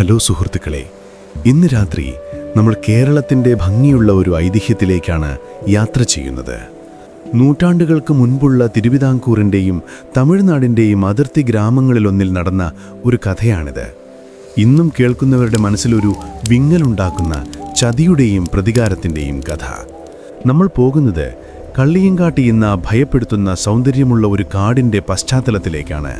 Hello സുഹൃത്തുക്കളെ, ഇന്ന് രാത്രി നമ്മൾ കേരളത്തിൻ്റെ ഭംഗിയുള്ള ഒരു ഐതിഹ്യത്തിലേക്കാണ് യാത്ര ചെയ്യുന്നത്. നൂറ്റാണ്ടുകൾക്ക് മുൻപുള്ള തിരുവിതാംകൂറിൻ്റെയും തമിഴ്നാടിൻ്റെയും അതിർത്തി ഗ്രാമങ്ങളിലൊന്നിൽ നടന്ന ഒരു കഥയാണിത്. ഇന്നും കേൾക്കുന്നവരുടെ മനസ്സിലൊരു വിങ്ങലുണ്ടാക്കുന്ന ചതിയുടെയും പ്രതികാരത്തിൻ്റെയും കഥ. നമ്മൾ പോകുന്നത് കള്ളിയങ്കാട്ടി എന്ന ഭയപ്പെടുത്തുന്ന സൗന്ദര്യമുള്ള ഒരു കാടിൻ്റെ പശ്ചാത്തലത്തിലേക്കാണ്.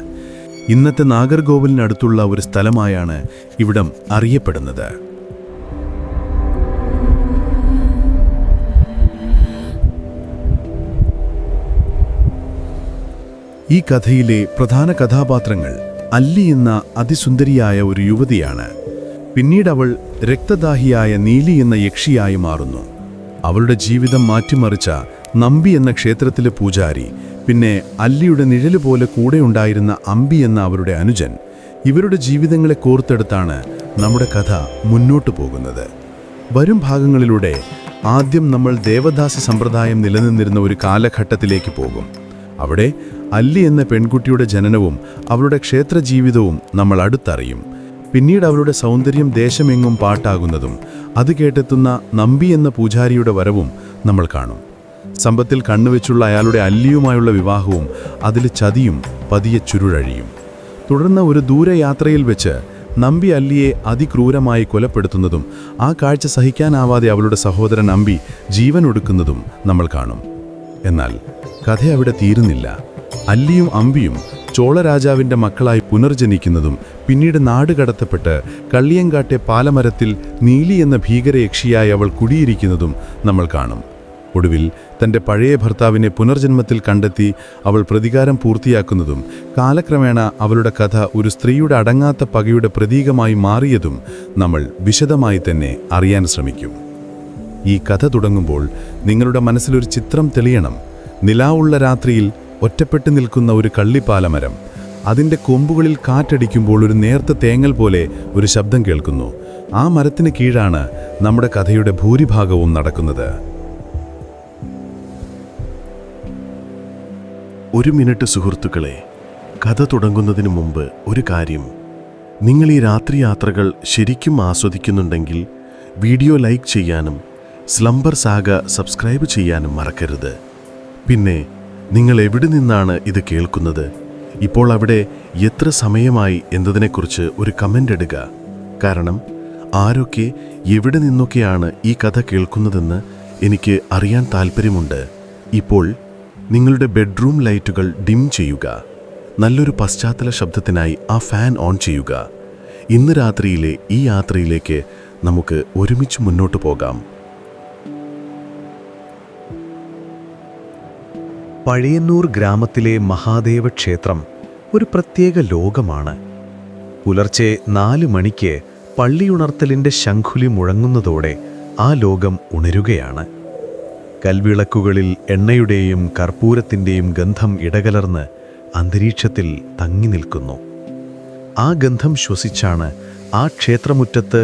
ഇന്നത്തെ നാഗർകോവിലിനടുത്തുള്ള ഒരു സ്ഥലമായാണ് ഇവിടം അറിയപ്പെടുന്നത്. ഈ കഥയിലെ പ്രധാന കഥാപാത്രങ്ങൾ അല്ലി എന്ന അതിസുന്ദരിയായ ഒരു യുവതിയാണ്. പിന്നീട് അവൾ രക്തദാഹിയായ നീലി എന്ന യക്ഷിയായി മാറുന്നു. അവളുടെ ജീവിതം മാറ്റിമറിച്ച നമ്പി എന്ന ക്ഷേത്രത്തിലെ പൂജാരി, പിന്നെ അല്ലിയുടെ നിഴല് പോലെ കൂടെ ഉണ്ടായിരുന്ന അമ്പി എന്ന അവരുടെ അനുജൻ, ഇവരുടെ ജീവിതങ്ങളെ കോർത്തെടുത്താണ് നമ്മുടെ കഥ മുന്നോട്ടു പോകുന്നത്. വരും ഭാഗങ്ങളിലൂടെ ആദ്യം നമ്മൾ ദേവദാസി സമ്പ്രദായം നിലനിന്നിരുന്ന ഒരു കാലഘട്ടത്തിലേക്ക് പോകും. അവിടെ അല്ലി എന്ന പെൺകുട്ടിയുടെ ജനനവും അവളുടെ ക്ഷേത്ര ജീവിതവും നമ്മൾ അടുത്തറിയും. പിന്നീട് അവളുടെ സൗന്ദര്യം ദേശമെങ്ങും പാട്ടാകുന്നതും അത് കേട്ടെത്തുന്ന നമ്പി എന്ന പൂജാരിയുടെ വരവും നമ്മൾ കാണും. സമ്പത്തിൽ കണ്ണുവെച്ചുള്ള അയാളുടെ അല്ലിയുമായുള്ള വിവാഹവും അതിൽ ചതിയും പതിയെ ചുരുഴഴിയും. തുടർന്ന് ഒരു ദൂരയാത്രയിൽ വെച്ച് നമ്പി അല്ലിയെ അതിക്രൂരമായി കൊലപ്പെടുത്തുന്നതും ആ കാഴ്ച സഹിക്കാനാവാതെ അവളുടെ സഹോദരൻ നമ്പി ജീവൻ ഒടുക്കുന്നതും നമ്മൾ കാണും. എന്നാൽ കഥ അവിടെ തീരുന്നില്ല. അല്ലിയും അമ്പിയും ചോളരാജാവിൻ്റെ മക്കളായി പുനർജനിക്കുന്നതും പിന്നീട് നാടുകടത്തപ്പെട്ട് കള്ളിയങ്കാട്ടെ പാലമരത്തിൽ നീലി എന്ന ഭീകരയക്ഷിയായി അവൾ കുടിയിരിക്കുന്നതും നമ്മൾ കാണും. ഒടുവിൽ തൻ്റെ പഴയ ഭർത്താവിനെ പുനർജന്മത്തിൽ കണ്ടെത്തി അവൾ പ്രതികാരം പൂർത്തിയാക്കുന്നതും കാലക്രമേണ അവളുടെ കഥ ഒരു സ്ത്രീയുടെ അടങ്ങാത്ത പകയുടെ പ്രതീകമായി മാറിയതും നമ്മൾ വിശദമായി തന്നെ അറിയാൻ ശ്രമിക്കും. ഈ കഥ തുടങ്ങുമ്പോൾ നിങ്ങളുടെ മനസ്സിലൊരു ചിത്രം തെളിയണം. നിലാവുള്ള രാത്രിയിൽ ഒറ്റപ്പെട്ടു നിൽക്കുന്ന ഒരു കള്ളിപ്പാലമരം. അതിൻ്റെ കൊമ്പുകളിൽ കാറ്റടിക്കുമ്പോൾ ഒരു നേർത്ത തേങ്ങൽ പോലെ ഒരു ശബ്ദം കേൾക്കുന്നു. ആ മരത്തിന് കീഴാണ് നമ്മുടെ കഥയുടെ ഭൂരിഭാഗവും നടക്കുന്നത്. ഒരു മിനിറ്റ് സുഹൃത്തുക്കളെ, കഥ തുടങ്ങുന്നതിന് മുമ്പ് ഒരു കാര്യം. നിങ്ങൾ ഈ രാത്രി യാത്രകൾ ശരിക്കും ആസ്വദിക്കുന്നുണ്ടെങ്കിൽ വീഡിയോ ലൈക്ക് ചെയ്യാനും സ്ലംബർ സാഗ സബ്സ്ക്രൈബ് ചെയ്യാനും മറക്കരുത്. പിന്നെ നിങ്ങൾ എവിടെ നിന്നാണ് ഇത് കേൾക്കുന്നത്, ഇപ്പോൾ അവിടെ എത്ര സമയമായി എന്നതിനെക്കുറിച്ച് ഒരു കമൻ്റ് ഇടുക. കാരണം ആരൊക്കെ എവിടെ നിന്നൊക്കെയാണ് ഈ കഥ കേൾക്കുന്നതെന്ന് എനിക്ക് അറിയാൻ താല്പര്യമുണ്ട്. ഇപ്പോൾ നിങ്ങളുടെ ബെഡ്റൂം ലൈറ്റുകൾ ഡിം ചെയ്യുക. നല്ലൊരു പശ്ചാത്തല ശബ്ദത്തിനായി ആ ഫാൻ ഓൺ ചെയ്യുക. ഇന്ന് രാത്രിയിലെ ഈ യാത്രയിലേക്ക് നമുക്ക് ഒരുമിച്ച് മുന്നോട്ട് പോകാം. പഴയന്നൂർ ഗ്രാമത്തിലെ മഹാദേവ ക്ഷേത്രം ഒരു പ്രത്യേക ലോകമാണ്. പുലർച്ചെ 4 മണിക്ക് പള്ളിയുണർത്തലിൻ്റെ ശംഖുലി മുഴങ്ങുന്നതോടെ ആ ലോകം ഉണരുകയാണ്. കൽവിളക്കുകളിൽ എണ്ണയുടെയും കർപ്പൂരത്തിൻ്റെയും ഗന്ധം ഇടകലർന്ന് അന്തരീക്ഷത്തിൽ തങ്ങി നിൽക്കുന്നു. ആ ഗന്ധം ശ്വസിച്ചാണ് ആ ക്ഷേത്രമുറ്റത്ത്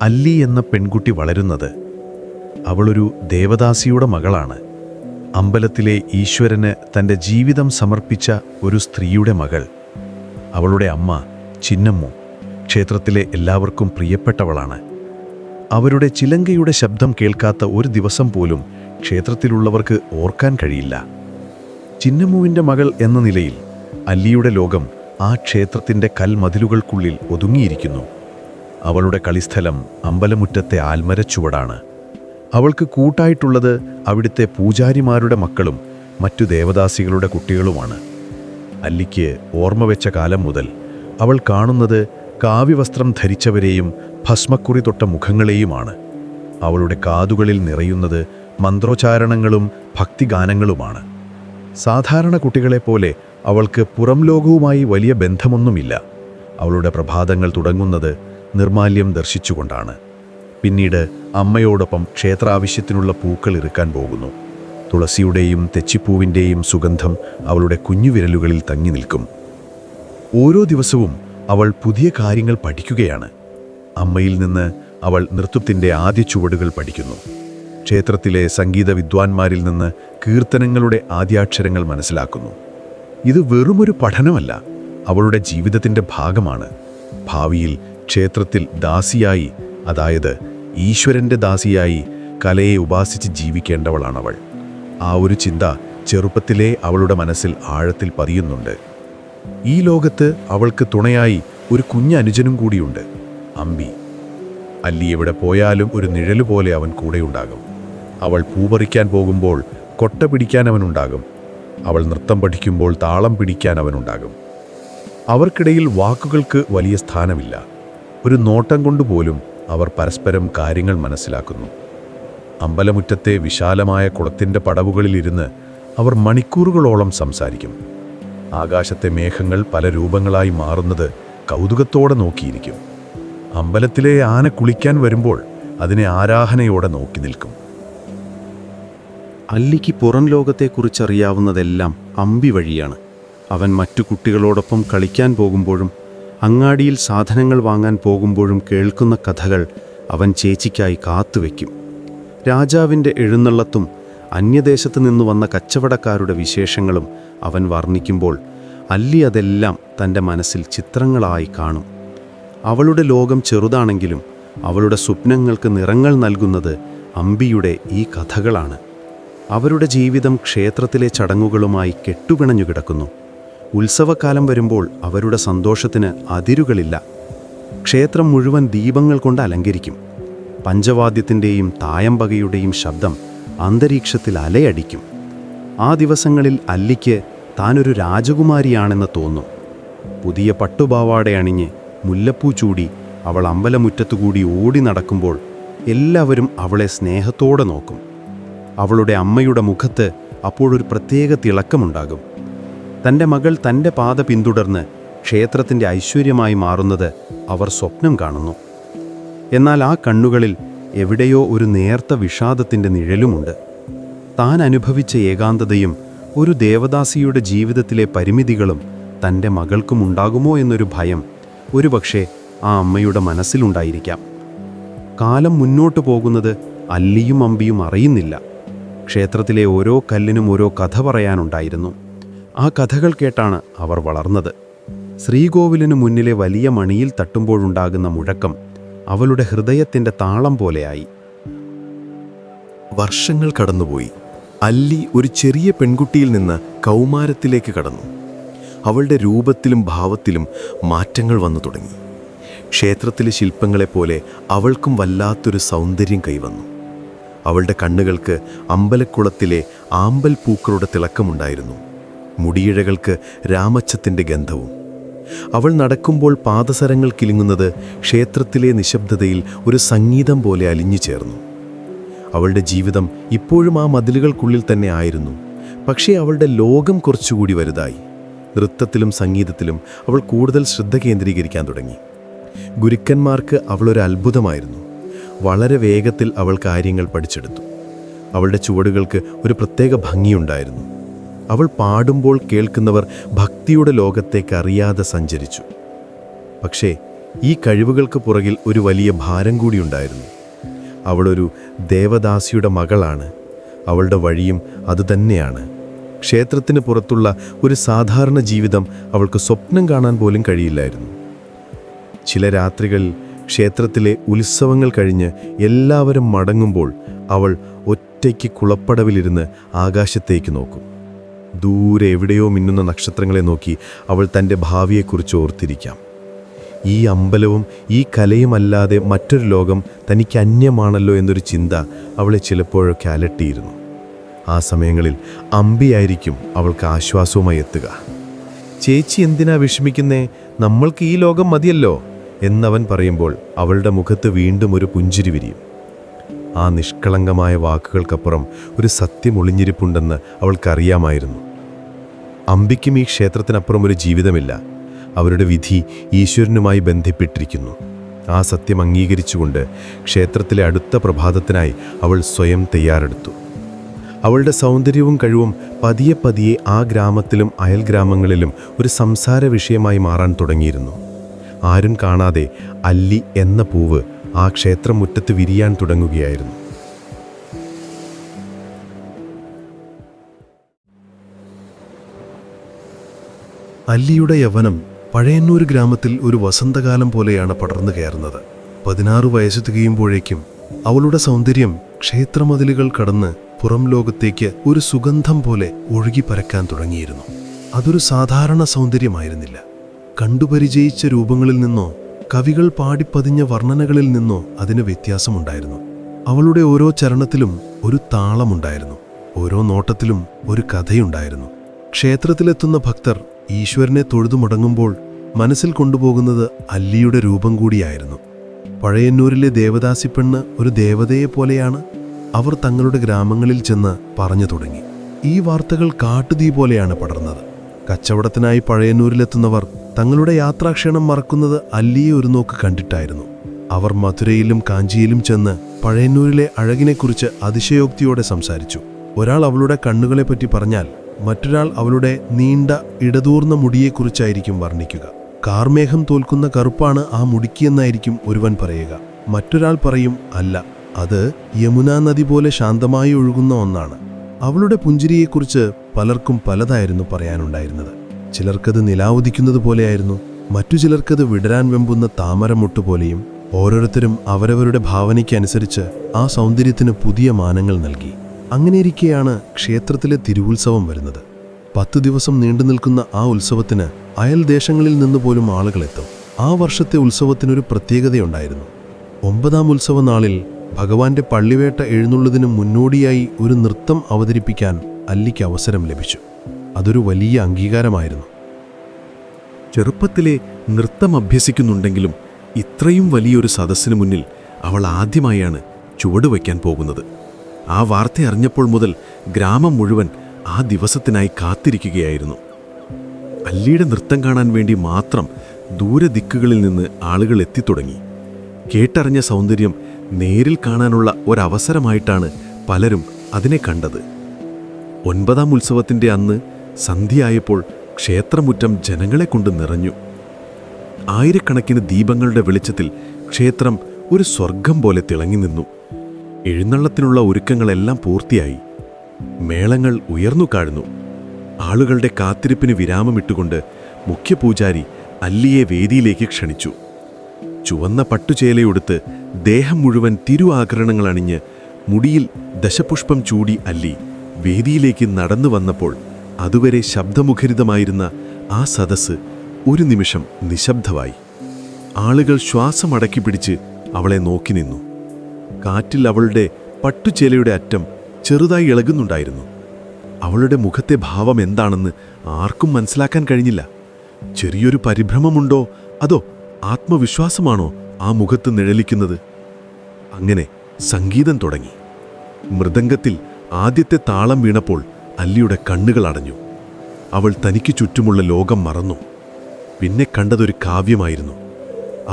അല്ലി എന്ന പെൺകുട്ടി വളരുന്നത്. അവളൊരു ദേവദാസിയുടെ മകളാണ്. അമ്പലത്തിലെ ഈശ്വരന് തൻ്റെ ജീവിതം സമർപ്പിച്ച ഒരു സ്ത്രീയുടെ മകൾ. അവളുടെ അമ്മ ചിന്നമ്മു ക്ഷേത്രത്തിലെ എല്ലാവർക്കും പ്രിയപ്പെട്ടവളാണ്. അവരുടെ ചിലങ്കയുടെ ശബ്ദം കേൾക്കാത്ത ഒരു ദിവസം പോലും ക്ഷേത്രത്തിലുള്ളവർക്ക് ഓർക്കാൻ കഴിയില്ല. ചിന്നമ്മുവിൻ്റെ മകൾ എന്ന നിലയിൽ അല്ലിയുടെ ലോകം ആ ക്ഷേത്രത്തിൻ്റെ കൽമതിലുകൾക്കുള്ളിൽ ഒതുങ്ങിയിരിക്കുന്നു. അവളുടെ കളിസ്ഥലം അമ്പലമുറ്റത്തെ ആൽമരച്ചുവടാണ്. അവൾക്ക് കൂട്ടായിട്ടുള്ളത് അവിടുത്തെ പൂജാരിമാരുടെ മക്കളും മറ്റു ദേവദാസികളുടെ കുട്ടികളുമാണ്. അല്ലിക്ക് ഓർമ്മ വെച്ച കാലം മുതൽ അവൾ കാണുന്നത് കാവ്യവസ്ത്രം ധരിച്ചവരെയും ഭസ്മക്കുറി തൊട്ട മുഖങ്ങളെയുമാണ്. അവളുടെ കാതുകളിൽ നിറയുന്നത് മന്ത്രോച്ചാരണങ്ങളും ഭക്തിഗാനങ്ങളുമാണ്. സാധാരണ കുട്ടികളെപ്പോലെ അവൾക്ക് പുറം ലോകവുമായി വലിയ ബന്ധമൊന്നുമില്ല. അവളുടെ പ്രഭാതങ്ങൾ തുടങ്ങുന്നത് നിർമാല്യം ദർശിച്ചുകൊണ്ടാണ്. പിന്നീട് അമ്മയോടൊപ്പം ക്ഷേത്രാവശ്യത്തിനുള്ള പൂക്കൾ ഇറുക്കാൻ പോകുന്നു. തുളസിയുടെയും തെച്ചിപ്പൂവിൻ്റെയും സുഗന്ധം അവളുടെ കുഞ്ഞുവിരലുകളിൽ തങ്ങി നിൽക്കും. ഓരോ ദിവസവും അവൾ പുതിയ കാര്യങ്ങൾ പഠിക്കുകയാണ്. അമ്മയിൽ നിന്ന് അവൾ നൃത്തത്തിൻ്റെ ആദ്യ ചുവടുകൾ പഠിക്കുന്നു. ക്ഷേത്രത്തിലെ സംഗീത വിദ്വാൻമാരിൽ നിന്ന് കീർത്തനങ്ങളുടെ ആദ്യാക്ഷരങ്ങൾ മനസ്സിലാക്കുന്നു. ഇത് വെറുമൊരു പഠനമല്ല, അവളുടെ ജീവിതത്തിൻ്റെ ഭാഗമാണ്. ഭാവിയിൽ ക്ഷേത്രത്തിൽ ദാസിയായി, അതായത് ഈശ്വരൻ്റെ ദാസിയായി കലയെ ഉപാസിച്ച് ജീവിക്കേണ്ടവളാണവൾ. ആ ഒരു ചിന്ത ചെറുപ്പത്തിലേ അവളുടെ മനസ്സിൽ ആഴത്തിൽ പതിയുന്നുണ്ട്. ഈ ലോകത്ത് അവൾക്ക് തുണയായി ഒരു കുഞ്ഞനുജനും കൂടിയുണ്ട്, അമ്പി. അല്ലി എവിടെ പോയാലും ഒരു നിഴലുപോലെ അവൻ കൂടെയുണ്ടാകും. അവൾ പൂപറിക്കാൻ പോകുമ്പോൾ കൊട്ട പിടിക്കാൻ അവനുണ്ടാകും. അവൾ നൃത്തം പഠിക്കുമ്പോൾ താളം പിടിക്കാൻ അവനുണ്ടാകും. അവർക്കിടയിൽ വാക്കുകൾക്ക് വലിയ സ്ഥാനമില്ല. ഒരു നോട്ടം കൊണ്ടുപോലും അവർ പരസ്പരം കാര്യങ്ങൾ മനസ്സിലാക്കുന്നു. അമ്പലമുറ്റത്തെ വിശാലമായ കുളത്തിൻ്റെ പടവുകളിലിരുന്ന് അവർ മണിക്കൂറുകളോളം സംസാരിക്കും. ആകാശത്തെ മേഘങ്ങൾ പല രൂപങ്ങളായി മാറുന്നത് കൗതുകത്തോടെ നോക്കിയിരിക്കും. അമ്പലത്തിലെ ആന കുളിക്കാൻ വരുമ്പോൾ അതിനെ ആരാധനയോടെ നോക്കി നിൽക്കും. അല്ലിക്ക് പുറം ലോകത്തെക്കുറിച്ചറിയാവുന്നതെല്ലാം അമ്പി വഴിയാണ്. അവൻ മറ്റു കുട്ടികളോടൊപ്പം കളിക്കാൻ പോകുമ്പോഴും അങ്ങാടിയിൽ സാധനങ്ങൾ വാങ്ങാൻ പോകുമ്പോഴും കേൾക്കുന്ന കഥകൾ അവൻ ചേച്ചിക്കായി കാത്തുവെക്കും. രാജാവിൻ്റെ എഴുന്നള്ളത്തും അന്യദേശത്തു നിന്ന് വന്ന കച്ചവടക്കാരുടെ വിശേഷങ്ങളും അവൻ വർണ്ണിക്കുമ്പോൾ അല്ലി അതെല്ലാം തൻ്റെ മനസ്സിൽ ചിത്രങ്ങളായി കാണും. അവളുടെ ലോകം ചെറുതാണെങ്കിലും അവളുടെ സ്വപ്നങ്ങൾക്ക് നിറങ്ങൾ നൽകുന്നത് അമ്പിയുടെ ഈ കഥകളാണ്. അവരുടെ ജീവിതം ക്ഷേത്രത്തിലെ ചടങ്ങുകളുമായി കെട്ടുപിണഞ്ഞു കിടക്കുന്നു. ഉത്സവകാലം വരുമ്പോൾ അവരുടെ സന്തോഷത്തിന് അതിരുകളില്ല. ക്ഷേത്രം മുഴുവൻ ദീപങ്ങൾ കൊണ്ട് അലങ്കരിക്കും. പഞ്ചവാദ്യത്തിൻ്റെയും തായമ്പകയുടെയും ശബ്ദം അന്തരീക്ഷത്തിൽ അലയടിക്കും. ആ ദിവസങ്ങളിൽ അല്ലിക്ക് താനൊരു രാജകുമാരിയാണെന്ന് തോന്നും. പുതിയ പട്ടുപാവാടയണിഞ്ഞ് മുല്ലപ്പൂ ചൂടി അവൾ അമ്പലമുറ്റത്തുകൂടി ഓടി നടക്കുമ്പോൾ എല്ലാവരും അവളെ സ്നേഹത്തോടെ നോക്കും. അവളുടെ അമ്മയുടെ മുഖത്ത് അപ്പോഴൊരു പ്രത്യേക തിളക്കമുണ്ടാകും. തൻ്റെ മകൾ തൻ്റെ പാത പിന്തുടർന്ന് ക്ഷേത്രത്തിൻ്റെ ഐശ്വര്യമായി മാറുന്നത് അവർ സ്വപ്നം കാണുന്നു. എന്നാൽ ആ കണ്ണുകളിൽ എവിടെയോ ഒരു നേർത്ത വിഷാദത്തിൻ്റെ നിഴലുമുണ്ട്. താൻ അനുഭവിച്ച ഏകാന്തതയും ഒരു ദേവദാസിയുടെ ജീവിതത്തിലെ പരിമിതികളും തൻ്റെ മകൾക്കുമുണ്ടാകുമോ എന്നൊരു ഭയം ഒരുപക്ഷെ ആ അമ്മയുടെ മനസ്സിലുണ്ടായിരിക്കാം. കാലം മുന്നോട്ടു പോകുന്നത് അല്ലിയും അമ്പിയും അറിയുന്നില്ല. ക്ഷേത്രത്തിലെ ഓരോ കല്ലിനും ഓരോ കഥ പറയാനുണ്ടായിരുന്നു. ആ കഥകൾ കേട്ടാണ് അവർ വളർന്നത്. ശ്രീകോവിലിനു മുന്നിലെ വലിയ മണിയിൽ തട്ടുമ്പോഴുണ്ടാകുന്ന മുഴക്കം അവളുടെ ഹൃദയത്തിൻ്റെ താളം പോലെയായി. വർഷങ്ങൾ കടന്നുപോയി. അല്ലി ഒരു ചെറിയ പെൺകുട്ടിയിൽ നിന്ന് കൗമാരത്തിലേക്ക് കടന്നു. അവളുടെ രൂപത്തിലും ഭാവത്തിലും മാറ്റങ്ങൾ വന്നു തുടങ്ങി. ക്ഷേത്രത്തിലെ ശില്പങ്ങളെപ്പോലെ അവൾക്കും വല്ലാത്തൊരു സൗന്ദര്യം കൈവന്നു. അവളുടെ കണ്ണുകൾക്ക് അമ്പലക്കുളത്തിലെ ആമ്പൽ പൂക്കളുടെ തിളക്കമുണ്ടായിരുന്നു. മുടിയിഴകൾക്ക് രാമച്ചത്തിൻ്റെ ഗന്ധവും. അവൾ നടക്കുമ്പോൾ പാദസരങ്ങൾ കിലുങ്ങുന്നത് ക്ഷേത്രത്തിലെ നിശബ്ദതയിൽ ഒരു സംഗീതം പോലെ അലിഞ്ഞു ചേർന്നു. അവളുടെ ജീവിതം ഇപ്പോഴും ആ മതിലുകൾക്കുള്ളിൽ തന്നെ ആയിരുന്നു. പക്ഷേ അവളുടെ ലോകം കുറച്ചുകൂടി വലുതായി. നൃത്തത്തിലും സംഗീതത്തിലും അവൾ കൂടുതൽ ശ്രദ്ധ കേന്ദ്രീകരിക്കാൻ തുടങ്ങി. ഗുരുക്കന്മാർക്ക് അവളൊരു അത്ഭുതമായിരുന്നു. വളരെ വേഗത്തിൽ അവൾ കാര്യങ്ങൾ പഠിച്ചെടുത്തു. അവളുടെ ചുവടുകൾക്ക് ഒരു പ്രത്യേക ഭംഗിയുണ്ടായിരുന്നു. അവൾ പാടുമ്പോൾ കേൾക്കുന്നവർ ഭക്തിയുടെ ലോകത്തേക്ക് അറിയാതെ സഞ്ചരിച്ചു. പക്ഷേ ഈ കഴിവുകൾക്ക് പുറകിൽ ഒരു വലിയ ഭാരം കൂടിയുണ്ടായിരുന്നു. അവളൊരു ദേവദാസിയുടെ മകളാണ്. അവളുടെ വഴിയും അതുതന്നെയാണ്. ക്ഷേത്രത്തിന് പുറത്തുള്ള ഒരു സാധാരണ ജീവിതം അവൾക്ക് സ്വപ്നം കാണാൻ പോലും കഴിയില്ലായിരുന്നു. ചില രാത്രികളിൽ ക്ഷേത്രത്തിലെ ഉത്സവങ്ങൾ കഴിഞ്ഞ് എല്ലാവരും മടങ്ങുമ്പോൾ അവൾ ഒറ്റയ്ക്ക് കുളപ്പടവിലിരുന്ന് ആകാശത്തേക്ക് നോക്കും. ദൂരെ എവിടെയോ മിന്നുന്ന നക്ഷത്രങ്ങളെ നോക്കി അവൾ തൻ്റെ ഭാവിയെക്കുറിച്ച് ഓർത്തിരിക്കാം. ഈ അമ്പലവും ഈ കലയുമല്ലാതെ മറ്റൊരു ലോകം തനിക്ക് അന്യമാണല്ലോ എന്നൊരു ചിന്ത അവളെ ചിലപ്പോഴൊക്കെ അലട്ടിയിരുന്നു. ആ സമയങ്ങളിൽ അമ്പിയായിരിക്കും അവൾക്ക് ആശ്വാസവുമായി എത്തുക. ചേച്ചി എന്തിനാ വിഷമിക്കുന്നേ? നമ്മൾക്ക് ഈ ലോകം മതിയല്ലോ എന്നവൻ പറയുമ്പോൾ അവളുടെ മുഖത്ത് വീണ്ടും ഒരു പുഞ്ചിരി വിരിയും. ആ നിഷ്കളങ്കമായ വാക്കുകൾക്കപ്പുറം ഒരു സത്യം ഒളിഞ്ഞിരിപ്പുണ്ടെന്ന് അവൾക്കറിയാമായിരുന്നു. അമ്പിക്കും ഈ ക്ഷേത്രത്തിനപ്പുറം ഒരു ജീവിതമില്ല. അവരുടെ വിധി ഈശ്വരനുമായി ബന്ധിപ്പെട്ടിരിക്കുന്നു. ആ സത്യം അംഗീകരിച്ചുകൊണ്ട് ക്ഷേത്രത്തിലെ അടുത്ത പ്രഭാതത്തിനായി അവൾ സ്വയം തയ്യാറെടുത്തു. അവളുടെ സൗന്ദര്യവും കഴിവും പതിയെ പതിയെ ആ ഗ്രാമത്തിലും അയൽഗ്രാമങ്ങളിലും ഒരു സംസാര വിഷയമായി മാറാൻ തുടങ്ങിയിരുന്നു. ആരും കാണാതെ അല്ലി എന്ന പൂവ് ആ ക്ഷേത്രമുറ്റത്ത് വിരിയാൻ തുടങ്ങുകയായിരുന്നു. അല്ലിയുടെ യൗവനം പഴയന്നൂർ ഗ്രാമത്തിൽ ഒരു വസന്തകാലം പോലെയാണ് പടർന്നു കയറുന്നത്. 16 വയസ്സ് തികയുമ്പോഴേക്കും അവളുടെ സൗന്ദര്യം ക്ഷേത്രമതിലുകൾ കടന്ന് പുറം ലോകത്തേക്ക് ഒരു സുഗന്ധം പോലെ ഒഴുകി പരക്കാൻ തുടങ്ങിയിരുന്നു. അതൊരു സാധാരണ സൗന്ദര്യമായിരുന്നില്ല. കണ്ടുപരിചയിച്ച രൂപങ്ങളിൽ നിന്നോ കവികൾ പാടിപ്പതിഞ്ഞ വർണ്ണനകളിൽ നിന്നോ അതിന് വ്യത്യാസമുണ്ടായിരുന്നു. അവളുടെ ഓരോ ചരണത്തിലും ഒരു താളമുണ്ടായിരുന്നു. ഓരോ നോട്ടത്തിലും ഒരു കഥയുണ്ടായിരുന്നു. ക്ഷേത്രത്തിലെത്തുന്ന ഭക്തർ ഈശ്വരനെ തൊഴുതു മുടങ്ങുമ്പോൾ മനസ്സിൽ കൊണ്ടുപോകുന്നത് അല്ലിയുടെ രൂപം കൂടിയായിരുന്നു. പഴയന്നൂരിലെ ദേവദാസിപ്പെണ്ണ് ഒരു ദേവതയെപ്പോലെയാണ് അവർ തങ്ങളുടെ ഗ്രാമങ്ങളിൽ ചെന്ന് പറഞ്ഞു തുടങ്ങി. ഈ വാർത്തകൾ കാട്ടുതീ പോലെയാണ് പടർന്നത്. കച്ചവടത്തിനായി പഴയന്നൂരിലെത്തുന്നവർ തങ്ങളുടെ യാത്രാക്ഷീണം മറക്കുന്നത് അല്ലിയെ ഒരു നോക്ക് കണ്ടിട്ടായിരുന്നു. അവർ മധുരയിലും കാഞ്ചിയിലും ചെന്ന് പഴയന്നൂരിലെ അഴകിനെക്കുറിച്ച് അതിശയോക്തിയോടെ സംസാരിച്ചു. ഒരാൾ അവളുടെ കണ്ണുകളെപ്പറ്റി പറഞ്ഞാൽ മറ്റൊരാൾ അവളുടെ നീണ്ട ഇടതൂർന്ന മുടിയെക്കുറിച്ചായിരിക്കും വർണ്ണിക്കുക. കാർമേഘം തോൽക്കുന്ന കറുപ്പാണ് ആ മുടിക്കിയെന്നായിരിക്കും ഒരുവൻ പറയുക. മറ്റൊരാൾ പറയും, അല്ല, അത് യമുനാ നദി പോലെ ശാന്തമായി ഒഴുകുന്ന ഒന്നാണ്. അവളുടെ പുഞ്ചിരിയെക്കുറിച്ച് പലർക്കും പലതായിരുന്നു പറയാനുണ്ടായിരുന്നത്. ചിലർക്കത് നിലാവുദിക്കുന്നത് പോലെയായിരുന്നു, മറ്റു ചിലർക്കത് വിടരാൻ വെമ്പുന്ന താമരമുട്ടുപോലെയും. ഓരോരുത്തരും അവരവരുടെ ഭാവനയ്ക്കനുസരിച്ച് ആ സൗന്ദര്യത്തിന് പുതിയ മാനങ്ങൾ നൽകി. അങ്ങനെയിരിക്കെയാണ് ക്ഷേത്രത്തിലെ തിരുവുത്സവം വരുന്നത്. 10 ദിവസം നീണ്ടു നിൽക്കുന്ന ആ ഉത്സവത്തിന് അയൽ ദേശങ്ങളിൽ നിന്ന് പോലും ആളുകളെത്തും. ആ വർഷത്തെ ഉത്സവത്തിനൊരു പ്രത്യേകതയുണ്ടായിരുന്നു. 9ാം ഉത്സവ നാളിൽ ഭഗവാന്റെ പള്ളിവേട്ട എഴുന്നള്ളുന്നതിന് മുന്നോടിയായി ഒരു നൃത്തം അവതരിപ്പിക്കാൻ അല്ലിക്ക് അവസരം ലഭിച്ചു. അതൊരു വലിയ അംഗീകാരമായിരുന്നു. ചെറുപ്പത്തിലെ നൃത്തം അഭ്യസിക്കുന്നുണ്ടെങ്കിലും ഇത്രയും വലിയൊരു സദസ്സിന് മുന്നിൽ അവൾ ആദ്യമായാണ് ചുവടുവയ്ക്കാൻ പോകുന്നത്. ആ വാർത്ത അറിഞ്ഞപ്പോൾ മുതൽ ഗ്രാമം മുഴുവൻ ആ ദിവസത്തിനായി കാത്തിരിക്കുകയായിരുന്നു. അല്ലിയുടെ നൃത്തം കാണാൻ വേണ്ടി മാത്രം ദൂരദിക്കുകളിൽ നിന്ന് ആളുകൾ എത്തിത്തുടങ്ങി. കേട്ടറിഞ്ഞ സൗന്ദര്യം നേരിൽ കാണാനുള്ള ഒരവസരമായിട്ടാണ് പലരും അതിനെ കണ്ടത്. 9ാം ഉത്സവത്തിൻ്റെ അന്ന് സന്ധ്യയായപ്പോൾ ക്ഷേത്രമുറ്റം ജനങ്ങളെ കൊണ്ട് നിറഞ്ഞു. ആയിരക്കണക്കിന് ദീപങ്ങളുടെ വെളിച്ചത്തിൽ ക്ഷേത്രം ഒരു സ്വർഗം പോലെ തിളങ്ങി നിന്നു. എഴുന്നള്ളത്തിനുള്ള ഒരുക്കങ്ങളെല്ലാം പൂർത്തിയായി. മേളങ്ങൾ ഉയർന്നു കാഴ്ന്നു. ആളുകളുടെ കാത്തിരിപ്പിന് വിരാമമിട്ടുകൊണ്ട് മുഖ്യപൂജാരി അല്ലിയെ വേദിയിലേക്ക് ക്ഷണിച്ചു. ചുവന്ന പട്ടുചേലയുടുത്ത് ദേഹം മുഴുവൻ തിരുആഭരണങ്ങൾ അണിഞ്ഞ് മുടിയിൽ ദശപുഷ്പം ചൂടി അല്ലി വേദിയിലേക്ക് നടന്നു വന്നപ്പോൾ അതുവരെ ശബ്ദമുഖരിതമായിരുന്ന ആ സദസ്സ് ഒരു നിമിഷം നിശബ്ദമായി. ആളുകൾ ശ്വാസമടക്കി പിടിച്ച് അവളെ നോക്കി നിന്നു. കാറ്റിൽ അവളുടെ പട്ടുചേലയുടെ അറ്റം ചെറുതായി ഇളകുന്നുണ്ടായിരുന്നു. അവളുടെ മുഖത്തെ ഭാവം എന്താണെന്ന് ആർക്കും മനസ്സിലാക്കാൻ കഴിഞ്ഞില്ല. ചെറിയൊരു പരിഭ്രമമുണ്ടോ അതോ ആത്മവിശ്വാസമാണോ ആ മുഖത്ത് നിഴലിക്കുന്നത്? അങ്ങനെ സംഗീതം തുടങ്ങി. മൃദംഗത്തിൽ ആദ്യത്തെ താളം വീണപ്പോൾ അല്ലിയുടെ കണ്ണുകൾ അടഞ്ഞു. അവൾ തനിക്ക് ചുറ്റുമുള്ള ലോകം മറന്നു. പിന്നെ കണ്ടതൊരു കാവ്യമായിരുന്നു.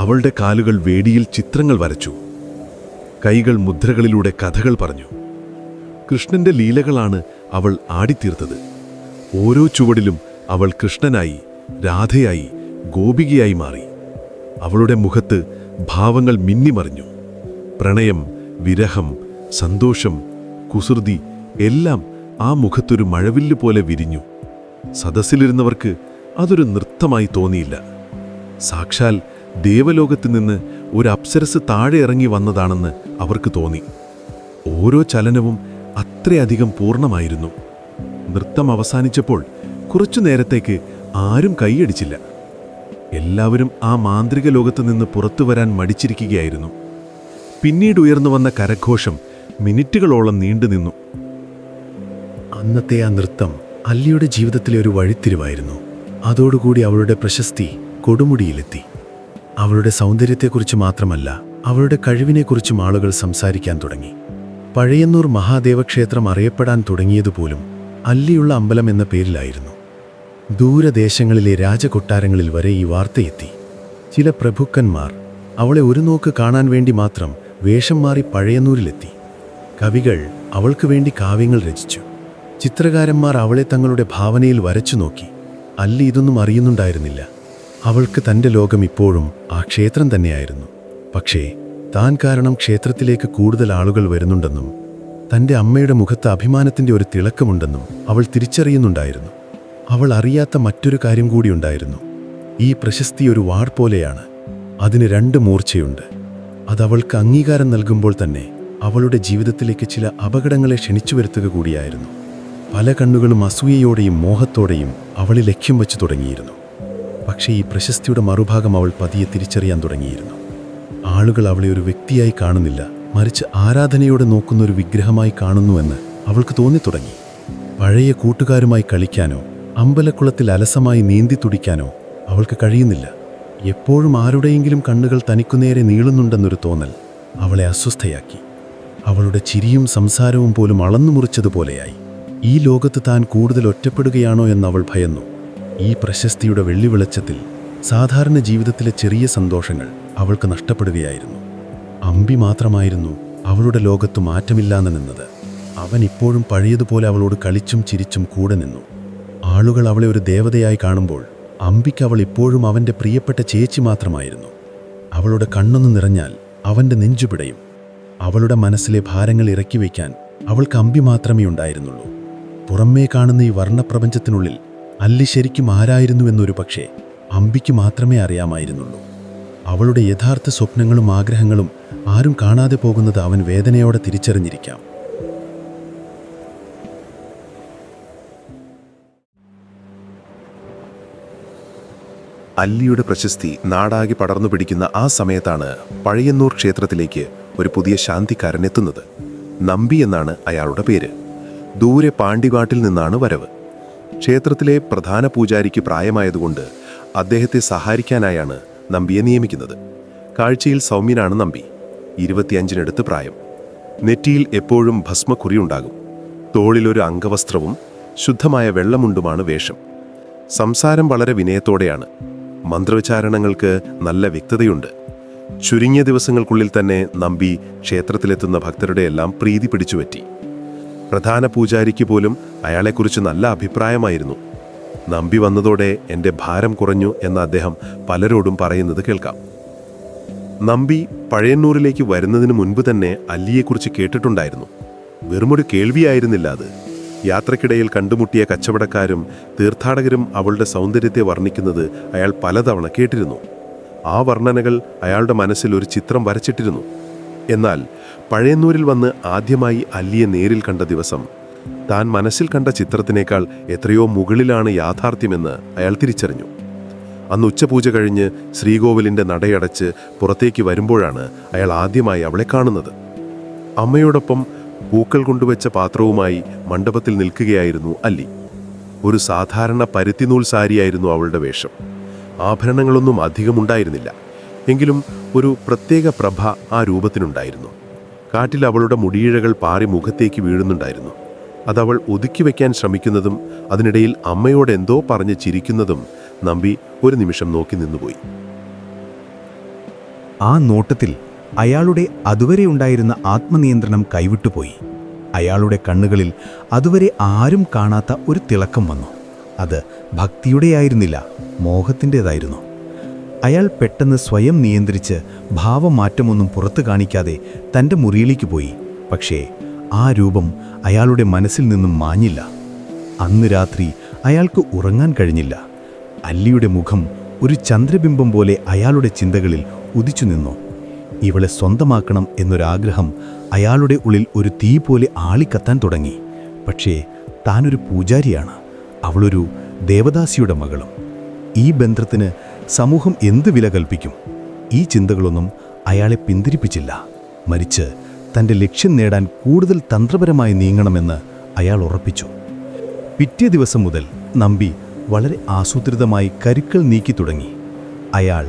അവളുടെ കാലുകൾ വേദിയിൽ ചിത്രങ്ങൾ വരച്ചു. കൈകൾ മുദ്രകളിലൂടെ കഥകൾ പറഞ്ഞു. കൃഷ്ണന്റെ ലീലകളാണ് അവൾ ആടിത്തീർത്തത്. ഓരോ ചുവടിലും അവൾ കൃഷ്ണനായി, രാധയായി, ഗോപികയായി മാറി. അവളുടെ മുഖത്ത് ഭാവങ്ങൾ മിന്നിമറിഞ്ഞു. പ്രണയം, വിരഹം, സന്തോഷം, കുസൃതി എല്ലാം ആ മുഖത്തൊരു മഴവില്ല് പോലെ വിരിഞ്ഞു. സദസ്സിലിരുന്നവർക്ക് അതൊരു നൃത്തമായി തോന്നിയില്ല. സാക്ഷാൽ ദേവലോകത്ത് നിന്ന് ഒരു അപ്സരസ് താഴെ ഇറങ്ങി വന്നതാണെന്ന് അവർക്ക് തോന്നി. ഓരോ ചലനവും അത്രയധികം പൂർണ്ണമായിരുന്നു. നൃത്തം അവസാനിച്ചപ്പോൾ കുറച്ചു നേരത്തേക്ക് ആരും കൈയടിച്ചില്ല. എല്ലാവരും ആ മാന്ത്രിക ലോകത്ത് നിന്ന് പുറത്തു വരാൻ മടിച്ചിരിക്കുകയായിരുന്നു. പിന്നീട് ഉയർന്നു വന്ന കരഘോഷം മിനിറ്റുകളോളം നീണ്ടുനിന്നു. അന്നത്തെ ആ നൃത്തം അല്ലിയുടെ ജീവിതത്തിലെ ഒരു വഴിത്തിരിവായിരുന്നു. അതോടുകൂടി അവളുടെ പ്രശസ്തി കൊടുമുടിയിലെത്തി. അവളുടെ സൗന്ദര്യത്തെക്കുറിച്ച് മാത്രമല്ല, അവളുടെ കഴിവിനെക്കുറിച്ചും ആളുകൾ സംസാരിക്കാൻ തുടങ്ങി. പഴയന്നൂർ മഹാദേവക്ഷേത്രം അറിയപ്പെടാൻ തുടങ്ങിയതുപോലും അല്ലിയുള്ള അമ്പലം എന്ന പേരിലായിരുന്നു. ദൂരദേശങ്ങളിലെ രാജകൊട്ടാരങ്ങളിൽ വരെ ഈ വാർത്തയെത്തി. ചില പ്രഭുക്കന്മാർ അവളെ ഒരു നോക്ക് കാണാൻ വേണ്ടി മാത്രം വേഷം മാറി പഴയന്നൂരിലെത്തി. കവികൾ അവൾക്ക് വേണ്ടി കാവ്യങ്ങൾ രചിച്ചു. ചിത്രകാരന്മാർ അവളെ തങ്ങളുടെ ഭാവനയിൽ വരച്ചു നോക്കി. അല്ലി ഇതൊന്നും അറിയുന്നുണ്ടായിരുന്നില്ല. അവൾക്ക് തൻ്റെ ലോകം ഇപ്പോഴും ആ ക്ഷേത്രം തന്നെയായിരുന്നു. പക്ഷേ താൻ കാരണം ക്ഷേത്രത്തിലേക്ക് കൂടുതൽ ആളുകൾ വരുന്നുണ്ടെന്നും തൻ്റെ അമ്മയുടെ മുഖത്ത് അഭിമാനത്തിൻ്റെ ഒരു തിളക്കമുണ്ടെന്നും അവൾ തിരിച്ചറിയുന്നുണ്ടായിരുന്നു. അവൾ അറിയാത്ത മറ്റൊരു കാര്യം കൂടിയുണ്ടായിരുന്നു. ഈ പ്രശസ്തി ഒരു വാൾ പോലെയാണ്. അതിന് 2 മൂർച്ചയുണ്ട്. അതവൾക്ക് അംഗീകാരം നൽകുമ്പോൾ തന്നെ അവളുടെ ജീവിതത്തിലേക്ക് ചില അപകടങ്ങളെ ക്ഷണിച്ചു വരുത്തുക കൂടിയായിരുന്നു. പല കണ്ണുകളും അസൂയയോടെയും മോഹത്തോടെയും അവളെ ലക്ഷ്യം വെച്ച് തുടങ്ങിയിരുന്നു. പക്ഷേ ഈ പ്രശസ്തിയുടെ മറുഭാഗം അവൾ പതിയെ തിരിച്ചറിയാൻ തുടങ്ങിയിരുന്നു. ആളുകൾ അവളെ ഒരു വ്യക്തിയായി കാണുന്നില്ല, മറിച്ച് ആരാധനയോടെ നോക്കുന്നൊരു വിഗ്രഹമായി കാണുന്നുവെന്ന് അവൾക്ക് തോന്നിത്തുടങ്ങി. പഴയ കൂട്ടുകാരുമായി കളിക്കാനോ അമ്പലക്കുളത്തിൽ അലസമായി നീന്തി തുടിക്കാനോ അവൾക്ക് കഴിയുന്നില്ല. എപ്പോഴും ആരുടെയെങ്കിലും കണ്ണുകൾ തനിക്കുനേരെ നീളുന്നുണ്ടെന്നൊരു തോന്നൽ അവളെ അസ്വസ്ഥയാക്കി. അവളുടെ ചിരിയും സംസാരവും പോലും അളന്നുമുറിച്ചതുപോലെയായി. ഈ ലോകത്ത് താൻ കൂടുതൽ ഒറ്റപ്പെടുകയാണോ എന്നവൾ ഭയന്നു. ഈ പ്രശസ്തിയുടെ വെള്ളിവെളിച്ചത്തിൽ സാധാരണ ജീവിതത്തിലെ ചെറിയ സന്തോഷങ്ങൾ അവൾക്ക് നഷ്ടപ്പെടുകയായിരുന്നു. അമ്പി മാത്രമായിരുന്നു അവളുടെ ലോകത്ത് മാറ്റമില്ലാതെ നിന്നത്. അവൻ ഇപ്പോഴും പഴയതുപോലെ അവളോട് കളിച്ചും ചിരിച്ചും കൂടെ നിന്നു. ആളുകൾ അവളെ ഒരു ദേവതയായി കാണുമ്പോൾ അമ്പിക്ക് അവൾ ഇപ്പോഴും അവൻ്റെ പ്രിയപ്പെട്ട ചേച്ചി മാത്രമായിരുന്നു. അവളുടെ കണ്ണൊന്ന് നിറഞ്ഞാൽ അവൻ്റെ നെഞ്ചുപിടയും. അവളുടെ മനസ്സിലെ ഭാരങ്ങൾ ഇറക്കി വയ്ക്കാൻ അവൾക്ക് അമ്പി മാത്രമേ ഉണ്ടായിരുന്നുള്ളൂ. പുറമേ കാണുന്ന ഈ വർണ്ണപ്രപഞ്ചത്തിനുള്ളിൽ അല്ലി ശരിക്കും ആരായിരുന്നുവെന്നൊരു പക്ഷേ അമ്പിക്ക് മാത്രമേ അറിയാമായിരുന്നുള്ളൂ. അവളുടെ യഥാർത്ഥ സ്വപ്നങ്ങളും ആഗ്രഹങ്ങളും ആരും കാണാതെ പോകുന്നത് അവൻ വേദനയോടെ തിരിച്ചറിഞ്ഞിരിക്കാം. അല്ലിയുടെ പ്രശസ്തി നാടാകെ പടർന്നു പിടിക്കുന്ന ആ സമയത്താണ് പഴയന്നൂർ ക്ഷേത്രത്തിലേക്ക് ഒരു പുതിയ ശാന്തിക്കാരൻ എത്തുന്നത്. നമ്പി എന്നാണ് അയാളുടെ പേര്. ദൂരെ പാണ്ടികാട്ടിൽ നിന്നാണ് വരവ്. ക്ഷേത്രത്തിലെ പ്രധാന പൂജാരിക്ക് പ്രായമായതുകൊണ്ട് അദ്ദേഹത്തെ സഹായിക്കാനായാണ് നമ്പിയെ നിയമിക്കുന്നത്. കാഴ്ചയിൽ സൗമ്യനാണ് നമ്പി. 25-നടുത്ത് പ്രായം. നെറ്റിയിൽ എപ്പോഴും ഭസ്മക്കുറിയുണ്ടാകും. തോളിലൊരു അംഗവസ്ത്രവും ശുദ്ധമായ വെള്ളമുണ്ടുമാണ് വേഷം. സംസാരം വളരെ വിനയത്തോടെയാണ്. മന്ത്രോച്ചാരണങ്ങൾക്ക് നല്ല വ്യക്തതയുണ്ട്. ചുരുങ്ങിയ ദിവസങ്ങൾക്കുള്ളിൽ തന്നെ നമ്പി ക്ഷേത്രത്തിലെത്തുന്ന ഭക്തരുടെ എല്ലാം പ്രീതി പിടിച്ചുപറ്റി. പ്രധാന പൂജാരിക്ക് പോലും അയാളെക്കുറിച്ച് നല്ല അഭിപ്രായമായിരുന്നു. നമ്പി വന്നതോടെ എൻ്റെ ഭാരം കുറഞ്ഞു എന്ന് അദ്ദേഹം പലരോടും പറയുന്നത് കേൾക്കാം. നമ്പി പഴയന്നൂരിലേക്ക് വരുന്നതിന് മുൻപ് തന്നെ അല്ലിയെക്കുറിച്ച് കേട്ടിട്ടുണ്ടായിരുന്നു. വെറുമൊരു കേൾവിയായിരുന്നില്ല അത്. യാത്രക്കിടയിൽ കണ്ടുമുട്ടിയ കച്ചവടക്കാരും തീർത്ഥാടകരും അവളുടെ സൗന്ദര്യത്തെ വർണ്ണിക്കുന്നത് അയാൾ പലതവണ കേട്ടിരുന്നു. ആ വർണ്ണനകൾ അയാളുടെ മനസ്സിൽ ഒരു ചിത്രം വരച്ചിട്ടിരുന്നു. എന്നാൽ പഴയന്നൂരിൽ വന്ന് ആദ്യമായി അല്ലിയെ നേരിൽ കണ്ട ദിവസം താൻ മനസ്സിൽ കണ്ട ചിത്രത്തിനേക്കാൾ എത്രയോ മുകളിലാണ് യാഥാർത്ഥ്യമെന്ന് അയാൾ തിരിച്ചറിഞ്ഞു. അന്ന് ഉച്ചപൂജ കഴിഞ്ഞ് ശ്രീകോവിലിൻ്റെ നടയടച്ച് പുറത്തേക്ക് വരുമ്പോഴാണ് അയാൾ ആദ്യമായി അവളെ കാണുന്നത്. അമ്മയോടൊപ്പം പൂക്കൾ കൊണ്ടുവച്ച പാത്രവുമായി മണ്ഡപത്തിൽ നിൽക്കുകയായിരുന്നു അല്ലി. ഒരു സാധാരണ പരുത്തിനൂൽ സാരിയായിരുന്നു അവളുടെ വേഷം. ആഭരണങ്ങളൊന്നും അധികമുണ്ടായിരുന്നില്ല. എങ്കിലും ഒരു പ്രത്യേക പ്രഭ ആ രൂപത്തിനുണ്ടായിരുന്നു. കാറ്റിൽ അവളുടെ മുടിയിഴകൾ പാറി മുഖത്തേക്ക് വീഴുന്നുണ്ടായിരുന്നു. അതവൾ ഒതുക്കി വയ്ക്കാൻ ശ്രമിക്കുന്നതും അതിനിടയിൽ അമ്മയോട് എന്തോ പറഞ്ഞ് ചിരിക്കുന്നതും നമ്പി ഒരു നിമിഷം നോക്കി നിന്നുപോയി. ആ നോട്ടത്തിൽ അയാളുടെ അതുവരെ ഉണ്ടായിരുന്ന ആത്മനിയന്ത്രണം കൈവിട്ടുപോയി. അയാളുടെ കണ്ണുകളിൽ അതുവരെ ആരും കാണാത്ത ഒരു തിളക്കം വന്നു. അത് ഭക്തിയുടെയായിരുന്നില്ല, മോഹത്തിൻ്റെതായിരുന്നു. അയാൾ പെട്ടെന്ന് സ്വയം നിയന്ത്രിച്ച് ഭാവമാറ്റമൊന്നും പുറത്തു കാണിക്കാതെ തൻ്റെ മുറിയിലേക്ക് പോയി. പക്ഷേ ആ രൂപം അയാളുടെ മനസ്സിൽ നിന്നും മാഞ്ഞില്ല. അന്ന് രാത്രി അയാൾക്ക് ഉറങ്ങാൻ കഴിഞ്ഞില്ല. അല്ലിയുടെ മുഖം ഒരു ചന്ദ്രബിംബം പോലെ അയാളുടെ ചിന്തകളിൽ ഉദിച്ചു നിന്നു. ഇവളെ സ്വന്തമാക്കണം എന്നൊരാഗ്രഹം അയാളുടെ ഉള്ളിൽ ഒരു തീ പോലെ ആളിക്കത്താൻ തുടങ്ങി. പക്ഷേ താനൊരു പൂജാരിയാണ്, അവളൊരു ദേവദാസിയുടെ മകളും. ഈ ബന്ധത്തിന് സമൂഹം എന്ത് വില കൽപ്പിക്കും? ഈ ചിന്തകളൊന്നും അയാളെ പിന്തിരിപ്പിച്ചില്ല. മറിച്ച് തൻ്റെ ലക്ഷ്യം നേടാൻ കൂടുതൽ തന്ത്രപരമായി നീങ്ങണമെന്ന് അയാൾ ഉറപ്പിച്ചു. പിറ്റേ ദിവസം മുതൽ നമ്പി വളരെ ആസൂത്രിതമായി കരുക്കൾ നീക്കി തുടങ്ങി. അയാൾ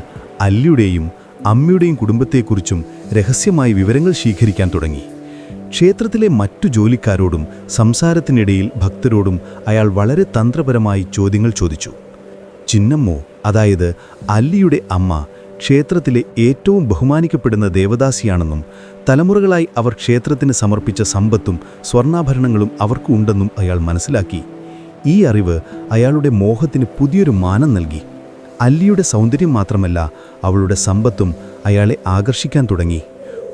അല്ലിയുടെയും അമ്മയുടെയും കുടുംബത്തെക്കുറിച്ചും രഹസ്യമായി വിവരങ്ങൾ ശേഖരിക്കാൻ തുടങ്ങി. ക്ഷേത്രത്തിലെ മറ്റു ജോലിക്കാരോടും സംസാരത്തിനിടയിൽ ഭക്തരോടും അയാൾ വളരെ തന്ത്രപരമായി ചോദ്യങ്ങൾ ചോദിച്ചു. ചിന്നമ്മോ, അതായത് അല്ലിയുടെ അമ്മ, ക്ഷേത്രത്തിലെ ഏറ്റവും ബഹുമാനിക്കപ്പെടുന്ന ദേവദാസിയാണെന്നും തലമുറകളായി അവർ ക്ഷേത്രത്തിന് സമർപ്പിച്ച സമ്പത്തും സ്വർണ്ണാഭരണങ്ങളും അവർക്ക് ഉണ്ടെന്നും അയാൾ മനസ്സിലാക്കി. ഈ അറിവ് അയാളുടെ മോഹത്തിന് പുതിയൊരു മാനം നൽകി. അല്ലിയുടെ സൗന്ദര്യം മാത്രമല്ല, അവളുടെ സമ്പത്തും അയാളെ ആകർഷിക്കാൻ തുടങ്ങി.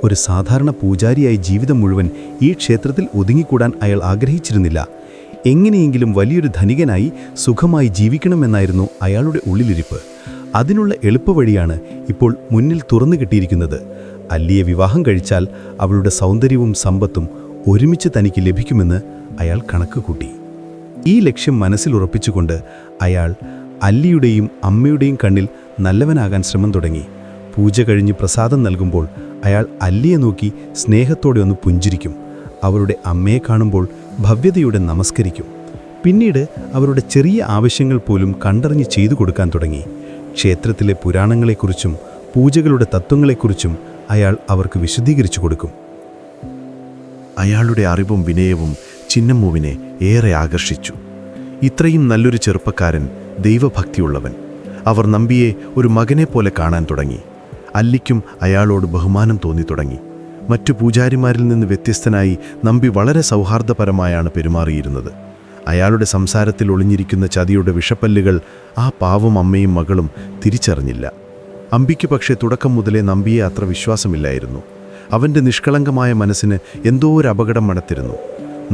ഒരു സാധാരണ പൂജാരിയായി ജീവിതം മുഴുവൻ ഈ ക്ഷേത്രത്തിൽ ഒതുങ്ങിക്കൂടാൻ അയാൾ ആഗ്രഹിച്ചിരുന്നില്ല. എങ്ങനെയെങ്കിലും വലിയൊരു ധനികനായി സുഖമായി ജീവിക്കണമെന്നായിരുന്നു അയാളുടെ ഉള്ളിലിരിപ്പ്. അതിനുള്ള എളുപ്പവഴിയാണ് ഇപ്പോൾ മുന്നിൽ തുറന്നു കിട്ടിയിരിക്കുന്നത്. അല്ലിയെ വിവാഹം കഴിച്ചാൽ അവളുടെ സൗന്ദര്യവും സമ്പത്തും ഒരുമിച്ച് തനിക്ക് ലഭിക്കുമെന്ന് അയാൾ കണക്കുകൂട്ടി. ഈ ലക്ഷ്യം മനസ്സിലുറപ്പിച്ചുകൊണ്ട് അയാൾ അല്ലിയുടെയും അമ്മയുടെയും കണ്ണിൽ നല്ലവനാകാൻ ശ്രമം തുടങ്ങി. പൂജ കഴിഞ്ഞ് പ്രസാദം നൽകുമ്പോൾ അയാൾ അല്ലിയെ നോക്കി സ്നേഹത്തോടെ ഒന്ന് പുഞ്ചിരിക്കും. അവരുടെ അമ്മയെ കാണുമ്പോൾ ഭവ്യതയോടെ നമസ്കരിക്കും. പിന്നീട് അവരുടെ ചെറിയ ആവശ്യങ്ങൾ പോലും കണ്ടറിഞ്ഞ് ചെയ്തു കൊടുക്കാൻ തുടങ്ങി. ക്ഷേത്രത്തിലെ പുരാണങ്ങളെക്കുറിച്ചും പൂജകളുടെ തത്വങ്ങളെക്കുറിച്ചും അയാൾ അവർക്ക് വിശദീകരിച്ചു കൊടുക്കും. അയാളുടെ അറിവും വിനയവും ചിന്നമ്മുവിനെ ഏറെ ആകർഷിച്ചു. ഇത്രയും നല്ലൊരു ചെറുപ്പക്കാരൻ, ദൈവഭക്തിയുള്ളവൻ. അവർ നമ്പിയെ ഒരു മകനെ പോലെ കാണാൻ തുടങ്ങി. അല്ലിക്കും അയാളോട് ബഹുമാനം തോന്നി തുടങ്ങി. മറ്റു പൂജാരിമാരിൽ നിന്ന് വ്യത്യസ്തനായി നമ്പി വളരെ സൗഹാർദ്ദപരമായാണ് പെരുമാറിയിരുന്നത്. അയാളുടെ സംസാരത്തിൽ ഒളിഞ്ഞിരിക്കുന്ന ചതിയുടെ വിഷപ്പല്ലുകൾ ആ പാവം അമ്മയും മകളും തിരിച്ചറിഞ്ഞില്ല. അമ്പിക്ക് പക്ഷേ തുടക്കം മുതലേ നമ്പിയെ അത്ര വിശ്വാസമില്ലായിരുന്നു. അവൻ്റെ നിഷ്കളങ്കമായ മനസ്സിന് എന്തോ ഒരു അപകടം മണത്തിരുന്നു.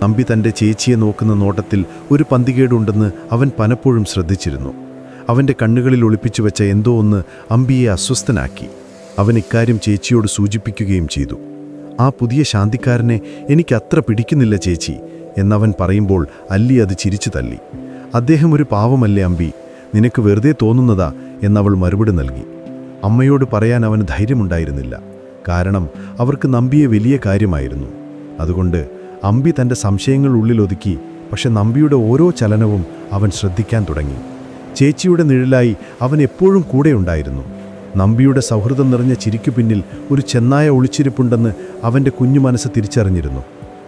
നമ്പി തൻ്റെ ചേച്ചിയെ നോക്കുന്ന നോട്ടത്തിൽ ഒരു പന്തികേടുണ്ടെന്ന് അവൻ പലപ്പോഴും ശ്രദ്ധിച്ചിരുന്നു. അവൻ്റെ കണ്ണുകളിൽ ഒളിപ്പിച്ചു വെച്ച എന്തോ ഒന്ന് അമ്പിയെ അസ്വസ്ഥനാക്കി. അവൻ ഇക്കാര്യം ചേച്ചിയോട് സൂചിപ്പിക്കുകയും ചെയ്തു. ആ പുതിയ ശാന്തിക്കാരനെ എനിക്കത്ര പിടിക്കുന്നില്ല ചേച്ചി എന്നവൻ പറയുമ്പോൾ അല്ലി അത് ചിരിച്ചു തള്ളി. അദ്ദേഹം ഒരു പാവമല്ലേ അമ്പി, നിനക്ക് വെറുതെ തോന്നുന്നതാ എന്നവൾ മറുപടി നൽകി. അമ്മയോട് പറയാൻ അവന് ധൈര്യമുണ്ടായിരുന്നില്ല. കാരണം അവർക്ക് നമ്പിയെ വലിയ കാര്യമായിരുന്നു. അതുകൊണ്ട് അമ്പി തൻ്റെ സംശയങ്ങൾ ഉള്ളിലൊതുക്കി. പക്ഷെ നമ്പിയുടെ ഓരോ ചലനവും അവൻ ശ്രദ്ധിക്കാൻ തുടങ്ങി. ചേച്ചിയുടെ നിഴലായി അവൻ എപ്പോഴും കൂടെയുണ്ടായിരുന്നു. നമ്പിയുടെ സൗഹൃദം നിറഞ്ഞ ചിരിക്കു പിന്നിൽ ഒരു ചെന്നായ ഒളിച്ചിരിപ്പുണ്ടെന്ന് അവൻ്റെ കുഞ്ഞു മനസ്സ് തിരിച്ചറിഞ്ഞിരുന്നു.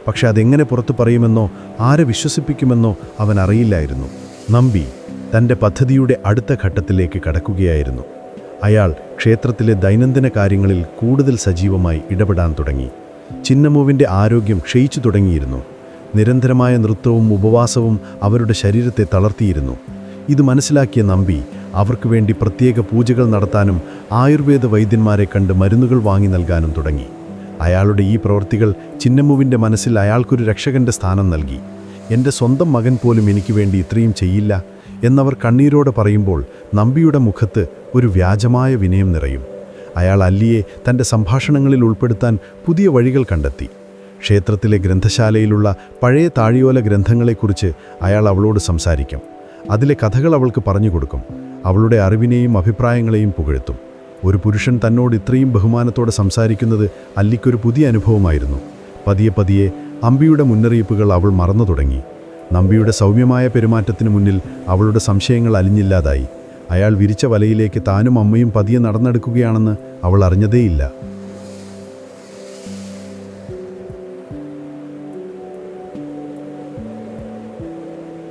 പക്ഷെ അതെങ്ങനെ പുറത്തു പറയുമെന്നോ ആരെ വിശ്വസിപ്പിക്കുമെന്നോ അവൻ അറിയില്ലായിരുന്നു. നമ്പി തൻ്റെ പദ്ധതിയുടെ അടുത്ത ഘട്ടത്തിലേക്ക് കടക്കുകയായിരുന്നു. അയാൾ ക്ഷേത്രത്തിലെ ദൈനംദിന കാര്യങ്ങളിൽ കൂടുതൽ സജീവമായി ഇടപെടാൻ തുടങ്ങി. ചിന്നമ്മുവിൻ്റെ ആരോഗ്യം ക്ഷയിച്ചു തുടങ്ങിയിരുന്നു. നിരന്തരമായ നൃത്തവും ഉപവാസവും അവരുടെ ശരീരത്തെ തളർത്തിയിരുന്നു. ഇത് മനസ്സിലാക്കിയ നമ്പി അവർക്ക് വേണ്ടി പ്രത്യേക പൂജകൾ നടത്താനും ആയുർവേദ വൈദ്യന്മാരെ കണ്ട് മരുന്നുകൾ വാങ്ങി നൽകാനും തുടങ്ങി. അയാളുടെ ഈ പ്രവൃത്തികൾ ചിന്നമ്മുവിൻ്റെ മനസ്സിൽ അയാൾക്കൊരു രക്ഷകൻ്റെ സ്ഥാനം നൽകി. എൻ്റെ സ്വന്തം മകൻ പോലും എനിക്ക് വേണ്ടി ഇത്രയും ചെയ്യില്ല എന്നവർ കണ്ണീരോടെ പറയുമ്പോൾ നമ്പിയുടെ മുഖത്ത് ഒരു വ്യാജമായ വിനയം നിറയും. അയാൾ അല്ലിയെ തൻ്റെ സംഭാഷണങ്ങളിൽ ഉൾപ്പെടുത്താൻ പുതിയ വഴികൾ കണ്ടെത്തി. ക്ഷേത്രത്തിലെ ഗ്രന്ഥശാലയിലുള്ള പഴയ താഴിയോല ഗ്രന്ഥങ്ങളെക്കുറിച്ച് അയാൾ അവളോട് സംസാരിക്കും. അതിലെ കഥകൾ അവൾക്ക് പറഞ്ഞു കൊടുക്കും. അവളുടെ അറിവിനെയും അഭിപ്രായങ്ങളെയും പുകഴ്ത്തും. ഒരു പുരുഷൻ തന്നോട് ഇത്രയും ബഹുമാനത്തോടെ സംസാരിക്കുന്നത് അല്ലിക്കൊരു പുതിയ അനുഭവമായിരുന്നു. പതിയെ പതിയെ അമ്പിയുടെ മുന്നറിയിപ്പുകൾ അവൾ മറന്നു തുടങ്ങി. നമ്പിയുടെ സൗമ്യമായ പെരുമാറ്റത്തിന് മുന്നിൽ അവളുടെ സംശയങ്ങൾ അലിഞ്ഞില്ലാതായി. അയാൾ വിരിച്ച വലയിലേക്ക് താനും അമ്മയും പതിയെ നടന്നെടുക്കുകയാണെന്ന് അവൾ അറിഞ്ഞതേയില്ല.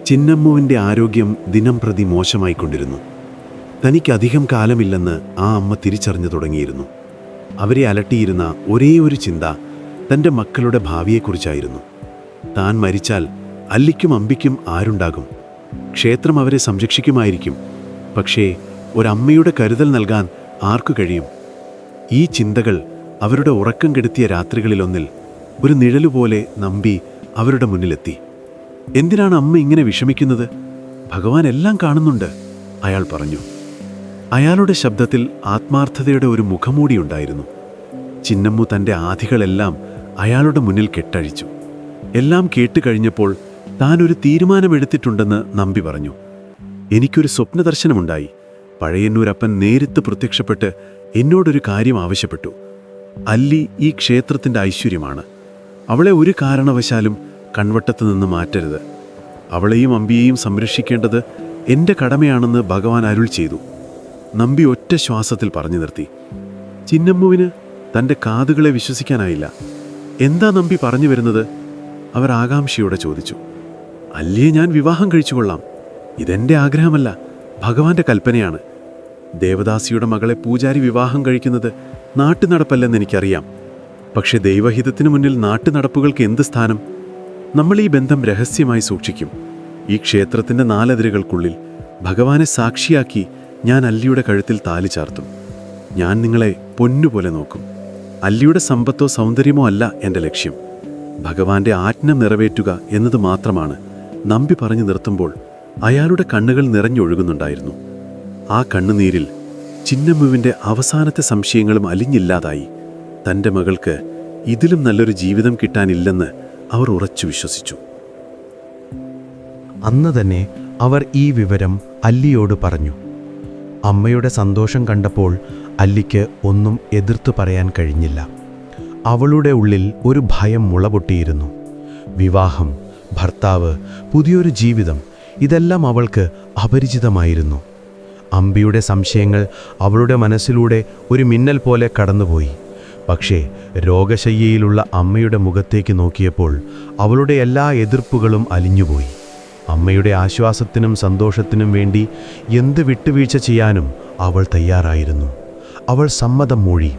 ചിന്നമ്മുവിൻ്റെ ആരോഗ്യം ദിനം പ്രതി മോശമായിക്കൊണ്ടിരുന്നു. തനിക്കധികം കാലമില്ലെന്ന് ആ അമ്മ തിരിച്ചറിഞ്ഞു തുടങ്ങിയിരുന്നു. അവരെ അലട്ടിയിരുന്ന ഒരേ ഒരു ചിന്ത തൻ്റെ മക്കളുടെ ഭാവിയെക്കുറിച്ചായിരുന്നു. താൻ മരിച്ചാൽ അല്ലിക്കും അമ്പിക്കും ആരുണ്ടാകും? ക്ഷേത്രം അവരെ സംരക്ഷിക്കുമായിരിക്കും, പക്ഷേ ഒരമ്മയുടെ കരുതൽ നൽകാൻ ആർക്കു കഴിയും? ഈ ചിന്തകൾ അവരുടെ ഉറക്കം കെടുത്തിയ രാത്രികളിലൊന്നിൽ ഒരു നിഴലുപോലെ നമ്പി അവരുടെ മുന്നിലെത്തി. എന്തിനാണ് അമ്മ ഇങ്ങനെ വിഷമിക്കുന്നത്? ഭഗവാൻ എല്ലാം കാണുന്നുണ്ട്, അയാൾ പറഞ്ഞു. അയാളുടെ ശബ്ദത്തിൽ ആത്മാർത്ഥതയുടെ ഒരു മുഖമൂടിയുണ്ടായിരുന്നു. ചിന്നമ്മു തൻ്റെ ആധികളെല്ലാം അയാളുടെ മുന്നിൽ കെട്ടഴിച്ചു. എല്ലാം കേട്ടുകഴിഞ്ഞപ്പോൾ താൻ ഒരു തീരുമാനമെടുത്തിട്ടുണ്ടെന്ന് നമ്പി പറഞ്ഞു. എനിക്കൊരു സ്വപ്നദർശനമുണ്ടായി. പഴയന്നൂരപ്പൻ നേരിട്ട് പ്രത്യക്ഷപ്പെട്ട് എന്നോടൊരു കാര്യം ആവശ്യപ്പെട്ടു. അല്ലി ഈ ക്ഷേത്രത്തിൻ്റെ ഐശ്വര്യമാണ്. അവളെ ഒരു കാരണവശാലും കൺവട്ടത്ത് നിന്ന് മാറ്റരുത്. അവളെയും അമ്പിയെയും സംരക്ഷിക്കേണ്ടത് എൻ്റെ കടമയാണെന്ന് ഭഗവാൻ അരുൾ ചെയ്തു. നമ്പി ഒറ്റ ശ്വാസത്തിൽ പറഞ്ഞു നിർത്തി. ചിന്നമ്മുവിന് തൻ്റെ കാതുകളെ വിശ്വസിക്കാനായില്ല. എന്താ നമ്പി പറഞ്ഞു വരുന്നത്? അവർ ആകാംക്ഷയോടെ ചോദിച്ചു. അല്ലിയെ ഞാൻ വിവാഹം കഴിച്ചുകൊള്ളാം. ഇതെൻ്റെ ആഗ്രഹമല്ല, ഭഗവാന്റെ കൽപ്പനയാണ്. ദേവദാസിയുടെ മകളെ പൂജാരി വിവാഹം കഴിക്കുന്നത് നാട്ടുനടപ്പല്ലെന്ന് എനിക്കറിയാം. പക്ഷെ ദൈവഹിതത്തിനു മുന്നിൽ നാട്ടുനടപ്പുകൾക്ക് എന്ത് സ്ഥാനം? നമ്മൾ ഈ ബന്ധം രഹസ്യമായി സൂക്ഷിക്കും. ഈ ക്ഷേത്രത്തിൻ്റെ 4 അതിരുകൾക്കുള്ളിൽ ഭഗവാനെ സാക്ഷിയാക്കി ഞാൻ അല്ലിയുടെ കഴുത്തിൽ താലി ചാർത്തും. ഞാൻ നിങ്ങളെ പൊന്നുപോലെ നോക്കും. അല്ലിയുടെ സമ്പത്തോ സൗന്ദര്യമോ അല്ല എൻ്റെ ലക്ഷ്യം. ഭഗവാന്റെ ആജ്ഞ നിറവേറ്റുക എന്നത് മാത്രമാണ്. നമ്പി പറഞ്ഞു നിർത്തുമ്പോൾ അയാളുടെ കണ്ണുകൾ നിറഞ്ഞൊഴുകുന്നുണ്ടായിരുന്നു. ആ കണ്ണുനീരിൽ ചിന്നമ്മുവിൻ്റെ അവസാനത്തെ സംശയങ്ങളും അലിഞ്ഞില്ലാതായി. തൻ്റെ മകൾക്ക് ഇതിലും നല്ലൊരു ജീവിതം കിട്ടാനില്ലെന്ന് അവർ ഉറച്ചു വിശ്വസിച്ചു. അന്ന് തന്നെ അവർ ഈ വിവരം അല്ലിയോട് പറഞ്ഞു. അമ്മയുടെ സന്തോഷം കണ്ടപ്പോൾ അല്ലിക്ക് ഒന്നും എതിർത്തു പറയാൻ കഴിഞ്ഞില്ല. അവളുടെ ഉള്ളിൽ ഒരു ഭയം മുളപൊട്ടിയിരുന്നു. വിവാഹം, ഭർത്താവ്, പുതിയൊരു ജീവിതം, ഇതെല്ലാം അവൾക്ക് അപരിചിതമായിരുന്നു. അമ്പിയുടെ സംശയങ്ങൾ അവളുടെ മനസ്സിലൂടെ ഒരു മിന്നൽ പോലെ കടന്നുപോയി. പക്ഷേ രോഗശയ്യയിലുള്ള അമ്മയുടെ മുഖത്തേക്ക് നോക്കിയപ്പോൾ അവളുടെ എല്ലാ എതിർപ്പുകളും അലിഞ്ഞുപോയി. അമ്മയുടെ ആശ്വാസത്തിനും സന്തോഷത്തിനും വേണ്ടി എന്ത് വിട്ടുവീഴ്ച ചെയ്യാനും അവൾ തയ്യാറായിരുന്നു. അവൾ സമ്മതം മൂഴി.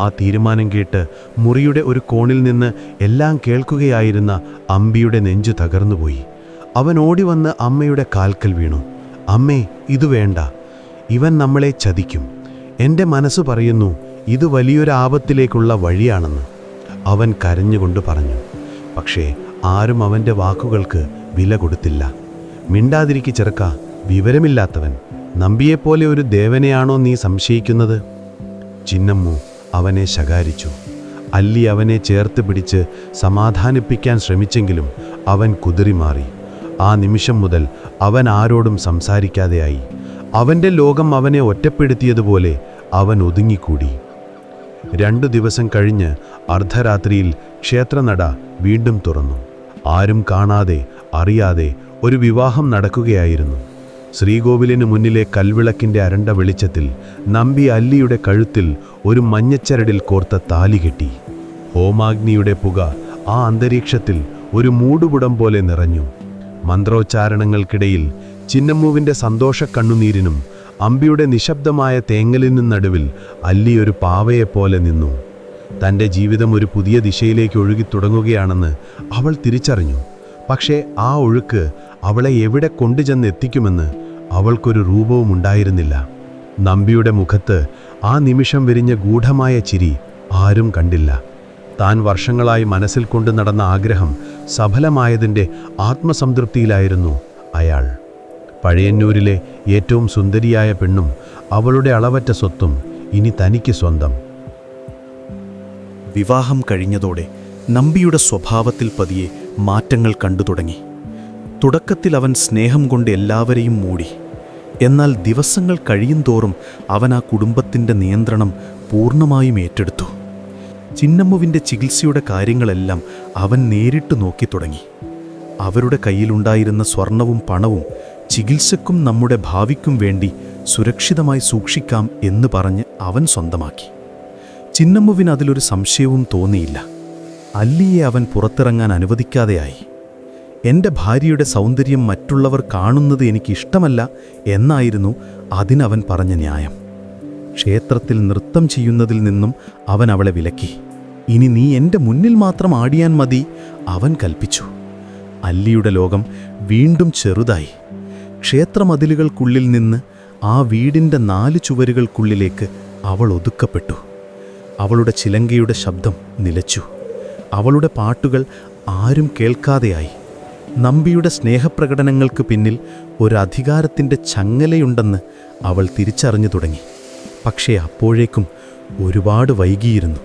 ആ തീരുമാനം കേട്ട് മുറിയുടെ ഒരു കോണിൽ നിന്ന് എല്ലാം കേൾക്കുകയായിരുന്ന അമ്പിയുടെ നെഞ്ചു തകർന്നുപോയി. അവൻ ഓടിവന്ന് അമ്മയുടെ കാൽക്കൽ വീണു. അമ്മേ, ഇത് വേണ്ട. ഇവൻ നമ്മളെ ചതിക്കും. എൻ്റെ മനസ്സ് പറയുന്നു ഇത് വലിയൊരു ആപത്തിലേക്കുള്ള വഴിയാണെന്ന് അവൻ കരഞ്ഞുകൊണ്ട് പറഞ്ഞു. പക്ഷേ ആരും അവൻ്റെ വാക്കുകൾക്ക് വില കൊടുത്തില്ല. മിണ്ടാതിരിക്ക് ചെറുക്ക, വിവരമില്ലാത്തവൻ. നമ്പിയെപ്പോലെ ഒരു ദേവനെയാണോ നീ സംശയിക്കുന്നത്? ചിന്നമ്മു അവനെ ശകാരിച്ചു. അല്ലി അവനെ ചേർത്ത് പിടിച്ച് സമാധാനിപ്പിക്കാൻ ശ്രമിച്ചെങ്കിലും അവൻ കുതിറിമാറി. ആ നിമിഷം മുതൽ അവൻ ആരോടും സംസാരിക്കാതെയായി. അവൻ്റെ ലോകം അവനെ ഒറ്റപ്പെടുത്തിയതുപോലെ അവൻ ഒതുങ്ങിക്കൂടി. 2 ദിവസം കഴിഞ്ഞ് അർദ്ധരാത്രിയിൽ ക്ഷേത്രനട വീണ്ടും തുറന്നു. ആരും കാണാതെ അറിയാതെ ഒരു വിവാഹം നടക്കുകയായിരുന്നു. ശ്രീകോവിലിന് മുന്നിലെ കൽവിളക്കിൻ്റെ അരണ്ട വെളിച്ചത്തിൽ നമ്പി അല്ലിയുടെ കഴുത്തിൽ ഒരു മഞ്ഞച്ചരടിൽ കോർത്ത താലി കെട്ടി. ഹോമാഗ്നിയുടെ പുക ആ അന്തരീക്ഷത്തിൽ ഒരു മൂടുപുടം പോലെ നിറഞ്ഞു. മന്ത്രോച്ചാരണങ്ങൾക്കിടയിൽ ചിന്നമ്മുവിൻ്റെ സന്തോഷ കണ്ണുനീരിനും അമ്പിയുടെ നിശബ്ദമായ തേങ്ങലിനും നടുവിൽ അല്ലി ഒരു പാവയെപ്പോലെ നിന്നു. തൻ്റെ ജീവിതം ഒരു പുതിയ ദിശയിലേക്ക് ഒഴുകിത്തുടങ്ങുകയാണെന്ന് അവൾ തിരിച്ചറിഞ്ഞു. പക്ഷേ ആ ഒഴുക്ക് അവളെ എവിടെ കൊണ്ടുചെന്നെത്തിക്കുമെന്ന് അവൾക്കൊരു രൂപവും ഉണ്ടായിരുന്നില്ല. നമ്പിയുടെ മുഖത്ത് ആ നിമിഷം വിരിഞ്ഞ ഗൂഢമായ ചിരി ആരും കണ്ടില്ല. താൻ വർഷങ്ങളായി മനസ്സിൽ കൊണ്ടു നടന്ന ആഗ്രഹം സഫലമായതിൻ്റെ ആത്മസംതൃപ്തിയിലായിരുന്നു അയാൾ. പഴയന്നൂരിലെ ഏറ്റവും സുന്ദരിയായ പെണ്ണും അവളുടെ അളവറ്റ സ്വത്തും ഇനി തനിക്ക് സ്വന്തം. വിവാഹം കഴിഞ്ഞതോടെ നമ്പിയുടെ സ്വഭാവത്തിൽ പതിയെ മാറ്റങ്ങൾ കണ്ടു തുടങ്ങി. തുടക്കത്തിൽ അവൻ സ്നേഹം കൊണ്ട് എല്ലാവരെയും മൂടി. എന്നാൽ ദിവസങ്ങൾ കഴിയുന്തോറും അവൻ ആ കുടുംബത്തിൻ്റെ നിയന്ത്രണം പൂർണ്ണമായും ഏറ്റെടുത്തു. ചിന്നമ്മുവിൻ്റെ ചികിത്സയുടെ കാര്യങ്ങളെല്ലാം അവൻ നേരിട്ട് നോക്കി തുടങ്ങി. അവരുടെ കയ്യിലുണ്ടായിരുന്ന സ്വർണവും പണവും ചികിത്സക്കും നമ്മുടെ ഭാവിക്കും വേണ്ടി സുരക്ഷിതമായി സൂക്ഷിക്കാം എന്ന് പറഞ്ഞ് അവൻ സ്വന്തമാക്കി. ചിന്നമ്മുവിന് അതിലൊരു സംശയവും തോന്നിയില്ല. അല്ലിയെ അവൻ പുറത്തിറങ്ങാൻ അനുവദിക്കാതെയായി. എൻ്റെ ഭാര്യയുടെ സൗന്ദര്യം മറ്റുള്ളവർ കാണുന്നത് എനിക്കിഷ്ടമല്ല എന്നായിരുന്നു അതിനവൻ പറഞ്ഞ ന്യായം. ക്ഷേത്രത്തിൽ നൃത്തം ചെയ്യുന്നതിൽ നിന്നും അവൻ അവളെ വിലക്കി. ഇനി നീ എൻ്റെ മുന്നിൽ മാത്രം ആടിയാൻ മതി അവൻ കൽപ്പിച്ചു. അല്ലിയുടെ ലോകം വീണ്ടും ചെറുതായി. ക്ഷേത്രമതിലുകൾക്കുള്ളിൽ നിന്ന് ആ വീടിൻ്റെ 4 ചുവരുകൾക്കുള്ളിലേക്ക് അവൾ ഒതുക്കപ്പെട്ടു. അവളുടെ ചിലങ്കയുടെ ശബ്ദം നിലച്ചു. അവളുടെ പാട്ടുകൾ ആരും കേൾക്കാതെയായി. നമ്പിയുടെ സ്നേഹപ്രകടനങ്ങൾക്ക് പിന്നിൽ ഒരു അധികാരത്തിൻ്റെ ചങ്ങലയുണ്ടെന്ന് അവൾ തിരിച്ചറിഞ്ഞു തുടങ്ങി. പക്ഷേ അപ്പോഴേക്കും ഒരുപാട് വൈകിയിരുന്നു.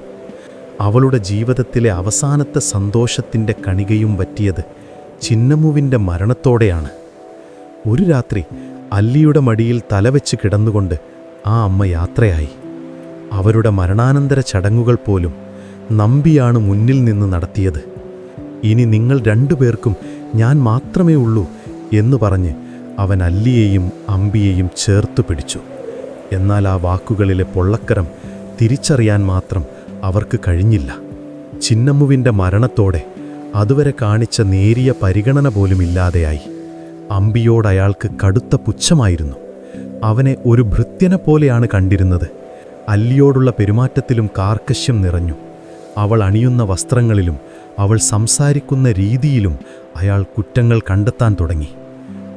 അവളുടെ ജീവിതത്തിലെ അവസാനത്തെ സന്തോഷത്തിൻ്റെ കണികയും പറ്റിയത് ചിന്നമ്മുവിൻ്റെ മരണത്തോടെയാണ്. ഒരു രാത്രി അല്ലിയുടെ മടിയിൽ തലവെച്ച് കിടന്നുകൊണ്ട് ആ അമ്മ യാത്രയായി. അവരുടെ മരണാനന്തര ചടങ്ങുകൾ പോലും നമ്പിയാണ് മുന്നിൽ നിന്ന് നടത്തിയത്. ഇനി നിങ്ങൾ 2 പേർക്കും ഞാൻ മാത്രമേ ഉള്ളൂ എന്ന് പറഞ്ഞ് അവൻ അല്ലിയെയും അമ്പിയെയും ചേർത്തു പിടിച്ചു. എന്നാൽ ആ വാക്കുകളിലെ പൊള്ളക്കരം തിരിച്ചറിയാൻ മാത്രം അവർക്ക് കഴിഞ്ഞില്ല. ചിന്നമ്മുവിൻ്റെ മരണത്തോടെ അതുവരെ കാണിച്ച നേരിയ പരിഗണന പോലും ഇല്ലാതെയായി. അമ്പിയോടയാൾക്ക് കടുത്ത പുച്ഛമായിരുന്നു. അവനെ ഒരു ഭൃത്യനെ പോലെയാണ് കണ്ടിരുന്നത്. അല്ലിയോടുള്ള പെരുമാറ്റത്തിലും കാർക്കശ്യം നിറഞ്ഞു. അവൾ അണിയുന്ന വസ്ത്രങ്ങളിലും അവൾ സംസാരിക്കുന്ന രീതിയിലും അയാൾ കുറ്റങ്ങൾ കണ്ടെത്താൻ തുടങ്ങി.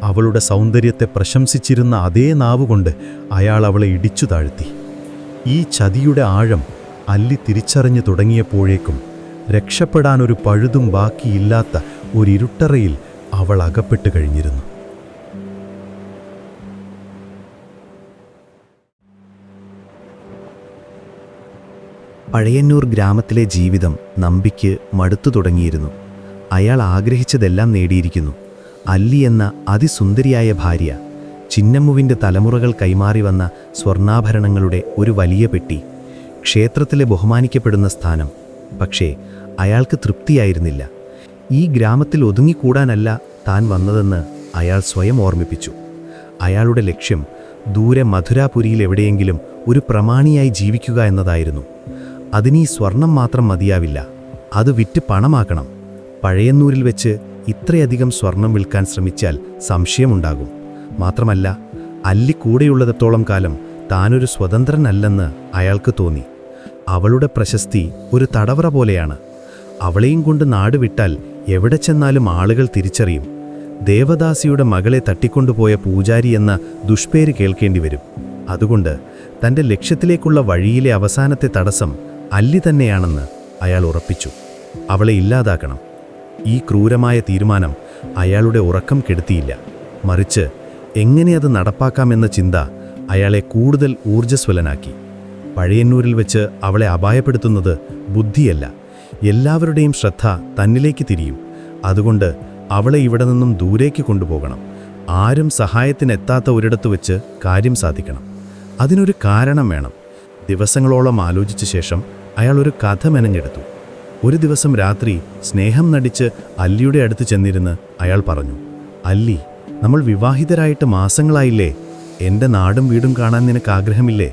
അവളുടെ സൗന്ദര്യത്തെ പ്രശംസിച്ചിരുന്ന അതേ നാവുകൊണ്ട് അയാൾ അവളെ ഇടിച്ചു താഴ്ത്തി. ഈ ചതിയുടെ ആഴം അല്ലി തിരിച്ചറിഞ്ഞു തുടങ്ങിയപ്പോഴേക്കും രക്ഷപ്പെടാനൊരു പഴുതും ബാക്കിയില്ലാത്ത ഒരിരുട്ടറയിൽ അവൾ അകപ്പെട്ടു കഴിഞ്ഞിരുന്നു. പഴയന്നൂർ ഗ്രാമത്തിലെ ജീവിതം നമ്പിക്ക് മടുത്തു തുടങ്ങിയിരുന്നു. അയാൾ ആഗ്രഹിച്ചതെല്ലാം നേടിയിരിക്കുന്നു. അല്ലി എന്ന അതിസുന്ദരിയായ ഭാര്യ, ചിന്നമ്മുവിൻ്റെ തലമുറകൾ കൈമാറി വന്ന സ്വർണ്ണാഭരണങ്ങളുടെ ഒരു വലിയ പെട്ടി, ക്ഷേത്രത്തിലെ ബഹുമാനിക്കപ്പെടുന്ന സ്ഥാനം. പക്ഷേ അയാൾക്ക് തൃപ്തിയായിരുന്നില്ല. ഈ ഗ്രാമത്തിൽ ഒതുങ്ങിക്കൂടാനല്ല താൻ വന്നതെന്ന് അയാൾ സ്വയം ഓർമ്മിപ്പിച്ചു. അയാളുടെ ലക്ഷ്യം ദൂരെ മധുരാപുരിയിൽ എവിടെയെങ്കിലും ഒരു പ്രമാണിയായി ജീവിക്കുക എന്നതായിരുന്നു. അതിനീ സ്വർണം മാത്രം മതിയാവില്ല, അത് വിറ്റ് പണമാക്കണം. പഴയന്നൂരിൽ വെച്ച് ഇത്രയധികം സ്വർണം വിൽക്കാൻ ശ്രമിച്ചാൽ സംശയമുണ്ടാകും. മാത്രമല്ല, അല്ലി കൂടെയുള്ളടത്തോളം കാലം താനൊരു സ്വതന്ത്രനല്ലെന്ന് അയാൾക്ക് തോന്നി. അവളുടെ പ്രശസ്തി ഒരു തടവറ പോലെയാണ്. അവളെയും കൊണ്ട് നാട് വിട്ടാൽ എവിടെ ചെന്നാലും ആളുകൾ തിരിച്ചറിയും. ദേവദാസിയുടെ മകളെ തട്ടിക്കൊണ്ടുപോയ പൂജാരി എന്ന ദുഷ്പേര് കേൾക്കേണ്ടി വരും. അതുകൊണ്ട് തൻ്റെ ലക്ഷ്യത്തിലേക്കുള്ള വഴിയിലെ അവസാനത്തെ തടസ്സം അല്ലി തന്നെയാണെന്ന് അയാൾ ഉറപ്പിച്ചു. അവളെ ഇല്ലാതാക്കണം. ഈ ക്രൂരമായ തീരുമാനം അയാളുടെ ഉറക്കം കെടുത്തിയില്ല. മറിച്ച് എങ്ങനെ അത് നടപ്പാക്കാമെന്ന ചിന്ത അയാളെ കൂടുതൽ ഊർജ്ജസ്വലനാക്കി. പഴയന്നൂരിൽ വെച്ച് അവളെ അപായപ്പെടുത്തുന്നത് ബുദ്ധിയല്ല, എല്ലാവരുടെയും ശ്രദ്ധ തന്നിലേക്ക് തിരിയും. അതുകൊണ്ട് അവളെ ഇവിടെ നിന്നും ദൂരേക്ക് കൊണ്ടുപോകണം. ആരും സഹായത്തിനെത്താത്ത ഒരിടത്ത് വെച്ച് കാര്യം സാധിക്കണം. അതിനൊരു കാരണം വേണം. ദിവസങ്ങളോളം ആലോചിച്ച ശേഷം അയാൾ ഒരു കഥ മെനഞ്ഞെടുത്തു. ഒരു ദിവസം രാത്രി സ്നേഹം നടിച്ച് അല്ലിയുടെ അടുത്ത് ചെന്നിരുന്ന് അയാൾ പറഞ്ഞു, "അല്ലി, നമ്മൾ വിവാഹിതരായിട്ട് മാസങ്ങളായില്ലേ? എൻ്റെ നാടും വീടും കാണാൻ നിനക്ക് ആഗ്രഹമില്ലേ?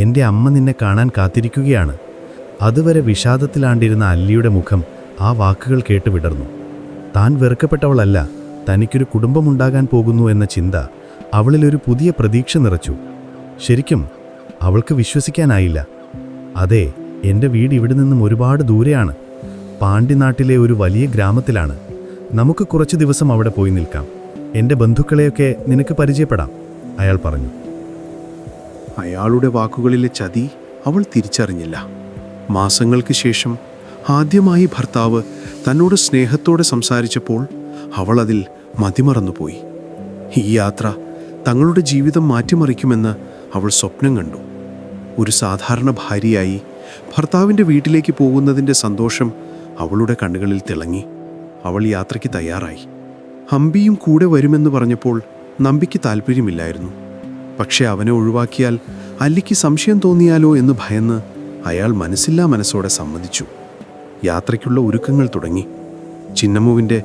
എൻ്റെ അമ്മ നിന്നെ കാണാൻ കാത്തിരിക്കുകയാണ്." അതുവരെ വിഷാദത്തിലാണ്ടിരുന്ന അല്ലിയുടെ മുഖം ആ വാക്കുകൾ കേട്ട് വിടർന്നു. താൻ വെറുക്കപ്പെട്ടവളല്ല, തനിക്കൊരു കുടുംബമുണ്ടാകാൻ പോകുന്നു എന്ന ചിന്ത അവളിലൊരു പുതിയ പ്രതീക്ഷ നിറച്ചു. ശരിക്കും അവൾക്ക് വിശ്വസിക്കാനായില്ല. "അതെ, എൻ്റെ വീട് ഇവിടെ നിന്നും ഒരുപാട് ദൂരെയാണ്. പാണ്ഡ്യനാട്ടിലെ ഒരു വലിയ ഗ്രാമത്തിലാണ്. നമുക്ക് കുറച്ച് ദിവസം അവിടെ പോയി നിൽക്കാം. എൻ്റെ ബന്ധുക്കളെയൊക്കെ നിനക്ക് പരിചയപ്പെടാം," അയാൾ പറഞ്ഞു. അയാളുടെ വാക്കുകളിലെ ചതി അവൾ തിരിച്ചറിഞ്ഞില്ല. മാസങ്ങൾക്ക് ശേഷം ആദ്യമായി ഭർത്താവ് തന്നോട് സ്നേഹത്തോടെ സംസാരിച്ചപ്പോൾ അവൾ അതിൽ മതിമറന്നുപോയി. ഈ യാത്ര തങ്ങളുടെ ജീവിതം മാറ്റിമറിക്കുമെന്ന് അവൾ സ്വപ്നം കണ്ടു. ഒരു സാധാരണ ഭാര്യയായി ഭർത്താവിൻ്റെ വീട്ടിലേക്ക് പോകുന്നതിൻ്റെ സന്തോഷം അവളുടെ കണ്ണുകളിൽ തിളങ്ങി. അവൾ യാത്രയ്ക്ക് തയ്യാറായി. അമ്പിയും കൂടെ വരുമെന്ന് പറഞ്ഞപ്പോൾ നമ്പിക്ക് താല്പര്യമില്ലായിരുന്നു. പക്ഷെ അവനെ ഒഴിവാക്കിയാൽ അല്ലിക്ക് സംശയം തോന്നിയാലോ എന്ന് ഭയന്ന് അയാൾ മനസ്സില്ലാ മനസ്സോടെ സമ്മതിച്ചു. യാത്രയ്ക്കുള്ള ഒരുക്കങ്ങൾ തുടങ്ങി. ചിന്നമ്മുവിൻ്റെ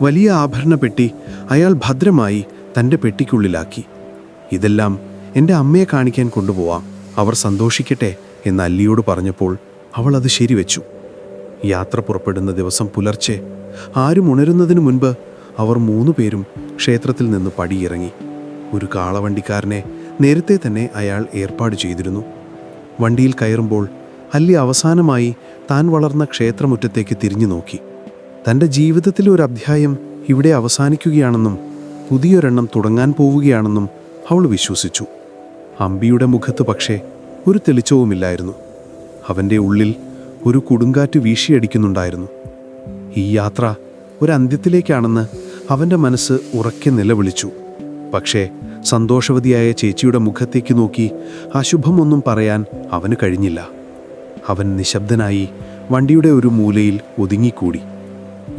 വലിയ ആഭരണ പെട്ടി അയാൾ ഭദ്രമായി തൻ്റെ പെട്ടിക്കുള്ളിലാക്കി. "ഇതെല്ലാം എൻ്റെ അമ്മയെ കാണിക്കാൻ കൊണ്ടുപോവാം, അവർ സന്തോഷിക്കട്ടെ" എന്ന് അല്ലിയോട് പറഞ്ഞപ്പോൾ അവൾ അത് ശരിവെച്ചു. യാത്ര പുറപ്പെടുന്ന ദിവസം പുലർച്ചെ ആരും ഉണരുന്നതിനു മുൻപ് അവർ 3 പേരും ക്ഷേത്രത്തിൽ നിന്ന് പടിയിറങ്ങി. ഒരു കാളവണ്ടിക്കാരനെ നേരത്തെ തന്നെ അയാൾ ഏർപ്പാട് ചെയ്തിരുന്നു. വണ്ടിയിൽ കയറുമ്പോൾ അല്ലി അവസാനമായി താൻ വളർന്ന ക്ഷേത്രമുറ്റത്തേക്ക് തിരിഞ്ഞു നോക്കി. തൻ്റെ ജീവിതത്തിലെ ഒരു അധ്യായം ഇവിടെ അവസാനിക്കുകയാണെന്നും പുതിയൊരെണ്ണം തുടങ്ങാൻ പോവുകയാണെന്നും അവൾ വിശ്വസിച്ചു. അമ്പിയുടെ മുഖത്ത് പക്ഷേ ഒരു തെളിച്ചവുമില്ലായിരുന്നു. അവൻ്റെ ഉള്ളിൽ ഒരു കൊടുങ്കാറ്റ് വീശിയടിക്കുന്നുണ്ടായിരുന്നു. ഈ യാത്ര ഒരു അന്ത്യത്തിലേക്കാണെന്ന് അവൻ്റെ മനസ്സ് ഉറക്കെ നിലവിളിച്ചു. പക്ഷേ സന്തോഷവതിയായ ചേച്ചിയുടെ മുഖത്തേക്ക് നോക്കി അശുഭമൊന്നും പറയാൻ അവന് കഴിഞ്ഞില്ല. അവൻ നിശബ്ദനായി വണ്ടിയുടെ ഒരു മൂലയിൽ ഒതുങ്ങിക്കൂടി.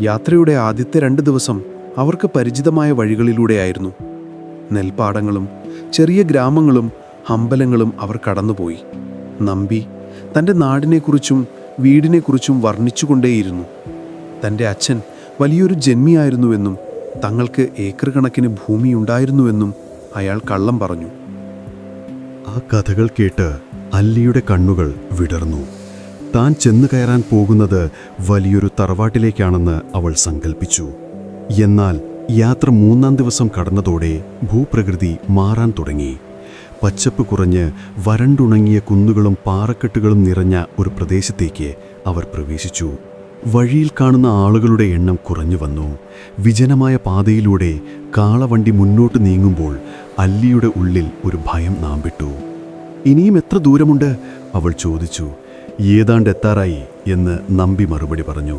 യാത്രയുടെ ആദ്യത്തെ 2 ദിവസം അവർക്ക് പരിചിതമായ വഴികളിലൂടെയായിരുന്നു. നെൽപ്പാടങ്ങളും ചെറിയ ഗ്രാമങ്ങളും അമ്പലങ്ങളും അവർ കടന്നുപോയി. നമ്പി തൻ്റെ നാടിനെക്കുറിച്ചും വീടിനെക്കുറിച്ചും വർണ്ണിച്ചുകൊണ്ടേയിരുന്നു. തൻ്റെ അച്ഛൻ വലിയൊരു ജന്മിയായിരുന്നുവെന്നും തങ്ങൾക്ക് ഏക്കർ കണക്കിന് ഭൂമിയുണ്ടായിരുന്നുവെന്നും അയാൾ കള്ളം പറഞ്ഞു. ആ കഥകൾ കേട്ട് അല്ലിയുടെ കണ്ണുകൾ വിടർന്നു. താൻ ചെന്നു കയറാൻ പോകുന്നത് വലിയൊരു തറവാട്ടിലേക്കാണെന്ന് അവൾ സങ്കൽപ്പിച്ചു. എന്നാൽ യാത്ര 3-ാം ദിവസം കടന്നതോടെ ഭൂപ്രകൃതി മാറാൻ തുടങ്ങി. പച്ചപ്പ് കുറഞ്ഞ് വരണ്ടുണങ്ങിയ കുന്നുകളും പാറക്കെട്ടുകളും നിറഞ്ഞ ഒരു പ്രദേശത്തേക്ക് അവർ പ്രവേശിച്ചു. വഴിയിൽ കാണുന്ന ആളുകളുടെ എണ്ണം കുറഞ്ഞു വന്നു. വിജനമായ പാതയിലൂടെ കാളവണ്ടി മുന്നോട്ട് നീങ്ങുമ്പോൾ അല്ലിയുടെ ഉള്ളിൽ ഒരു ഭയം നാമ്പിട്ടു. "ഇനിയും എത്ര ദൂരമുണ്ട്?" അവൾ ചോദിച്ചു. "ഏതാണ്ട് എത്താറായി" എന്ന് നമ്പി മറുപടി പറഞ്ഞു.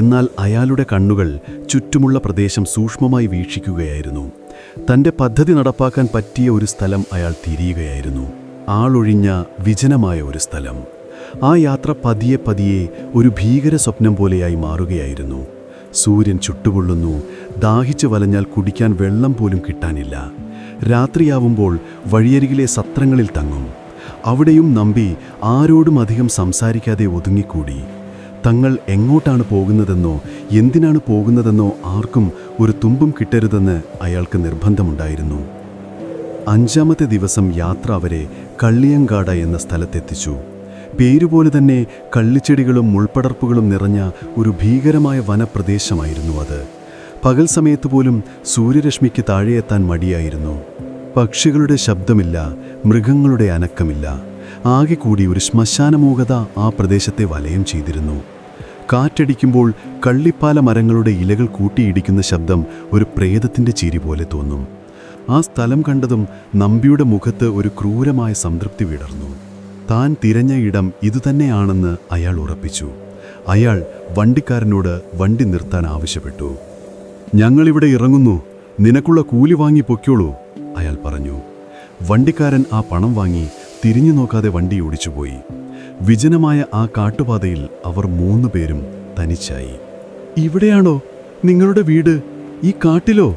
എന്നാൽ അയാളുടെ കണ്ണുകൾ ചുറ്റുമുള്ള പ്രദേശം സൂക്ഷ്മമായി വീക്ഷിക്കുകയായിരുന്നു. തൻ്റെ പദ്ധതി നടപ്പാക്കാൻ പറ്റിയ ഒരു സ്ഥലം അയാൾ തിരിയുകയായിരുന്നു. ആളൊഴിഞ്ഞ വിജനമായ ഒരു സ്ഥലം. ആ യാത്ര പതിയെ പതിയെ ഒരു ഭീകര സ്വപ്നം പോലെയായി മാറുകയായിരുന്നു. സൂര്യൻ ചുട്ടുകൊള്ളുന്നു, ദാഹിച്ചു വലഞ്ഞാൽ കുടിക്കാൻ വെള്ളം പോലും കിട്ടാനില്ല. രാത്രിയാവുമ്പോൾ വഴിയരികിലെ സത്രങ്ങളിൽ തങ്ങും. അവിടെയും നമ്പി ആരോടും അധികം സംസാരിക്കാതെ ഒതുങ്ങിക്കൂടി. തങ്ങൾ എങ്ങോട്ടാണ് പോകുന്നതെന്നോ എന്തിനാണ് പോകുന്നതെന്നോ ആർക്കും ഒരു തുമ്പും കിട്ടരുതെന്ന് അയാൾക്ക് നിർബന്ധമുണ്ടായിരുന്നു. 5-ാമത്തെ ദിവസം യാത്ര അവരെ കള്ളിയങ്കാട് എന്ന സ്ഥലത്തെത്തിച്ചു. പേരുപോലെ തന്നെ കള്ളിച്ചെടികളും മുൾപ്പടർപ്പുകളും നിറഞ്ഞ ഒരു ഭീകരമായ വനപ്രദേശമായിരുന്നു അത്. പകൽ സമയത്ത് പോലും സൂര്യരശ്മിക്ക് താഴെയെത്താൻ മടിയായിരുന്നു. പക്ഷികളുടെ ശബ്ദമില്ല, മൃഗങ്ങളുടെ അനക്കമില്ല. ആകെ കൂടി ഒരു ശ്മശാനമൂകത ആ പ്രദേശത്തെ വലയം ചെയ്തിരുന്നു. കാറ്റടിക്കുമ്പോൾ കള്ളിപ്പാല മരങ്ങളുടെ ഇലകൾ കൂട്ടിയിടിക്കുന്ന ശബ്ദം ഒരു പ്രേതത്തിൻ്റെ ചിരി പോലെ തോന്നും. ആ സ്ഥലം കണ്ടതും നമ്പിയുടെ മുഖത്ത് ഒരു ക്രൂരമായ സംതൃപ്തി വിടർന്നു. താൻ തിരഞ്ഞ ഇടം ഇതുതന്നെയാണെന്ന് അയാൾ ഉറപ്പിച്ചു. അയാൾ വണ്ടിക്കാരനോട് വണ്ടി നിർത്താൻ ആവശ്യപ്പെട്ടു. "ഞങ്ങളിവിടെ ഇറങ്ങുന്നു, നിനക്കുള്ള കൂലി വാങ്ങി പൊയ്ക്കോളൂ," അയാൾ പറഞ്ഞു. വണ്ടിക്കാരൻ ആ പണം വാങ്ങി തിരിഞ്ഞു നോക്കാതെ വണ്ടി ഓടിച്ചുപോയി. വിജനമായ ആ കാട്ടുപാതയിൽ അവർ 3 പേരും തനിച്ചായി. "ഇവിടെയാണോ നിങ്ങളുടെ വീട്? ഈ കാട്ടിലോ?"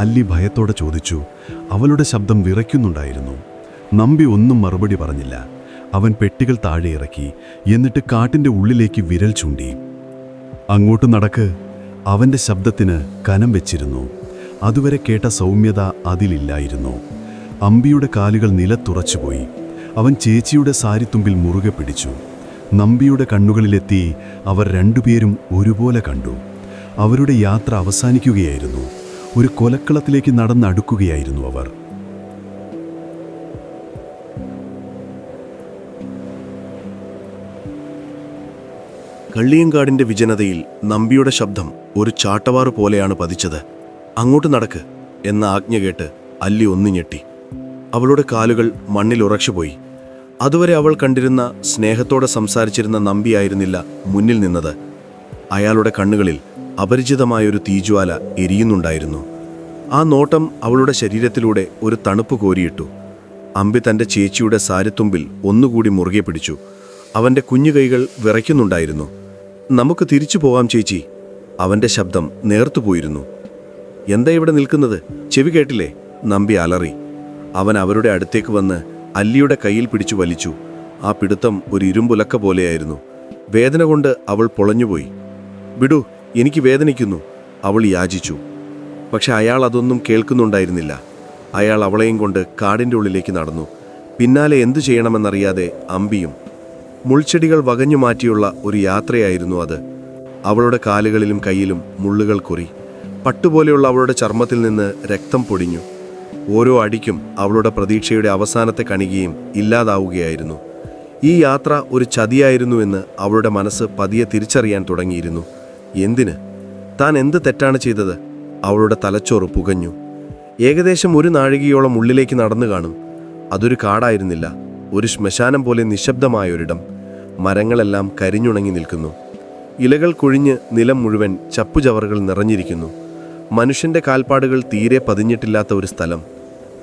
അല്ലി ഭയത്തോടെ ചോദിച്ചു. അവളുടെ ശബ്ദം വിറയ്ക്കുന്നുണ്ടായിരുന്നു. നമ്പി ഒന്നും മറുപടി പറഞ്ഞില്ല. അവൻ പെട്ടികൾ താഴെ ഇറക്കി. എന്നിട്ട് കാട്ടിൻ്റെ ഉള്ളിലേക്ക് വിരൽ ചൂണ്ടി. "അങ്ങോട്ട് നടക്ക്." അവൻ്റെ ശബ്ദത്തിന് കനം വെച്ചിരുന്നു. അതുവരെ കേട്ട സൗമ്യത അതിലില്ലായിരുന്നു. അമ്പിയുടെ കാലുകൾ നിലത്തുറച്ചുപോയി. അവൻ ചേച്ചിയുടെ സാരിത്തുമ്പിൽ മുറുകെ പിടിച്ചു. നമ്പിയുടെ കണ്ണുകളിലെത്തി അവർ 2 പേരും ഒരുപോലെ കണ്ടു. അവരുടെ യാത്ര അവസാനിക്കുകയായിരുന്നു. ഒരു കൊലക്കളത്തിലേക്ക് നടന്നടുക്കുകയായിരുന്നു അവർ. കള്ളിയങ്കാടിന്റെ വിജനതയിൽ നമ്പിയുടെ ശബ്ദം ഒരു ചാട്ടവാറ് പോലെയാണ് പതിച്ചത്. "അങ്ങോട്ട് നടക്ക്" എന്ന ആജ്ഞ കേട്ട് അല്ലി ഒന്ന് ഞെട്ടി. അവളുടെ കാലുകൾ മണ്ണിൽ ഉറച്ചുപോയി. അതുവരെ അവൾ കണ്ടിരുന്ന, സ്നേഹത്തോടെ സംസാരിച്ചിരുന്ന നമ്പിയായിരുന്നില്ല മുന്നിൽ നിന്നത്. അയാളുടെ കണ്ണുകളിൽ അപരിചിതമായൊരു തീജ്വാല എരിയുന്നുണ്ടായിരുന്നു. ആ നോട്ടം അവളുടെ ശരീരത്തിലൂടെ ഒരു തണുപ്പ് കോരിയിട്ടു. അമ്പി തൻ്റെ ചേച്ചിയുടെ സാരിത്തുമ്പിൽ ഒന്നുകൂടി മുറുകെ പിടിച്ചു. അവൻ്റെ കുഞ്ഞു കൈകൾ വിറയ്ക്കുന്നുണ്ടായിരുന്നു. "നമുക്ക് തിരിച്ചു പോകാം ചേച്ചി." അവൻ്റെ ശബ്ദം നേർത്തുപോയിരുന്നു. "എന്താ ഇവിടെ നിൽക്കുന്നത്? ചെവി കേട്ടില്ലേ?" നമ്പി അലറി. അവൻ അവരുടെ അടുത്തേക്ക് വന്ന് അല്ലിയുടെ കയ്യിൽ പിടിച്ചു വലിച്ചു. ആ പിടുത്തം ഒരു ഇരുമ്പുലക്ക പോലെയായിരുന്നു. വേദന കൊണ്ട് അവൾ പൊളഞ്ഞുപോയി. "വിടൂ, എനിക്ക് വേദനിക്കുന്നു," അവൾ യാചിച്ചു. പക്ഷെ അയാൾ അതൊന്നും കേൾക്കുന്നുണ്ടായിരുന്നില്ല. അയാൾ അവളെയും കൊണ്ട് കാടിൻ്റെ ഉള്ളിലേക്ക് നടന്നു. പിന്നാലെ എന്തു ചെയ്യണമെന്നറിയാതെ അമ്പിയും. മുൾച്ചെടികൾ വകഞ്ഞു മാറ്റിയുള്ള ഒരു യാത്രയായിരുന്നു അത്. അവളുടെ കാലുകളിലും കയ്യിലും മുള്ളുകൾ കുറി. പട്ടുപോലെയുള്ള അവളുടെ ചർമ്മത്തിൽ നിന്ന് രക്തം പൊടിഞ്ഞു. ഓരോ അടിക്കും അവളുടെ പ്രതീക്ഷയുടെ അവസാനത്തെ കണികയും ഇല്ലാതാവുകയായിരുന്നു. ഈ യാത്ര ഒരു ചതിയായിരുന്നുവെന്ന് അവളുടെ മനസ്സ് പതിയെ തിരിച്ചറിയാൻ തുടങ്ങിയിരുന്നു. എന്തിന്? താൻ എന്ത് തെറ്റാണ് ചെയ്തത്? അവളുടെ തലച്ചോറ് പുകഞ്ഞു. ഏകദേശം 1 നാഴികയോളം ഉള്ളിലേക്ക് നടന്നു കാണും. അതൊരു കാടായിരുന്നില്ല, ഒരു ശ്മശാനം പോലെ നിശബ്ദമായൊരിടം. മരങ്ങളെല്ലാം കരിഞ്ഞുണങ്ങി നിൽക്കുന്നു. ഇലകൾ കൊഴിഞ്ഞ് നിലം മുഴുവൻ ചപ്പുചവറുകൾ നിറഞ്ഞിരിക്കുന്നു. മനുഷ്യൻ്റെ കാൽപ്പാടുകൾ തീരെ പതിഞ്ഞിട്ടില്ലാത്ത ഒരു സ്ഥലം.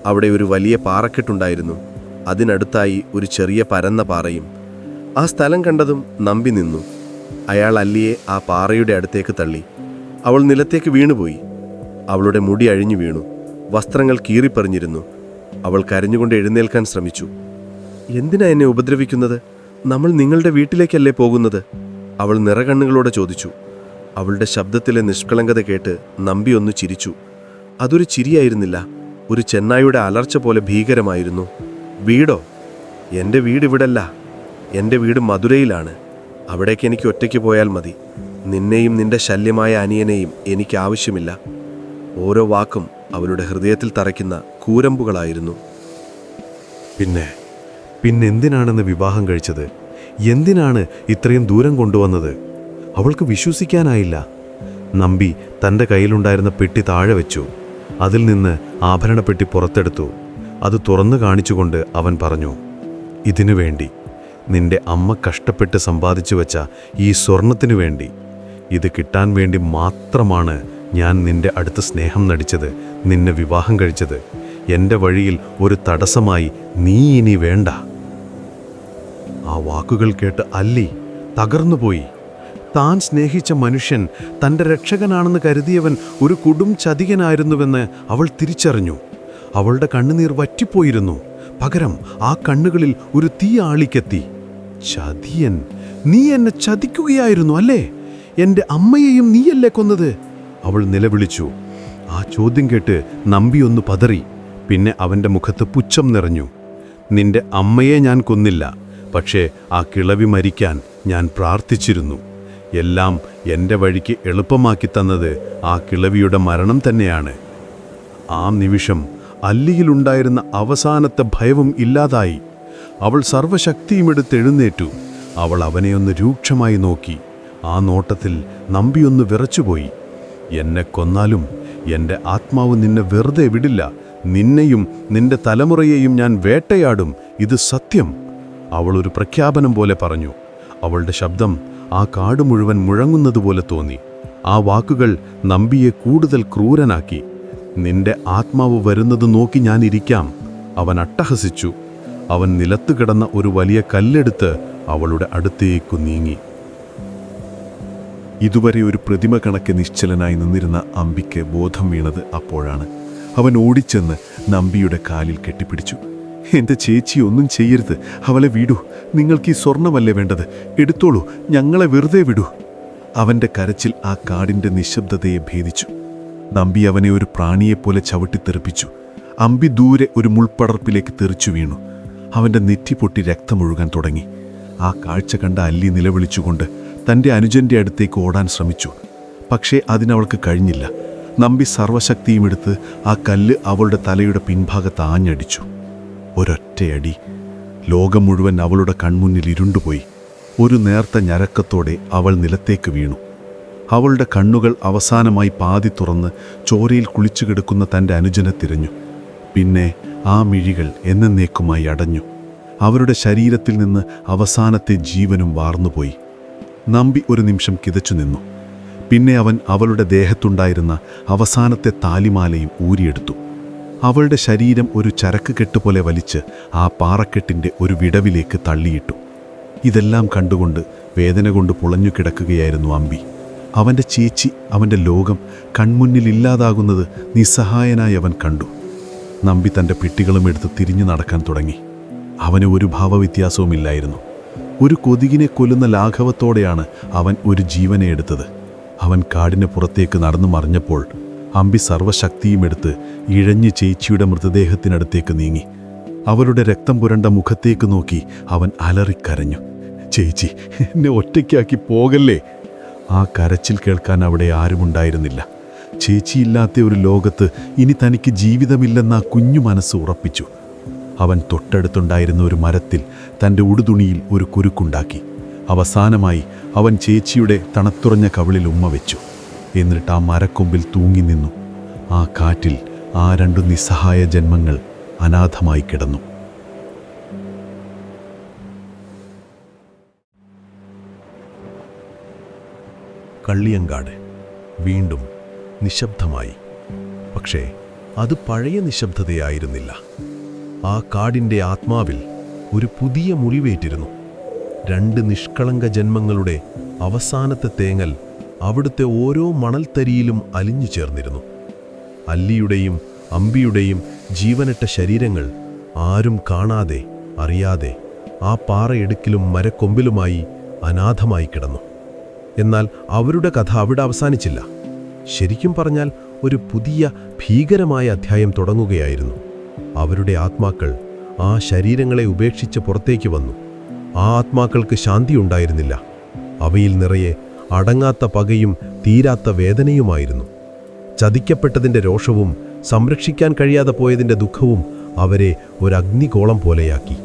അവിടെ ഒരു വലിയ പാറക്കെട്ടുണ്ടായിരുന്നു. അതിനടുത്തായി ഒരു ചെറിയ പരന്ന പാറയും. ആ സ്ഥലം കണ്ടതും നമ്പി നിന്നു. അയാൾ അല്ലിയെ ആ പാറയുടെ അടുത്തേക്ക് തള്ളി. അവൾ നിലത്തേക്ക് വീണുപോയി. അവളുടെ മുടി അഴിഞ്ഞു വീണു. വസ്ത്രങ്ങൾ കീറിപ്പറിഞ്ഞിരുന്നു. അവൾ കരഞ്ഞുകൊണ്ട് എഴുന്നേൽക്കാൻ ശ്രമിച്ചു. "എന്തിനാ എന്നെ ഉപദ്രവിക്കുന്നത്? നമ്മൾ നിങ്ങളുടെ വീട്ടിലേക്കല്ലേ പോകുന്നത്?" അവൾ നിറകണ്ണുകളോടെ ചോദിച്ചു. അവളുടെ ശബ്ദത്തിലെ നിഷ്കളങ്കത കേട്ട് നമ്പി ഒന്ന് ചിരിച്ചു. അതൊരു ചിരിയായിരുന്നില്ല, ഒരു ചെന്നായുടെ അലർച്ച പോലെ ഭീകരമായിരുന്നു. "വീടോ? എൻ്റെ വീട് ഇവിടല്ല. എൻ്റെ വീട് മധുരയിലാണ്. അവിടേക്ക് എനിക്ക് ഒറ്റയ്ക്ക് പോയാൽ മതി. നിന്നെയും നിന്റെ ശല്യമായ അനിയനെയും എനിക്ക് ആവശ്യമില്ല." ഓരോ വാക്കും അവളുടെ ഹൃദയത്തിൽ തറയ്ക്കുന്ന കൂരമ്പുകളായിരുന്നു. പിന്നെന്തിനാണെന്ന് വിവാഹം കഴിച്ചത്? എന്തിനാണ് ഇത്രയും ദൂരം കൊണ്ടുവന്നത്? അവൾക്ക് വിശ്വസിക്കാനായില്ല. നമ്പി തൻ്റെ കയ്യിലുണ്ടായിരുന്ന പെട്ടി താഴെ വെച്ചു. അതിൽ നിന്ന് ആഭരണപ്പെട്ടി പുറത്തെടുത്തു. അത് തുറന്നു കാണിച്ചുകൊണ്ട് അവൻ പറഞ്ഞു, "ഇതിനു വേണ്ടി, നിന്റെ അമ്മ കഷ്ടപ്പെട്ട് സമ്പാദിച്ചു വെച്ച ഈ സ്വർണത്തിനു വേണ്ടി. ഇത് കിട്ടാൻ വേണ്ടി മാത്രമാണ് ഞാൻ നിന്റെ അടുത്ത് സ്നേഹം നടിച്ചത്, നിന്നെ വിവാഹം കഴിച്ചത്. എൻ്റെ വഴിയിൽ ഒരു തടസ്സമായി നീ ഇനി വേണ്ട." ആ വാക്കുകൾ കേട്ട് അല്ലി തകർന്നുപോയി. താൻ സ്നേഹിച്ച മനുഷ്യൻ തൻ്റെ രക്ഷകനാണെന്ന് കരുതിയവൻ ഒരു കൊടും ചതികനായിരുന്നുവെന്ന് അവൾ തിരിച്ചറിഞ്ഞു. അവളുടെ കണ്ണുനീർ വറ്റിപ്പോയിരുന്നു. പകരം ആ കണ്ണുകളിൽ ഒരു തീ ആളിക്കെത്തി. ചതിയൻ, നീ എന്നെ ചതിക്കുകയായിരുന്നു അല്ലേ? എൻ്റെ അമ്മയെയും നീയല്ലേ കൊന്നത്? അവൾ നിലവിളിച്ചു. ആ ചോദ്യം കേട്ട് നമ്പി ഒന്ന് പതറി. പിന്നെ അവൻ്റെ മുഖത്ത് പുച്ഛം നിറഞ്ഞു. നിന്റെ അമ്മയെ ഞാൻ കൊന്നില്ല, പക്ഷേ ആ കിളവി മരിക്കാൻ ഞാൻ പ്രാർത്ഥിച്ചിരുന്നു. എല്ലാം എൻ്റെ വഴിക്ക് എളുപ്പമാക്കി തന്നത് ആ കിളവിയുടെ മരണം തന്നെയാണ്. ആ നിമിഷം അല്ലിയിലുണ്ടായിരുന്ന അവസാനത്തെ ഭയവും ഇല്ലാതായി. അവൾ സർവശക്തിയുമെടുത്തെഴുന്നേറ്റു. അവൾ അവനെയൊന്ന് രൂക്ഷമായി നോക്കി. ആ നോട്ടത്തിൽ നമ്പിയൊന്ന് വിറച്ചുപോയി. എന്നെ കൊന്നാലും എൻ്റെ ആത്മാവ് നിന്നെ വെറുതെ വിടില്ല. നിന്നെയും നിന്റെ തലമുറയെയും ഞാൻ വേട്ടയാടും. ഇത് സത്യം. അവൾ ഒരു പ്രഖ്യാപനം പോലെ പറഞ്ഞു. അവളുടെ ശബ്ദം ആ കാട് മുഴുവൻ മുഴങ്ങുന്നതുപോലെ തോന്നി. ആ വാക്കുകൾ നമ്പിയെ കൂടുതൽ ക്രൂരനാക്കി. നിന്റെ ആത്മാവ് വരുന്നത് നോക്കി ഞാനിരിക്കാം. അവൻ അട്ടഹസിച്ചു. അവൻ നിലത്തു കിടന്ന ഒരു വലിയ കല്ലെടുത്ത് അവളുടെ അടുത്തേക്കു നീങ്ങി. ഇതുവരെ ഒരു പ്രതിമ കണക്കെ നിശ്ചലനായി നിന്നിരുന്ന അമ്പിക്ക് ബോധം വീണത് അപ്പോഴാണ്. അവൻ ഓടിച്ചെന്ന് നമ്പിയുടെ കാലിൽ കെട്ടിപ്പിടിച്ചു. എൻ്റെ ചേച്ചി ഒന്നും ചെയ്യരുത്, അവളെ വിടൂ. നിങ്ങൾക്ക് ഈ സ്വർണമല്ലേ വേണ്ടത്? എടുത്തോളൂ, ഞങ്ങളെ വെറുതെ വിടൂ. അവൻ്റെ കരച്ചിൽ ആ കാടിൻ്റെ നിശബ്ദതയെ ഭേദിച്ചു. നമ്പി അവനെ ഒരു പ്രാണിയെപ്പോലെ ചവിട്ടിത്തെറിപ്പിച്ചു. അമ്പി ദൂരെ ഒരു മുൾപ്പടർപ്പിലേക്ക് തെറിച്ചു വീണു. അവൻ്റെ നെറ്റി പൊട്ടി രക്തമൊഴുകാൻ തുടങ്ങി. ആ കാഴ്ച കണ്ട അല്ലി നിലവിളിച്ചുകൊണ്ട് തൻ്റെ അനുജൻ്റെ അടുത്തേക്ക് ഓടാൻ ശ്രമിച്ചു. പക്ഷേ അതിനവൾക്ക് കഴിഞ്ഞില്ല. നമ്പി സർവശക്തിയുമെടുത്ത് ആ കല്ല് അവളുടെ തലയുടെ പിൻഭാഗത്ത് ആഞ്ഞടിച്ചു. ഒരൊറ്റയടി. ലോകം മുഴുവൻ അവളുടെ കൺമുന്നിൽ ഇരുണ്ടുപോയി. ഒരു നേർത്ത ഞരക്കത്തോടെ അവൾ നിലത്തേക്ക് വീണു. അവളുടെ കണ്ണുകൾ അവസാനമായി പാതി തുറന്ന് ചോരയിൽ കുളിച്ചു കിടക്കുന്ന തൻ്റെ അനുജനെ തിരഞ്ഞു. പിന്നെ ആ മിഴികൾ എന്നേക്കുമായി അടഞ്ഞു. അവരുടെ ശരീരത്തിൽ നിന്ന് അവസാനത്തെ ജീവനും വാർന്നുപോയി. നമ്പി ഒരു നിമിഷം കിതച്ചു നിന്നു. പിന്നെ അവൻ അവളുടെ ദേഹത്തുണ്ടായിരുന്ന അവസാനത്തെ താലിമാലയും ഊരിയെടുത്തു. അവളുടെ ശരീരം ഒരു ചരക്ക് കെട്ടുപോലെ വലിച്ച് ആ പാറക്കെട്ടിൻ്റെ ഒരു വിടവിലേക്ക് തള്ളിയിട്ടു. ഇതെല്ലാം കണ്ടുകൊണ്ട് വേദന കൊണ്ട് പുളഞ്ഞു കിടക്കുകയായിരുന്നു അമ്പി. അവൻ്റെ ചേച്ചി, അവൻ്റെ ലോകം കൺമുന്നിൽ ഇല്ലാതാകുന്നത് നിസ്സഹായനായി അവൻ കണ്ടു. നമ്പി തൻ്റെ പെട്ടികളും എടുത്ത് തിരിഞ്ഞു നടക്കാൻ തുടങ്ങി. അവന് ഒരു ഭാവവ്യത്യാസവുമില്ലായിരുന്നു. ഒരു കൊതുകിനെ കൊല്ലുന്ന ലാഘവത്തോടെയാണ് അവൻ ഒരു ജീവനെ എടുത്തത്. അവൻ കാടിന് പുറത്തേക്ക് നടന്നു മറിഞ്ഞപ്പോൾ അമ്പി സർവശക്തിയുമെടുത്ത് ഇഴഞ്ഞ് ചേച്ചിയുടെ മൃതദേഹത്തിനടുത്തേക്ക് നീങ്ങി. അവളുടെ രക്തം പുരണ്ട മുഖത്തേക്ക് നോക്കി അവൻ അലറിക്കരഞ്ഞു. ചേച്ചി, എന്നെ ഒറ്റയ്ക്കാക്കി പോകല്ലേ. ആ കരച്ചിൽ കേൾക്കാൻ അവിടെ ആരുമുണ്ടായിരുന്നില്ല. ചേച്ചിയില്ലാത്ത ഒരു ലോകത്ത് ഇനി തനിക്ക് ജീവിതമില്ലെന്ന ആ കുഞ്ഞു മനസ്സ് ഉറപ്പിച്ചു. അവൻ തൊട്ടടുത്തുണ്ടായിരുന്ന ഒരു മരത്തിൽ തൻ്റെ ഉടുതുണിയിൽ ഒരു കുരുക്കുണ്ടാക്കി. അവസാനമായി അവൻ ചേച്ചിയുടെ തണുത്തുറഞ്ഞ കവിളിൽ ഉമ്മ വെച്ചു. എന്നിട്ട് ആ മരക്കൊമ്പിൽ തൂങ്ങി നിന്നു. ആ കാറ്റിൽ ആ രണ്ടു നിസ്സഹായ ജന്മങ്ങൾ അനാഥമായി കിടന്നു. കള്ളിയങ്കാട് വീണ്ടും നിശബ്ദമായി. പക്ഷേ അത് പഴയ നിശബ്ദതയായിരുന്നില്ല. ആ കാടിൻ്റെ ആത്മാവിൽ ഒരു പുതിയ മുറിവേറ്റിരുന്നു. രണ്ട് നിഷ്കളങ്ക ജന്മങ്ങളുടെ അവസാനത്തെ തേങ്ങൽ അവിടുത്തെ ഓരോ മണൽത്തരിയിലും അലിഞ്ഞു ചേർന്നിരുന്നു. അല്ലിയുടെയും അമ്പിയുടെയും ജീവനറ്റ ശരീരങ്ങൾ ആരും കാണാതെ അറിയാതെ ആ പാറയിടുക്കിലും മരക്കൊമ്പിലുമായി അനാഥമായി കിടന്നു. എന്നാൽ അവരുടെ കഥ അവിടെ അവസാനിച്ചില്ല. ശരിക്കും പറഞ്ഞാൽ ഒരു പുതിയ ഭീകരമായ അധ്യായം തുടങ്ങുകയായിരുന്നു. അവരുടെ ആത്മാക്കൾ ആ ശരീരങ്ങളെ ഉപേക്ഷിച്ച് പുറത്തേക്ക് വന്നു. ആ ആത്മാക്കൾക്ക് ശാന്തി ഉണ്ടായിരുന്നില്ല. അവയിൽ നിറയെ അടങ്ങാത്ത പകയും തീരാത്ത വേദനയുമായിരുന്നു. ചതിക്കപ്പെട്ടതിൻ്റെ രോഷവും സംരക്ഷിക്കാൻ കഴിയാതെ പോയതിൻ്റെ ദുഃഖവും അവരെ ഒരഗ്നികോളം പോലെയാക്കി.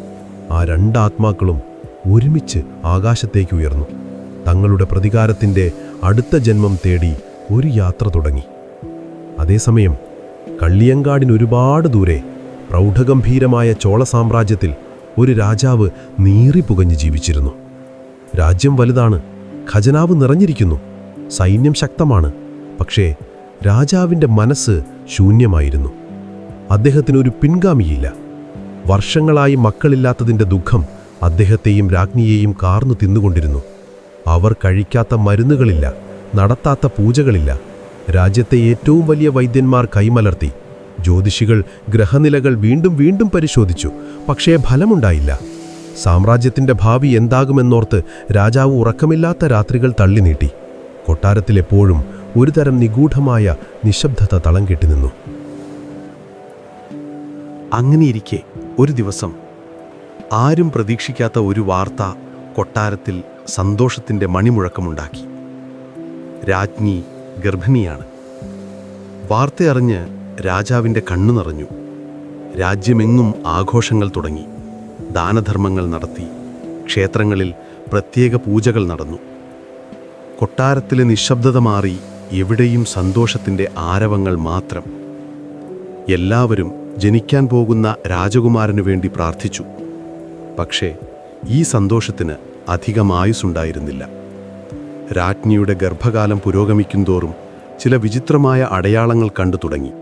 ആ രണ്ടാത്മാക്കളും ഒരുമിച്ച് ആകാശത്തേക്ക് ഉയർന്നു. തങ്ങളുടെ പ്രതികാരത്തിൻ്റെ അടുത്ത ജന്മം തേടി ഒരു യാത്ര തുടങ്ങി. അതേസമയം കള്ളിയങ്കാടിനൊരുപാട് ദൂരെ പ്രൗഢഗംഭീരമായ ചോള സാമ്രാജ്യത്തിൽ ഒരു രാജാവ് നീറിപ്പുകഞ്ഞ് ജീവിച്ചിരുന്നു. രാജ്യം വലുതാണ്, ഖജനാവ് നിറഞ്ഞിരിക്കുന്നു, സൈന്യം ശക്തമാണ്. പക്ഷേ രാജാവിൻ്റെ മനസ്സ് ശൂന്യമായിരുന്നു. അദ്ദേഹത്തിനൊരു പിൻഗാമിയില്ല. വർഷങ്ങളായി മക്കളില്ലാത്തതിൻ്റെ ദുഃഖം അദ്ദേഹത്തെയും രാജ്ഞിയെയും കാർന്നു തിന്നുകൊണ്ടിരുന്നു. അവർ കഴിക്കാത്ത മരുന്നുകളില്ല, നടത്താത്ത പൂജകളില്ല. രാജ്യത്തെ ഏറ്റവും വലിയ വൈദ്യന്മാർ കൈമലർത്തി. ജ്യോതിഷികൾ ഗ്രഹനിലകൾ വീണ്ടും വീണ്ടും പരിശോധിച്ചു, പക്ഷേ ഫലമുണ്ടായില്ല. സാമ്രാജ്യത്തിൻ്റെ ഭാവി എന്താകുമെന്നോർത്ത് രാജാവ് ഉറക്കമില്ലാത്ത രാത്രികൾ തള്ളിനീട്ടി. കൊട്ടാരത്തിലെപ്പോഴും ഒരുതരം നിഗൂഢമായ നിശബ്ദത തളം കെട്ടിനിന്നു. അങ്ങനെയിരിക്കെ ഒരു ദിവസം ആരും പ്രതീക്ഷിക്കാത്ത ഒരു വാർത്ത കൊട്ടാരത്തിൽ സന്തോഷത്തിൻ്റെ മണിമുഴക്കമുണ്ടാക്കി. രാജ്ഞി ഗർഭിണിയാണ്. വാർത്തയറിഞ്ഞ് രാജാവിൻ്റെ കണ്ണു നിറഞ്ഞു. രാജ്യമെങ്ങും ആഘോഷങ്ങൾ തുടങ്ങി. ദാനധർമ്മങ്ങൾ നടത്തി. ക്ഷേത്രങ്ങളിൽ പ്രത്യേക പൂജകൾ നടന്നു. കൊട്ടാരത്തിലെ നിശബ്ദത മാറി എവിടെയും സന്തോഷത്തിൻ്റെ ആരവങ്ങൾ മാത്രം. എല്ലാവരും ജനിക്കാൻ പോകുന്ന രാജകുമാരനു വേണ്ടി പ്രാർത്ഥിച്ചു. പക്ഷേ ഈ സന്തോഷത്തിന് അധികം ആയുസ്സുണ്ടായിരുന്നില്ല. രാജ്ഞിയുടെ ഗർഭകാലം പുരോഗമിക്കുന്തോറും ചില വിചിത്രമായ അടയാളങ്ങൾ കണ്ടു തുടങ്ങി.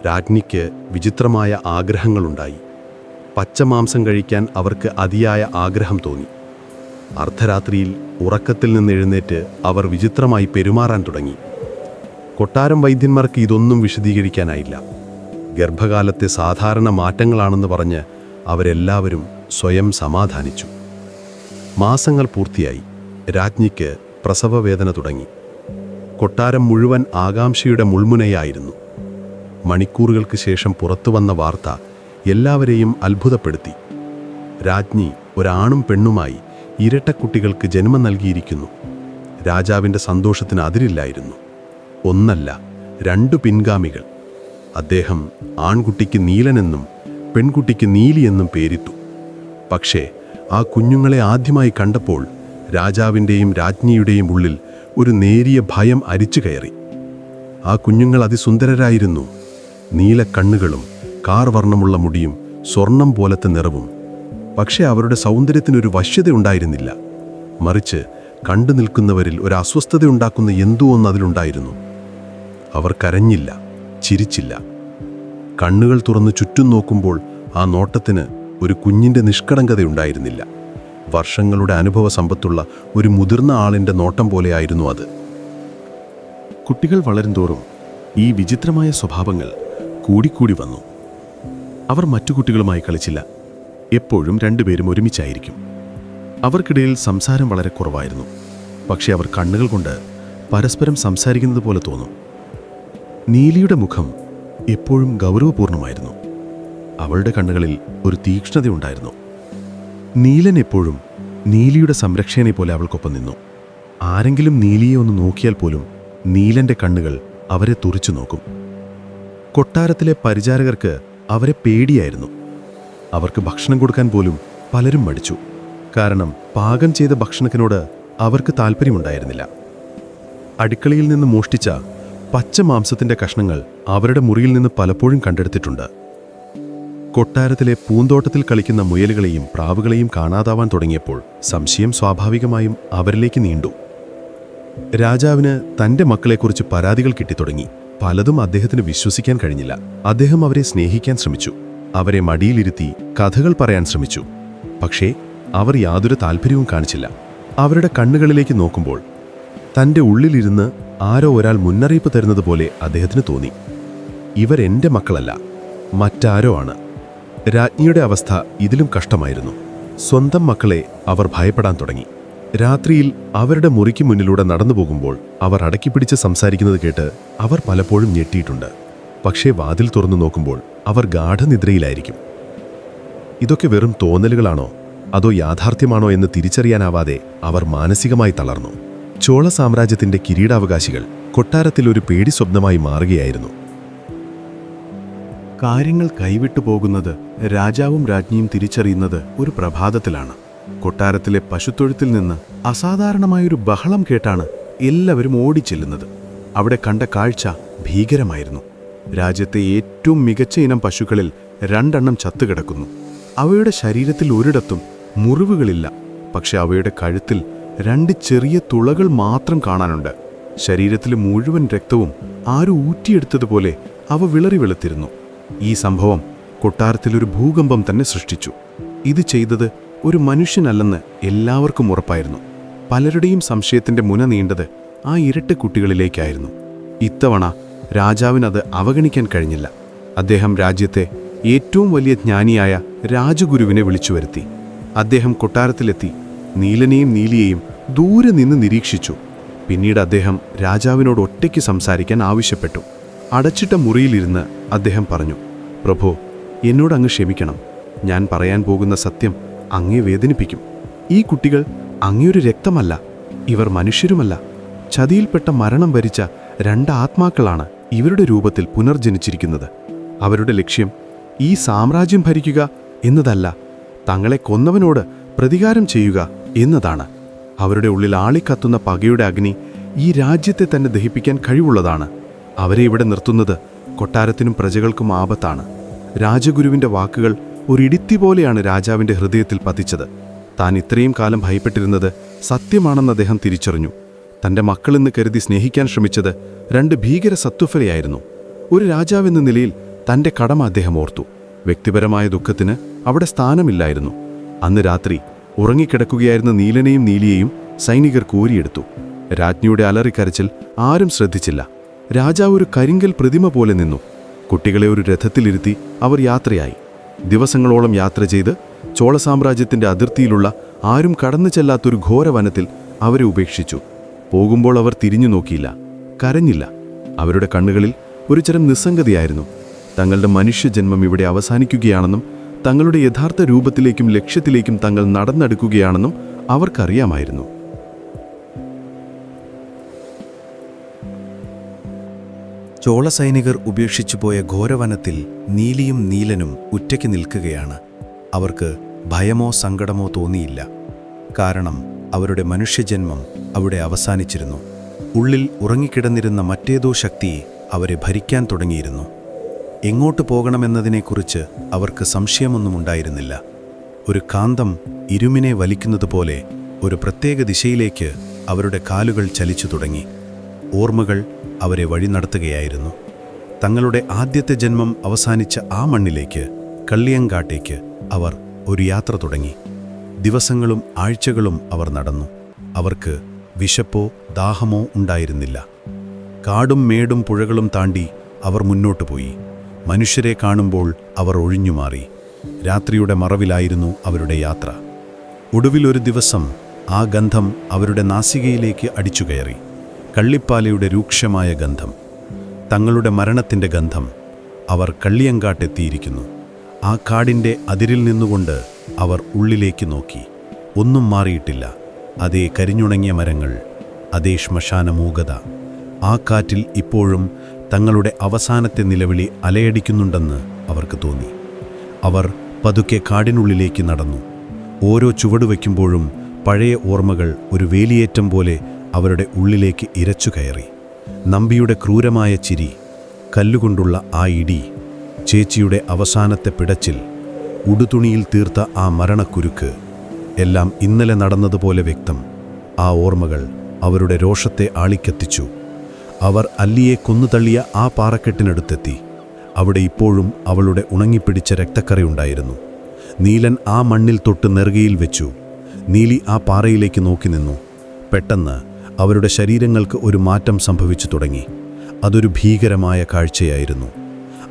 രാജ്ഞിക്ക് വിചിത്രമായ ആഗ്രഹങ്ങളുണ്ടായി. പച്ചമാംസം കഴിക്കാൻ അവർക്ക് അതിയായ ആഗ്രഹം തോന്നി. അർദ്ധരാത്രിയിൽ ഉറക്കത്തിൽ നിന്ന് എഴുന്നേറ്റ് അവർ വിചിത്രമായി പെരുമാറാൻ തുടങ്ങി. കൊട്ടാരം വൈദ്യന്മാർക്ക് ഇതൊന്നും വിശദീകരിക്കാനായില്ല. ഗർഭകാലത്തെ സാധാരണ മാറ്റങ്ങളാണെന്ന് പറഞ്ഞ് അവരെല്ലാവരും സ്വയം സമാധാനിച്ചു. മാസങ്ങൾ പൂർത്തിയായി. രാജ്ഞിക്ക് പ്രസവവേദന തുടങ്ങി. കൊട്ടാരം മുഴുവൻ ആകാംക്ഷയുടെ മുൾമുനയായിരുന്നു. മണിക്കൂറുകൾക്ക് ശേഷം പുറത്തുവന്ന വാർത്ത എല്ലാവരെയും അത്ഭുതപ്പെടുത്തി. രാജ്ഞി ഒരാണും പെണ്ണുമായി ഇരട്ടക്കുട്ടികൾക്ക് ജന്മം നൽകിയിരിക്കുന്നു. രാജാവിൻ്റെ സന്തോഷത്തിന് അതിരില്ലായിരുന്നു. ഒന്നല്ല, 2 പിൻഗാമികൾ. അദ്ദേഹം ആൺകുട്ടിക്ക് നീലനെന്നും പെൺകുട്ടിക്ക് നീലിയെന്നും പേരിട്ടു. പക്ഷേ ആ കുഞ്ഞുങ്ങളെ ആദ്യമായി കണ്ടപ്പോൾ രാജാവിൻ്റെയും രാജ്ഞിയുടെയും ഉള്ളിൽ ഒരു നേരിയ ഭയം അരിച്ചു കയറി. ആ കുഞ്ഞുങ്ങൾ അതിസുന്ദരരായിരുന്നു. നീലക്കണ്ണുകളും കാർവർണ്ണമുള്ള മുടിയും സ്വർണം പോലത്തെ നിറവും. പക്ഷേ അവരുടെ സൗന്ദര്യത്തിനൊരു വശ്യതയുണ്ടായിരുന്നില്ല. മറിച്ച് കണ്ടു നിൽക്കുന്നവരിൽ ഒരു അസ്വസ്ഥതയുണ്ടാക്കുന്ന എന്തോ ഒന്ന് അതിലുണ്ടായിരുന്നു. അവർ കരഞ്ഞില്ല, ചിരിച്ചില്ല. കണ്ണുകൾ തുറന്ന് ചുറ്റും നോക്കുമ്പോൾ ആ നോട്ടത്തിന് ഒരു കുഞ്ഞിൻ്റെ നിഷ്കളങ്കതയുണ്ടായിരുന്നില്ല. വർഷങ്ങളുടെ അനുഭവ സമ്പത്തുള്ള ഒരു മുതിർന്ന ആളിൻ്റെ നോട്ടം പോലെയായിരുന്നു അത്. കുട്ടികൾ വളരുംതോറും ഈ വിചിത്രമായ സ്വഭാവങ്ങൾ കൂടിക്കൂടി വന്നു. അവർ മറ്റു കുട്ടികളുമായി കളിച്ചില്ല. എപ്പോഴും 2 പേരും ഒരുമിച്ചായിരിക്കും. അവർക്കിടയിൽ സംസാരം വളരെ കുറവായിരുന്നു. പക്ഷെ അവർ കണ്ണുകൾ കൊണ്ട് പരസ്പരം സംസാരിക്കുന്നത് പോലെ തോന്നും. നീലിയുടെ മുഖം എപ്പോഴും ഗൗരവപൂർണമായിരുന്നു. അവളുടെ കണ്ണുകളിൽ ഒരു തീക്ഷ്ണതയുണ്ടായിരുന്നു. നീലൻ എപ്പോഴും നീലിയുടെ സംരക്ഷകനെ പോലെ അവൾക്കൊപ്പം നിന്നു. ആരെങ്കിലും നീലിയെ ഒന്ന് നോക്കിയാൽ പോലും നീലന്റെ കണ്ണുകൾ അവരെ തുറിച്ചു നോക്കും. കൊട്ടാരത്തിലെ പരിചാരകർക്ക് അവരെ പേടിയായിരുന്നു. അവർക്ക് ഭക്ഷണം കൊടുക്കാൻ പോലും പലരും മടിച്ചു. കാരണം പാകം ചെയ്ത ഭക്ഷണത്തിനോട് അവർക്ക് താല്പര്യമുണ്ടായിരുന്നില്ല. അടുക്കളയിൽ നിന്ന് മോഷ്ടിച്ച പച്ച മാംസത്തിന്റെ കഷ്ണങ്ങൾ അവരുടെ മുറിയിൽ നിന്ന് പലപ്പോഴും കണ്ടെടുത്തിട്ടുണ്ട്. കൊട്ടാരത്തിലെ പൂന്തോട്ടത്തിൽ കളിക്കുന്ന മുയലുകളെയും പ്രാവുകളെയും കാണാതാവാൻ തുടങ്ങിയപ്പോൾ സംശയം സ്വാഭാവികമായും അവരിലേക്ക് നീണ്ടു. രാജാവിന് തൻ്റെ മക്കളെക്കുറിച്ച് പരാതികൾ കിട്ടിത്തുടങ്ങി. പലതും അദ്ദേഹത്തിന് വിശ്വസിക്കാൻ കഴിഞ്ഞില്ല. അദ്ദേഹം അവരെ സ്നേഹിക്കാൻ ശ്രമിച്ചു. അവരെ മടിയിലിരുത്തി കഥകൾ പറയാൻ ശ്രമിച്ചു. പക്ഷേ അവർ യാതൊരു താല്പര്യവും കാണിച്ചില്ല. അവരുടെ കണ്ണുകളിലേക്ക് നോക്കുമ്പോൾ തൻ്റെ ഉള്ളിലിരുന്ന് ആരോ ഒരാൾ മുന്നറിയിപ്പ് തരുന്നത് പോലെ അദ്ദേഹത്തിന് തോന്നി. ഇവരെൻ്റെ മക്കളല്ല, മറ്റാരോ ആണ്. രാജ്ഞിയുടെ അവസ്ഥ ഇതിലും കഷ്ടമായിരുന്നു. സ്വന്തം മക്കളെ അവർ ഭയപ്പെടാൻ തുടങ്ങി. രാത്രിയിൽ അവരുടെ മുറിക്ക് മുന്നിലൂടെ നടന്നു പോകുമ്പോൾ അവർ അടക്കിപ്പിടിച്ച് സംസാരിക്കുന്നത് കേട്ട് അവർ പലപ്പോഴും ഞെട്ടിയിട്ടുണ്ട്. പക്ഷേ വാതിൽ തുറന്നു നോക്കുമ്പോൾ അവർ ഗാഠനിദ്രയിലായിരിക്കും. ഇതൊക്കെ വെറും തോന്നലുകളാണോ അതോ യാഥാർത്ഥ്യമാണോ എന്ന് തിരിച്ചറിയാനാവാതെ അവർ മാനസികമായി തളർന്നു. ചോള സാമ്രാജ്യത്തിന്റെ കിരീടാവകാശികൾ കൊട്ടാരത്തിൽ ഒരു പേടി സ്വപ്നമായി മാറുകയായിരുന്നു. കാര്യങ്ങൾ കൈവിട്ടു പോകുന്നത് രാജാവും രാജ്ഞിയും തിരിച്ചറിയുന്നത് ഒരു പ്രഭാതത്തിലാണ്. കൊട്ടാരത്തിലെ പശുത്തൊഴുത്തിൽ നിന്ന് അസാധാരണമായൊരു ബഹളം കേട്ടാണ് എല്ലാവരും ഓടിച്ചെല്ലുന്നത്. അവിടെ കണ്ട കാഴ്ച ഭീകരമായിരുന്നു. രാജ്യത്തെ ഏറ്റവും മികച്ച ഇനം പശുക്കളിൽ 2 എണ്ണം ചത്തുകിടക്കുന്നു. അവയുടെ ശരീരത്തിൽ ഒരിടത്തും മുറിവുകളില്ല. പക്ഷെ അവയുടെ കഴുത്തിൽ 2 ചെറിയ തുളകൾ മാത്രം കാണാനുണ്ട്. ശരീരത്തിലെ മുഴുവൻ രക്തവും ആരും ഊറ്റിയെടുത്തതുപോലെ അവ വിളറി വെളുത്തിരുന്നു. ഈ സംഭവം കൊട്ടാരത്തിലൊരു ഭൂകമ്പം തന്നെ സൃഷ്ടിച്ചു. ഇത് ചെയ്തത് ഒരു മനുഷ്യനല്ലെന്ന് എല്ലാവർക്കും ഉറപ്പായിരുന്നു. പലരുടെയും സംശയത്തിന്റെ മുന നീണ്ടത് ആ ഇരട്ട കുട്ടികളിലേക്കായിരുന്നു. ഇത്തവണ രാജാവിനത് അവഗണിക്കാൻ കഴിഞ്ഞില്ല. അദ്ദേഹം രാജ്യത്തെ ഏറ്റവും വലിയ ജ്ഞാനിയായ രാജഗുരുവിനെ വിളിച്ചു വരുത്തി. അദ്ദേഹം കൊട്ടാരത്തിലെത്തി നീലനെയും നീലിയെയും ദൂരെ നിന്ന് നിരീക്ഷിച്ചു. പിന്നീട് അദ്ദേഹം രാജാവിനോട് ഒറ്റയ്ക്ക് സംസാരിക്കാൻ ആവശ്യപ്പെട്ടു. അടച്ചിട്ട മുറിയിലിരുന്ന് അദ്ദേഹം പറഞ്ഞു, പ്രഭു, എന്നോട് അങ്ങ് ക്ഷമിക്കണം. ഞാൻ പറയാൻ പോകുന്ന സത്യം അങ്ങേ വേദനിപ്പിക്കും. ഈ കുട്ടികൾ അങ്ങയൊരു രക്തമല്ല, ഇവർ മനുഷ്യരുമല്ല. ചതിയിൽപ്പെട്ട മരണം വരിച്ച 2 ആത്മാക്കളാണ് ഇവരുടെ രൂപത്തിൽ പുനർജനിച്ചിരിക്കുന്നത്. അവരുടെ ലക്ഷ്യം ഈ സാമ്രാജ്യം ഭരിക്കുക എന്നതല്ല, തങ്ങളെ കൊന്നവനോട് പ്രതികാരം ചെയ്യുക എന്നതാണ്. അവരുടെ ഉള്ളിൽ ആളിക്കത്തുന്ന പകയുടെ അഗ്നി ഈ രാജ്യത്തെ തന്നെ ദഹിപ്പിക്കാൻ കഴിവുള്ളതാണ്. അവരെ ഇവിടെ നിർത്തുന്നത് കൊട്ടാരത്തിനും പ്രജകൾക്കും ആപത്താണ്. രാജഗുരുവിൻ്റെ വാക്കുകൾ ഒരിടിത്തി പോലെയാണ് രാജാവിൻ്റെ ഹൃദയത്തിൽ പതിച്ചത്. താൻ ഇത്രയും കാലം ഭയപ്പെട്ടിരുന്നത് സത്യമാണെന്ന് അദ്ദേഹം തിരിച്ചറിഞ്ഞു. തൻ്റെ മക്കളെന്ന് കരുതി സ്നേഹിക്കാൻ ശ്രമിച്ചത് 2 ഭീകര സത്വഫലയായിരുന്നു. ഒരു രാജാവെന്ന നിലയിൽ തൻ്റെ കടമ അദ്ദേഹം ഓർത്തു. വ്യക്തിപരമായ ദുഃഖത്തിന് അവിടെ സ്ഥാനമില്ലായിരുന്നു. അന്ന് രാത്രി ഉറങ്ങിക്കിടക്കുകയായിരുന്ന നീലനെയും നീലിയെയും സൈനികർ കോരിയെടുത്തു. രാജ്ഞിയുടെ അലറിക്കരച്ചിൽ ആരും ശ്രദ്ധിച്ചില്ല. രാജാവ് ഒരു കരിങ്കൽ പ്രതിമ പോലെ നിന്നു. കുട്ടികളെ ഒരു രഥത്തിലിരുത്തി അവർ യാത്രയായി. ദിവസങ്ങളോളം യാത്ര ചെയ്ത് ചോള സാമ്രാജ്യത്തിൻ്റെ അതിർത്തിയിലുള്ള ആരും കടന്നു ചെല്ലാത്തൊരു ഘോരവനത്തിൽ അവരെ ഉപേക്ഷിച്ചു. പോകുമ്പോൾ അവർ തിരിഞ്ഞു നോക്കിയില്ല, കരഞ്ഞില്ല. അവരുടെ കണ്ണുകളിൽ ഒരു തരം നിസ്സംഗതയായിരുന്നു. തങ്ങളുടെ മനുഷ്യജന്മം ഇവിടെ അവസാനിക്കുകയാണെന്നും തങ്ങളുടെ യഥാർത്ഥ രൂപത്തിലേക്കും ലക്ഷ്യത്തിലേക്കും തങ്ങൾ നടന്നെടുക്കുകയാണെന്നും അവർക്കറിയാമായിരുന്നു. ചോള സൈനികർ ഉപേക്ഷിച്ചുപോയ ഘോരവനത്തിൽ നീലിയും നീലനും ഒറ്റയ്ക്ക് നിൽക്കുകയാണ്. അവർക്ക് ഭയമോ സങ്കടമോ തോന്നിയില്ല. കാരണം അവരുടെ മനുഷ്യജന്മം അവിടെ അവസാനിച്ചിരുന്നു. ഉള്ളിൽ ഉറങ്ങിക്കിടന്നിരുന്ന മറ്റേതോ ശക്തി അവരെ ഭരിക്കാൻ തുടങ്ങിയിരുന്നു. എങ്ങോട്ട് പോകണമെന്നതിനെക്കുറിച്ച് അവർക്ക് സംശയമൊന്നുമുണ്ടായിരുന്നില്ല. ഒരു കാന്തം ഇരുമിനെ വലിക്കുന്നതുപോലെ ഒരു പ്രത്യേക ദിശയിലേക്ക് അവരുടെ കാലുകൾ ചലിച്ചു തുടങ്ങി. ഓർമ്മകൾ അവരെ വഴി നടത്തുകയായിരുന്നു. തങ്ങളുടെ ആദ്യത്തെ ജന്മം അവസാനിച്ച ആ മണ്ണിലേക്ക്, കള്ളിയങ്കാട്ടേക്ക് അവർ ഒരു യാത്ര തുടങ്ങി. ദിവസങ്ങളും ആഴ്ചകളും അവർ നടന്നു. അവർക്ക് വിശപ്പോ ദാഹമോ ഉണ്ടായിരുന്നില്ല. കാടും മേടും പുഴകളും താണ്ടി അവർ മുന്നോട്ടു പോയി. മനുഷ്യരെ കാണുമ്പോൾ അവർ ഒഴിഞ്ഞുമാറി. രാത്രിയുടെ മറവിലായിരുന്നു അവരുടെ യാത്ര. ഒടുവിലൊരു ദിവസം ആ ഗന്ധം അവരുടെ നാസികയിലേക്ക് അടിച്ചുകയറി. കള്ളിപ്പാലയുടെ രൂക്ഷമായ ഗന്ധം, തങ്ങളുടെ മരണത്തിൻ്റെ ഗന്ധം. അവർ കള്ളിയങ്കാട്ടെത്തിയിരിക്കുന്നു. ആ കാടിൻ്റെ അതിരിൽ നിന്നുകൊണ്ട് അവർ ഉള്ളിലേക്ക് നോക്കി. ഒന്നും മാറിയിട്ടില്ല. അതേ കരിഞ്ഞുണങ്ങിയ മരങ്ങൾ, അതേ ശ്മശാനമൂകത. ആ കാറ്റിൽ ഇപ്പോഴും തങ്ങളുടെ അവസാനത്തെ നിലവിളി അലയടിക്കുന്നുണ്ടെന്ന് അവർക്ക് തോന്നി. അവർ പതുക്കെ കാടിനുള്ളിലേക്ക് നടന്നു. ഓരോ ചുവടുവയ്ക്കുമ്പോഴും പഴയ ഓർമ്മകൾ ഒരു വേലിയേറ്റം പോലെ അവരുടെ ഉള്ളിലേക്ക് ഇരച്ചു കയറി. നമ്പിയുടെ ക്രൂരമായ ചിരി, കല്ലുകൊണ്ടുള്ള ആ ഇടി, ചേച്ചിയുടെ അവസാനത്തെ പിടച്ചിൽ, ഉടുതുണിയിൽ തീർത്ത ആ മരണക്കുരുക്ക്, എല്ലാം ഇന്നലെ നടന്നതുപോലെ വ്യക്തം. ആ ഓർമ്മകൾ അവരുടെ രോഷത്തെ ആളിക്കത്തിച്ചു. അവർ അല്ലിയെ കൊന്നുതള്ളിയ ആ പാറക്കെട്ടിനടുത്തെത്തി. അവിടെ ഇപ്പോഴും അവളുടെ ഉണങ്ങിപ്പിടിച്ച രക്തക്കറയുണ്ടായിരുന്നു. നീലൻ ആ മണ്ണിൽ തൊട്ട് നെറുകയിൽ വെച്ചു. നീലി ആ പാറയിലേക്ക് നോക്കി നിന്നു. പെട്ടെന്ന് അവരുടെ ശരീരങ്ങൾക്ക് ഒരു മാറ്റം സംഭവിച്ചു തുടങ്ങി. അതൊരു ഭീകരമായ കാഴ്ചയായിരുന്നു.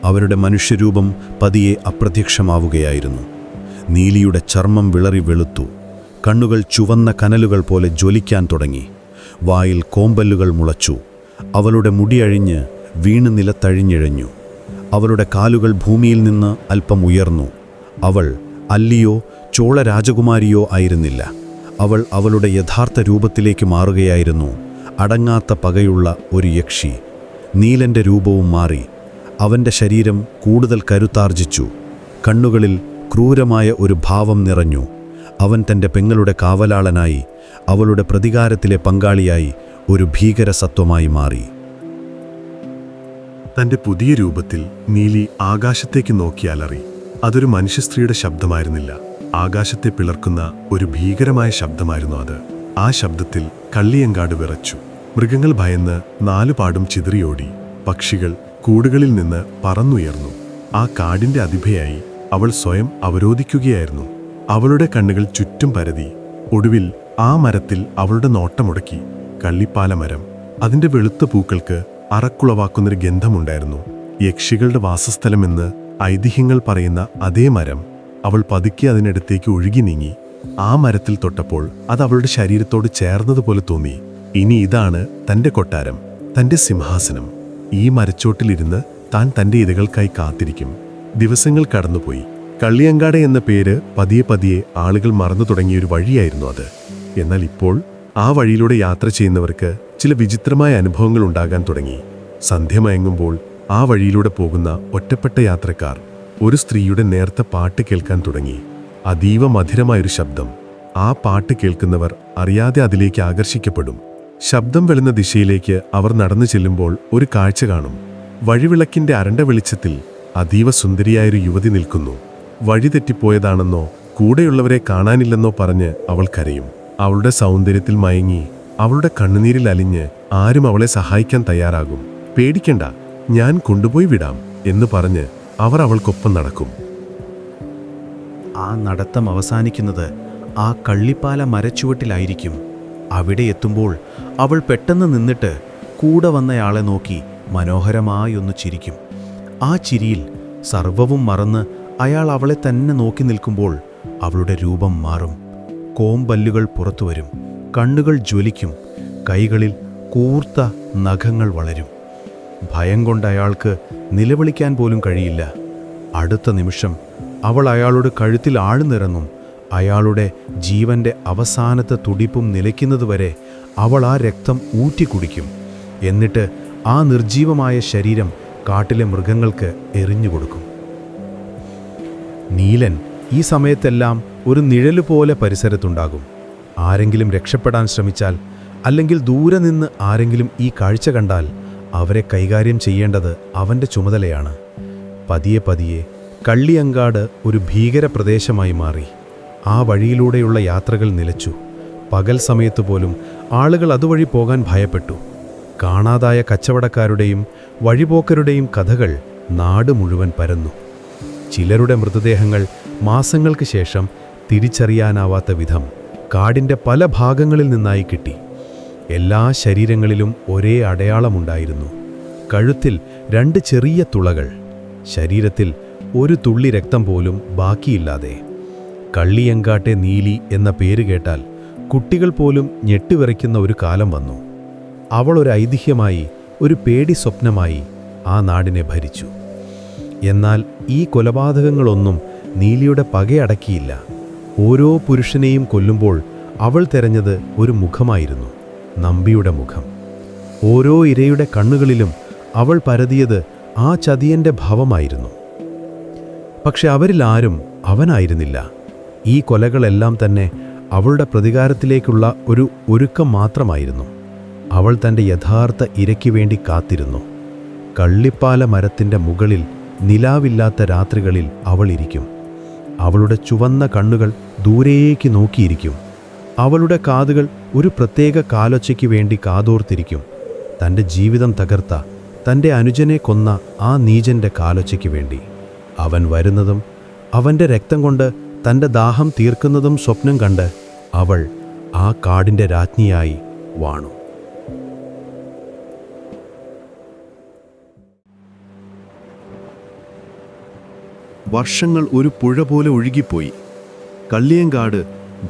അവരുടെ മനുഷ്യരൂപം പതിയെ അപ്രത്യക്ഷമാവുകയായിരുന്നു. നീലിയുടെ ചർമ്മം വിളറി വെളുത്തു. കണ്ണുകൾ ചുവന്ന കനലുകൾ പോലെ ജ്വലിക്കാൻ തുടങ്ങി. വായിൽ കോമ്പല്ലുകൾ മുളച്ചു. അവളുടെ മുടിയഴിഞ്ഞ് വീണ് നിലത്തഴിഞ്ഞിഴഞ്ഞു. അവളുടെ കാലുകൾ ഭൂമിയിൽ നിന്ന് അല്പം ഉയർന്നു. അവൾ അല്ലിയോ ചോള രാജകുമാരിയോ ആയിരുന്നില്ല. അവൾ അവളുടെ യഥാർത്ഥ രൂപത്തിലേക്ക് മാറുകയായിരുന്നു. അടങ്ങാത്ത പകയുള്ള ഒരു യക്ഷി. നീലൻ്റെ രൂപവും മാറി. അവൻ്റെ ശരീരം കൂടുതൽ കരുത്താർജിച്ചു. കണ്ണുകളിൽ ക്രൂരമായ ഒരു ഭാവം നിറഞ്ഞു. അവൻ തൻ്റെ പെങ്ങളുടെ കാവലാളനായി, അവളുടെ പ്രതികാരത്തിലെ പങ്കാളിയായി, ഒരു ഭീകര സത്വമായി മാറി. തൻ്റെ പുതിയ രൂപത്തിൽ നീലി ആകാശത്തേക്ക് നോക്കി അലറി. അതൊരു മനുഷ്യസ്ത്രീയുടെ ശബ്ദമായിരുന്നില്ല. ആകാശത്തെ പിളർക്കുന്ന ഒരു ഭീകരമായ ശബ്ദമായിരുന്നു അത്. ആ ശബ്ദത്തിൽ കള്ളിയങ്കാട് വിറച്ചു. മൃഗങ്ങൾ ഭയന്ന് 4 പാടും ചിതറിയോടി. പക്ഷികൾ കൂടുകളിൽ നിന്ന് പറന്നുയർന്നു. ആ കാടിൻ്റെ അതിഭയായി അവൾ സ്വയം അവരോധിക്കുകയായിരുന്നു. അവളുടെ കണ്ണുകൾ ചുറ്റും പരതി. ഒടുവിൽ ആ മരത്തിൽ അവളുടെ നോട്ടമുടക്കി. കള്ളിപ്പാല മരം. അതിന്റെ വെളുത്ത പൂക്കൾക്ക് അറക്കുളവാക്കുന്നൊരു ഗന്ധമുണ്ടായിരുന്നു. യക്ഷികളുടെ വാസസ്ഥലമെന്ന് ഐതിഹ്യങ്ങൾ പറയുന്ന അതേ മരം. അവൾ പതുക്കെ അതിനടുത്തേക്ക് ഒഴുകി നീങ്ങി. ആ മരത്തിൽ തൊട്ടപ്പോൾ അത് അവളുടെ ശരീരത്തോട് ചേർന്നതുപോലെ തോന്നി. ഇനി ഇതാണ് തന്റെ കൊട്ടാരം, തന്റെ സിംഹാസനം. ഈ മരച്ചോട്ടിലിരുന്ന് താൻ തന്റെ ഇതകൾക്കായി കാത്തിരിക്കും. ദിവസങ്ങൾ കടന്നുപോയി. കള്ളിയങ്കാട് എന്ന പേര് പതിയെ പതിയെ ആളുകൾ മറന്നു തുടങ്ങിയൊരു വഴിയായിരുന്നു അത്. എന്നാൽ ഇപ്പോൾ ആ വഴിയിലൂടെ യാത്ര ചെയ്യുന്നവർക്ക് ചില വിചിത്രമായ അനുഭവങ്ങൾ ഉണ്ടാകാൻ തുടങ്ങി. സന്ധ്യ മയങ്ങുമ്പോൾ ആ വഴിയിലൂടെ പോകുന്ന ഒറ്റപ്പെട്ട യാത്രക്കാർ ഒരു സ്ത്രീയുടെ നേർത്ത പാട്ട് കേൾക്കാൻ തുടങ്ങി. അതീവ മധുരമായൊരു ശബ്ദം. ആ പാട്ട് കേൾക്കുന്നവർ അറിയാതെ അതിലേക്ക് ആകർഷിക്കപ്പെടും. ശബ്ദം വെളുന്ന ദിശയിലേക്ക് അവർ നടന്നു ചെല്ലുമ്പോൾ ഒരു കാഴ്ച കാണും. വഴിവിളക്കിന്റെ അരണ്ട വെളിച്ചത്തിൽ അതീവ സുന്ദരിയായൊരു യുവതി നിൽക്കുന്നു. വഴി തെറ്റിപ്പോയതാണെന്നോ കൂടെയുള്ളവരെ കാണാനില്ലെന്നോ പറഞ്ഞ് അവൾ കരയും. അവളുടെ സൗന്ദര്യത്തിൽ മയങ്ങി, അവളുടെ കണ്ണുനീരിൽ അലിഞ്ഞ് ആരും അവളെ സഹായിക്കാൻ തയ്യാറാകും. പേടിക്കണ്ട, ഞാൻ കൊണ്ടുപോയി വിടാം എന്ന് പറഞ്ഞ് അവർ അവൾക്കൊപ്പം നടക്കും. ആ നടത്തം അവസാനിക്കുന്നത് ആ കള്ളിപ്പാല മരച്ചുവട്ടിലായിരിക്കും. അവിടെ എത്തുമ്പോൾ അവൾ പെട്ടെന്ന് നിന്നിട്ട് കൂടെ വന്നയാളെ നോക്കി മനോഹരമായൊന്ന് ചിരിക്കും. ആ ചിരിയിൽ സർവവും മറന്ന് അയാൾ അവളെ തന്നെ നോക്കി നിൽക്കുമ്പോൾ അവളുടെ രൂപം മാറും. കോമ്പല്ലുകൾ പുറത്തുവരും, കണ്ണുകൾ ജ്വലിക്കും, കൈകളിൽ കൂർത്ത നഖങ്ങൾ വളരും. ഭയം കൊണ്ട് അയാൾക്ക് നിലവിളിക്കാൻ പോലും കഴിയില്ല. അടുത്ത നിമിഷം അവൾ അയാളുടെ കഴുത്തിൽ ആഴ്ന്നിറങ്ങും. അയാളുടെ ജീവന്റെ അവസാനത്തെ തുടിപ്പും നിലയ്ക്കുന്നതുവരെ അവൾ ആ രക്തം ഊറ്റിക്കുടിക്കും. എന്നിട്ട് ആ നിർജീവമായ ശരീരം കാട്ടിലെ മൃഗങ്ങൾക്ക് എറിഞ്ഞുകൊടുക്കും. നീലൻ ഈ സമയത്തെല്ലാം ഒരു നിഴലുപോലെ പരിസരത്തുണ്ടാകും. ആരെങ്കിലും രക്ഷപ്പെടാൻ ശ്രമിച്ചാൽ, അല്ലെങ്കിൽ ദൂരെ നിന്ന് ആരെങ്കിലും ഈ കാഴ്ച കണ്ടാൽ അവരെ കൈകാര്യം ചെയ്യേണ്ടത് അവൻ്റെ ചുമതലയാണ്. പതിയെ പതിയെ കള്ളിയങ്കാട് ഒരു ഭീകര പ്രദേശമായി മാറി. ആ വഴിയിലൂടെയുള്ള യാത്രകൾ നിലച്ചു. പകൽ സമയത്ത് പോലും ആളുകൾ അതുവഴി പോകാൻ ഭയപ്പെട്ടു. കാണാതായ കച്ചവടക്കാരുടെയും വഴിപോക്കരുടെയും കഥകൾ നാട് മുഴുവൻ പരന്നു. ചിലരുടെ മൃതദേഹങ്ങൾ മാസങ്ങൾക്ക് ശേഷം തിരിച്ചറിയാനാവാത്ത വിധം കാടിൻ്റെ പല ഭാഗങ്ങളിൽ നിന്നായി കിട്ടി. എല്ലാ ശരീരങ്ങളിലും ഒരേ അടയാളമുണ്ടായിരുന്നു. കഴുത്തിൽ 2 ചെറിയ തുളകൾ, ശരീരത്തിൽ ഒരു തുള്ളി രക്തം പോലും ബാക്കിയില്ലാതെ. കള്ളിയങ്കാട്ടെ നീലി എന്ന പേര് കേട്ടാൽ കുട്ടികൾ പോലും ഞെട്ടിവിറയ്ക്കുന്ന ഒരു കാലം വന്നു. അവൾ ഒരു ഐതിഹ്യമായി, ഒരു പേടി സ്വപ്നമായി ആ നാടിനെ ഭരിച്ചു. എന്നാൽ ഈ കൊലപാതകങ്ങളൊന്നും നീലിയുടെ പകയടക്കിയില്ല. ഓരോ പുരുഷനെയും കൊല്ലുമ്പോൾ അവൾ തെരഞ്ഞത് ഒരു മുഖമായിരുന്നു, നമ്പിയുടെ മുഖം. ഓരോ ഇരയുടെ കണ്ണുകളിലും അവൾ പരതിയത് ആ ചതിയൻ്റെ ഭാവമായിരുന്നു. പക്ഷെ അവരിലാരും അവനായിരുന്നില്ല. ഈ കൊലകളെല്ലാം തന്നെ അവളുടെ പ്രതികാരത്തിലേക്കുള്ള ഒരു ഒരുക്കം മാത്രമായിരുന്നു. അവൾ തൻ്റെ യഥാർത്ഥ ഇരയ്ക്ക് വേണ്ടി കാത്തിരുന്നു. കള്ളിപ്പാല മരത്തിൻ്റെ മുകളിൽ നിലാവില്ലാത്ത രാത്രികളിൽ അവൾ ഇരിക്കും. അവളുടെ ചുവന്ന കണ്ണുകൾ ദൂരേക്ക് നോക്കിയിരിക്കും. അവളുടെ കാതുകൾ ഒരു പ്രത്യേക കാലൊച്ചയ്ക്ക് വേണ്ടി കാതോർത്തിരിക്കും. തൻ്റെ ജീവിതം തകർത്ത, തൻ്റെ അനുജനെ കൊന്ന ആ നീചൻ്റെ കാലൊച്ചയ്ക്ക് വേണ്ടി. അവൻ വരുന്നതും അവൻ്റെ രക്തം കൊണ്ട് തൻ്റെ ദാഹം തീർക്കുന്നതും സ്വപ്നം കണ്ട് അവൾ ആ കാടിൻ്റെ രാജ്ഞിയായി വാണു. വർഷങ്ങൾ ഒരു പുഴ പോലെ ഒഴുകിപ്പോയി. കള്ളിയങ്കാട്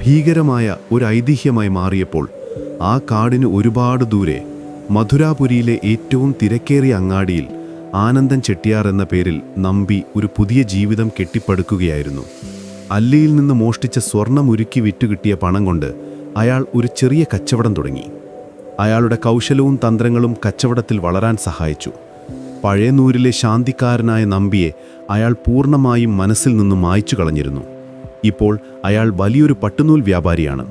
ഭീകരമായ ഒരു ഐതിഹ്യമായി മാറിയപ്പോൾ ആ കാടിന് ഒരുപാട് ദൂരെ മധുരാപുരിയിലെ ഏറ്റവും തിരക്കേറിയ അങ്ങാടിയിൽ ആനന്ദൻ ചെട്ടിയാർ എന്ന പേരിൽ നമ്പി ഒരു പുതിയ ജീവിതം കെട്ടിപ്പടുക്കുകയായിരുന്നു. അല്ലിയിൽ നിന്ന് മോഷ്ടിച്ച സ്വർണം ഉരുക്കി വിറ്റുകിട്ടിയ പണം കൊണ്ട് അയാൾ ഒരു ചെറിയ കച്ചവടം തുടങ്ങി. അയാളുടെ കൗശലവും തന്ത്രങ്ങളും കച്ചവടത്തിൽ വളരാൻ സഹായിച്ചു. പഴയനൂരിലെ ശാന്തിക്കാരനായ നമ്പിയെ അയാൾ പൂർണ്ണമായും മനസ്സിൽ നിന്നും മായ്ച്ചു കളഞ്ഞിരുന്നു. ഇപ്പോൾ അയാൾ വലിയൊരു പട്ടുനൂൽ വ്യാപാരിയാണ്.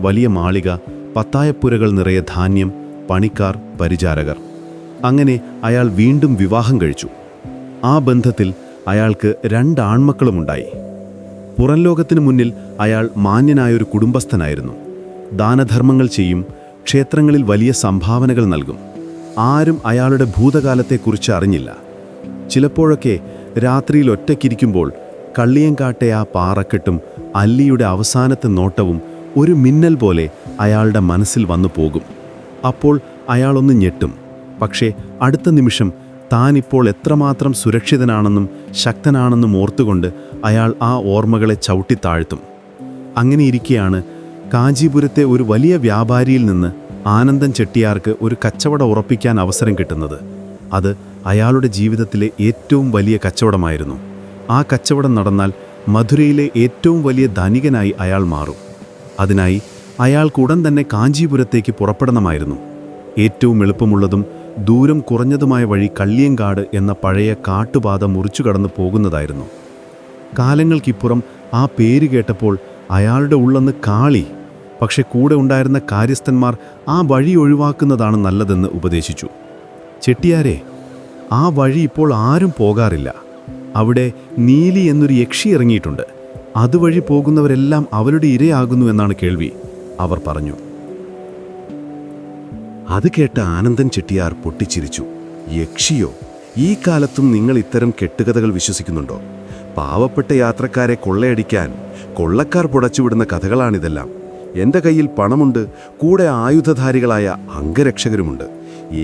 വലിയ മാളിക, പത്തായപ്പുരകൾ നിറയെ ധാന്യം, പണിക്കാർ, പരിചാരകർ. അങ്ങനെ അയാൾ വീണ്ടും വിവാഹം കഴിച്ചു. ആ ബന്ധത്തിൽ അയാൾക്ക് 2 ആൺമക്കളുമുണ്ടായി. പുറം ലോകത്തിനു മുന്നിൽ അയാൾ മാന്യനായൊരു കുടുംബസ്ഥനായിരുന്നു. ദാനധർമ്മങ്ങൾ ചെയ്യും, ക്ഷേത്രങ്ങളിൽ വലിയ സംഭാവനകൾ നൽകും. ആരും അയാളുടെ ഭൂതകാലത്തെക്കുറിച്ച് അറിഞ്ഞില്ല. ചിലപ്പോഴൊക്കെ രാത്രിയിൽ ഒറ്റയ്ക്കിരിക്കുമ്പോൾ കള്ളിയങ്കാട്ടെ ആ പാറക്കെട്ടും അല്ലിയുടെ അവസാനത്തെ നോട്ടവും ഒരു മിന്നൽ പോലെ അയാളുടെ മനസ്സിൽ വന്നു പോകും. അപ്പോൾ അയാളൊന്ന് ഞെട്ടും. പക്ഷേ അടുത്ത നിമിഷം താനിപ്പോൾ എത്രമാത്രം സുരക്ഷിതനാണെന്നും ശക്തനാണെന്നും ഓർത്തുകൊണ്ട് അയാൾ ആ ഓർമ്മകളെ ചവിട്ടിത്താഴ്ത്തും. അങ്ങനെയിരിക്കെയാണ് കാഞ്ചീപുരത്തെ ഒരു വലിയ വ്യാപാരിയിൽ നിന്ന് ആനന്ദൻ ചെട്ടിയാർക്ക് ഒരു കച്ചവടം ഉറപ്പിക്കാൻ അവസരം കിട്ടുന്നത്. അത് അയാളുടെ ജീവിതത്തിലെ ഏറ്റവും വലിയ കച്ചവടമായിരുന്നു. ആ കച്ചവടം നടന്നാൽ മധുരയിലെ ഏറ്റവും വലിയ ധനികനായി അയാൾ മാറും. അതിനായി അയാൾക്ക് ഉടൻ തന്നെ കാഞ്ചീപുരത്തേക്ക് പുറപ്പെടണമായിരുന്നു. ഏറ്റവും എളുപ്പമുള്ളതും ദൂരം കുറഞ്ഞതുമായ വഴി കള്ളിയങ്കാട് എന്ന പഴയ കാട്ടുപാത മുറിച്ചു കടന്നു പോകുന്നതായിരുന്നു. കാലങ്ങൾക്കിപ്പുറം ആ പേര് കേട്ടപ്പോൾ അയാളുടെ ഉള്ളൊന്ന് കാളി. പക്ഷെ കൂടെ ഉണ്ടായിരുന്ന കാര്യസ്ഥന്മാർ ആ വഴി ഒഴിവാക്കുന്നതാണ് നല്ലതെന്ന് ഉപദേശിച്ചു. ചെട്ടിയാരെ, ആ വഴി ഇപ്പോൾ ആരും പോകാറില്ല. അവിടെ നീലി എന്നൊരു യക്ഷി ഇറങ്ങിയിട്ടുണ്ട്. അതുവഴി പോകുന്നവരെല്ലാം അവരുടെ ഇരയാകുന്നു എന്നാണ് കേൾവി, അവർ പറഞ്ഞു. അത് കേട്ട ആനന്ദൻ ചെട്ടിയാർ പൊട്ടിച്ചിരിച്ചു. യക്ഷിയോ? ഈ കാലത്തും നിങ്ങൾ ഇത്തരം കെട്ടുകഥകൾ വിശ്വസിക്കുന്നുണ്ടോ? പാവപ്പെട്ട യാത്രക്കാരെ കൊള്ളയടിക്കാൻ കൊള്ളക്കാർ പുടച്ചുവിടുന്ന കഥകളാണിതെല്ലാം. എൻ്റെ കയ്യിൽ പണമുണ്ട്, കൂടെ ആയുധധാരികളായ അംഗരക്ഷകരുമുണ്ട്.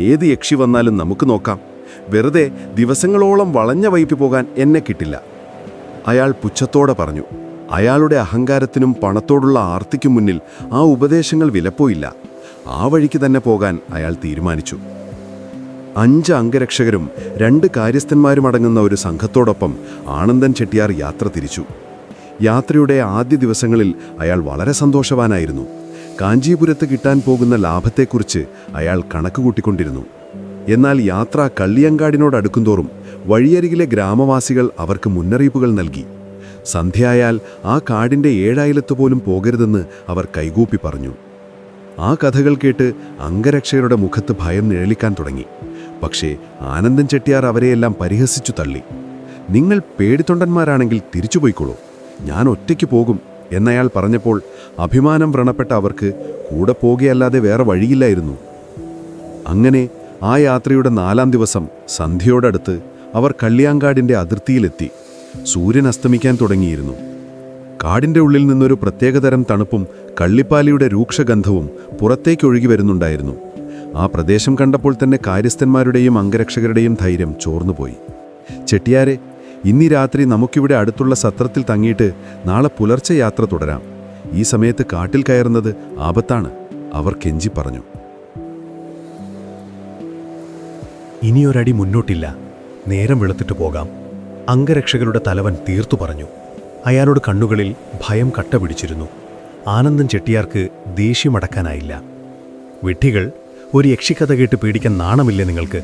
ഏത് യക്ഷി വന്നാലും നമുക്ക് നോക്കാം. വെറുതെ ദിവസങ്ങളോളം വളഞ്ഞ വൈപ്പി പോകാൻ എന്നെ കിട്ടില്ല. അയാൾ പുച്ഛത്തോടെ പറഞ്ഞു. അയാളുടെ അഹങ്കാരത്തിനും പണത്തോടുള്ള ആർത്തിക്കും മുന്നിൽ ആ ഉപദേശങ്ങൾ വിലപ്പോയില്ല. ആ വഴിക്ക് തന്നെ പോകാൻ അയാൾ തീരുമാനിച്ചു. 5 അംഗരക്ഷകരും 2 കാര്യസ്ഥന്മാരുമടങ്ങുന്ന ഒരു സംഘത്തോടൊപ്പം ആനന്ദൻ ചെട്ടിയാർ യാത്ര തിരിച്ചു. യാത്രയുടെ ആദ്യ ദിവസങ്ങളിൽ അയാൾ വളരെ സന്തോഷവാനായിരുന്നു. കാഞ്ചീപുരത്ത് കിട്ടാൻ പോകുന്ന ലാഭത്തെക്കുറിച്ച് അയാൾ കണക്കുകൂട്ടിക്കൊണ്ടിരുന്നു. എന്നാൽ യാത്ര കള്ളിയങ്കാടിനോടടുക്കുന്തോറും വഴിയരികിലെ ഗ്രാമവാസികൾ അവർക്ക് മുന്നറിയിപ്പുകൾ നൽകി. സന്ധ്യയായാൽ ആ കാടിൻ്റെ 7 അയലത്ത് പോലും പോകരുതെന്ന് അവർ കൈകൂപ്പി പറഞ്ഞു. ആ കഥകൾ കേട്ട് അംഗരക്ഷകരുടെ മുഖത്ത് ഭയം നിഴലിക്കാൻ തുടങ്ങി. പക്ഷേ ആനന്ദൻ ചെട്ടിയാർ അവരെയെല്ലാം പരിഹസിച്ചു തള്ളി. നിങ്ങൾ പേടിത്തൊണ്ടന്മാരാണെങ്കിൽ തിരിച്ചുപോയിക്കോളൂ, ഞാൻ ഒറ്റയ്ക്ക് പോകും എന്നയാൾ പറഞ്ഞപ്പോൾ അഭിമാനം വ്രണപ്പെട്ട അവർക്ക് കൂടെ പോകുകയല്ലാതെ വേറെ വഴിയില്ലായിരുന്നു. അങ്ങനെ ആ യാത്രയുടെ 4-ാം ദിവസം സന്ധ്യയോടടുത്ത് അവർ കള്ളിയാങ്കാടിൻ്റെ അതിർത്തിയിലെത്തി. സൂര്യൻ അസ്തമിക്കാൻ തുടങ്ങിയിരുന്നു. കാടിൻ്റെ ഉള്ളിൽ നിന്നൊരു പ്രത്യേകതരം തണുപ്പും കള്ളിപ്പാലിയുടെ രൂക്ഷഗന്ധവും പുറത്തേക്കൊഴുകി വരുന്നുണ്ടായിരുന്നു. ആ പ്രദേശം കണ്ടപ്പോൾ തന്നെ കാര്യസ്ഥന്മാരുടെയും അംഗരക്ഷകരുടെയും ധൈര്യം ചോർന്നുപോയി. ചെട്ടിയാരെ, ഇന്നീ രാത്രി നമുക്കിവിടെ അടുത്തുള്ള സത്രത്തിൽ തങ്ങിയിട്ട് നാളെ പുലർച്ചെ യാത്ര തുടരാം. ഈ സമയത്ത് കാട്ടിൽ കയറുന്നത് ആപത്താണ്, അവർ കെഞ്ചി പറഞ്ഞു. ഇനിയൊരടി മുന്നോട്ടില്ല, നേരം വെളുത്തിട്ട് പോകാം, അംഗരക്ഷകരുടെ തലവൻ തീർത്തു പറഞ്ഞു. അയാളുടെ കണ്ണുകളിൽ ഭയം കട്ട പിടിച്ചിരുന്നു. ആനന്ദൻ ചെട്ടിയാർക്ക് ദേഷ്യമടക്കാനായില്ല. വിഡ്ഢികൾ, ഒരു യക്ഷിക്കഥ കേട്ട് പേടിക്കാൻ നാണമില്ലേ നിങ്ങൾക്ക്?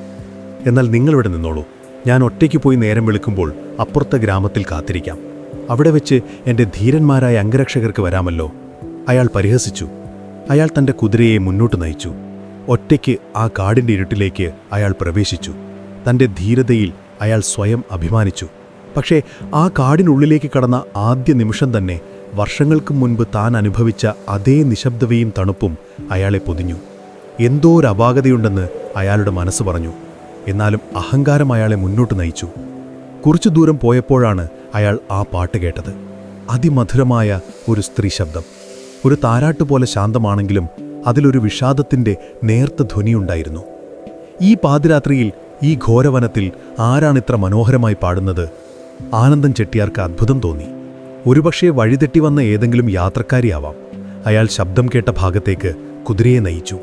എന്നാൽ നിങ്ങളിവിടെ നിന്നോളൂ. ഞാൻ ഒറ്റയ്ക്ക് പോയി നേരം വെളുക്കുമ്പോൾ അപ്പുറത്തെ ഗ്രാമത്തിൽ കാത്തിരിക്കാം. അവിടെ വെച്ച് എൻ്റെ ധീരന്മാരായ അംഗരക്ഷകർക്ക് വരാമല്ലോ. അയാൾ പരിഹസിച്ചു. അയാൾ തൻ്റെ കുതിരയെ മുന്നോട്ട് നയിച്ചു. ഒറ്റയ്ക്ക് ആ കാടിൻ്റെ ഇരുട്ടിലേക്ക് അയാൾ പ്രവേശിച്ചു. തൻ്റെ ധീരതയിൽ അയാൾ സ്വയം അഭിമാനിച്ചു. പക്ഷേ ആ കാടിനുള്ളിലേക്ക് കടന്ന ആദ്യ നിമിഷം തന്നെ വർഷങ്ങൾക്ക് മുൻപ് താൻ അനുഭവിച്ച അതേ നിശബ്ദതയും തണുപ്പും അയാളെ പൊതിഞ്ഞു. എന്തോ ഒരു അപാകതയുണ്ടെന്ന് അയാളുടെ മനസ്സ് പറഞ്ഞു. എന്നാലും അഹങ്കാരം അയാളെ മുന്നോട്ട് നയിച്ചു. കുറച്ചു ദൂരം പോയപ്പോഴാണ് അയാൾ ആ പാട്ട് കേട്ടത്. അതിമധുരമായ ഒരു സ്ത്രീ ശബ്ദം. ഒരു താരാട്ടുപോലെ ശാന്തമാണെങ്കിലും അതിലൊരു വിഷാദത്തിൻ്റെ നേർത്ത ധ്വനിയുണ്ടായിരുന്നു. ഈ പാതിരാത്രിയിൽ, ഈ ഘോരവനത്തിൽ ആരാണിത്ര മനോഹരമായി പാടുന്നത്? ആനന്ദൻ ചെട്ടിയാർക്ക് അത്ഭുതം തോന്നി. ഒരുപക്ഷെ വഴിതെറ്റി വന്ന ഏതെങ്കിലും യാത്രക്കാരിയാവാം. അയാൾ ശബ്ദം കേട്ട ഭാഗത്തേക്ക് കുതിരയെ നയിച്ചു.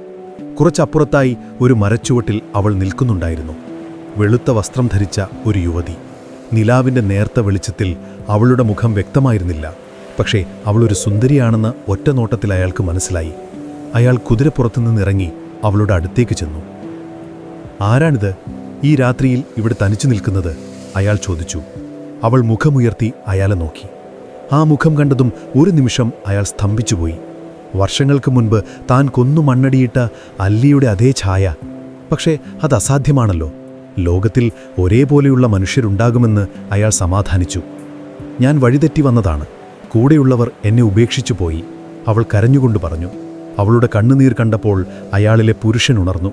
കുറച്ചപ്പുറത്തായി ഒരു മരച്ചുവട്ടിൽ അവൾ നിൽക്കുന്നുണ്ടായിരുന്നു. വെളുത്ത വസ്ത്രം ധരിച്ച ഒരു യുവതി. നിലാവിൻ്റെ നേർത്ത വെളിച്ചത്തിൽ അവളുടെ മുഖം വ്യക്തമായിരുന്നില്ല. പക്ഷേ അവളൊരു സുന്ദരിയാണെന്ന് ഒറ്റ നോട്ടത്തിൽ അയാൾക്ക് മനസ്സിലായി. അയാൾ കുതിരപ്പുറത്തുനിന്നിറങ്ങി അവളുടെ അടുത്തേക്ക് ചെന്നു. ആരാണിത്, ഈ രാത്രിയിൽ ഇവിടെ തനിച്ചു നിൽക്കുന്നത്? അയാൾ ചോദിച്ചു. അവൾ മുഖമുയർത്തി അയാളെ നോക്കി. ആ മുഖം കണ്ടതും ഒരു നിമിഷം അയാൾ സ്തംഭിച്ചുപോയി. വർഷങ്ങൾക്ക് മുൻപ് താൻ കൊന്നു മണ്ണടിയിട്ട അല്ലിയുടെ അതേ ഛായ. പക്ഷേ അത് അസാധ്യമാണല്ലോ. ലോകത്തിൽ ഒരേപോലെയുള്ള മനുഷ്യരുണ്ടാകുമെന്ന് അയാൾ സമാധാനിച്ചു. ഞാൻ വഴിതെറ്റി വന്നതാണ്. കൂടെയുള്ളവർ എന്നെ ഉപേക്ഷിച്ചു പോയി, അവൾ കരഞ്ഞുകൊണ്ട് പറഞ്ഞു. അവളുടെ കണ്ണുനീർ കണ്ടപ്പോൾ അയാളിലെ പുരുഷൻ ഉണർന്നു.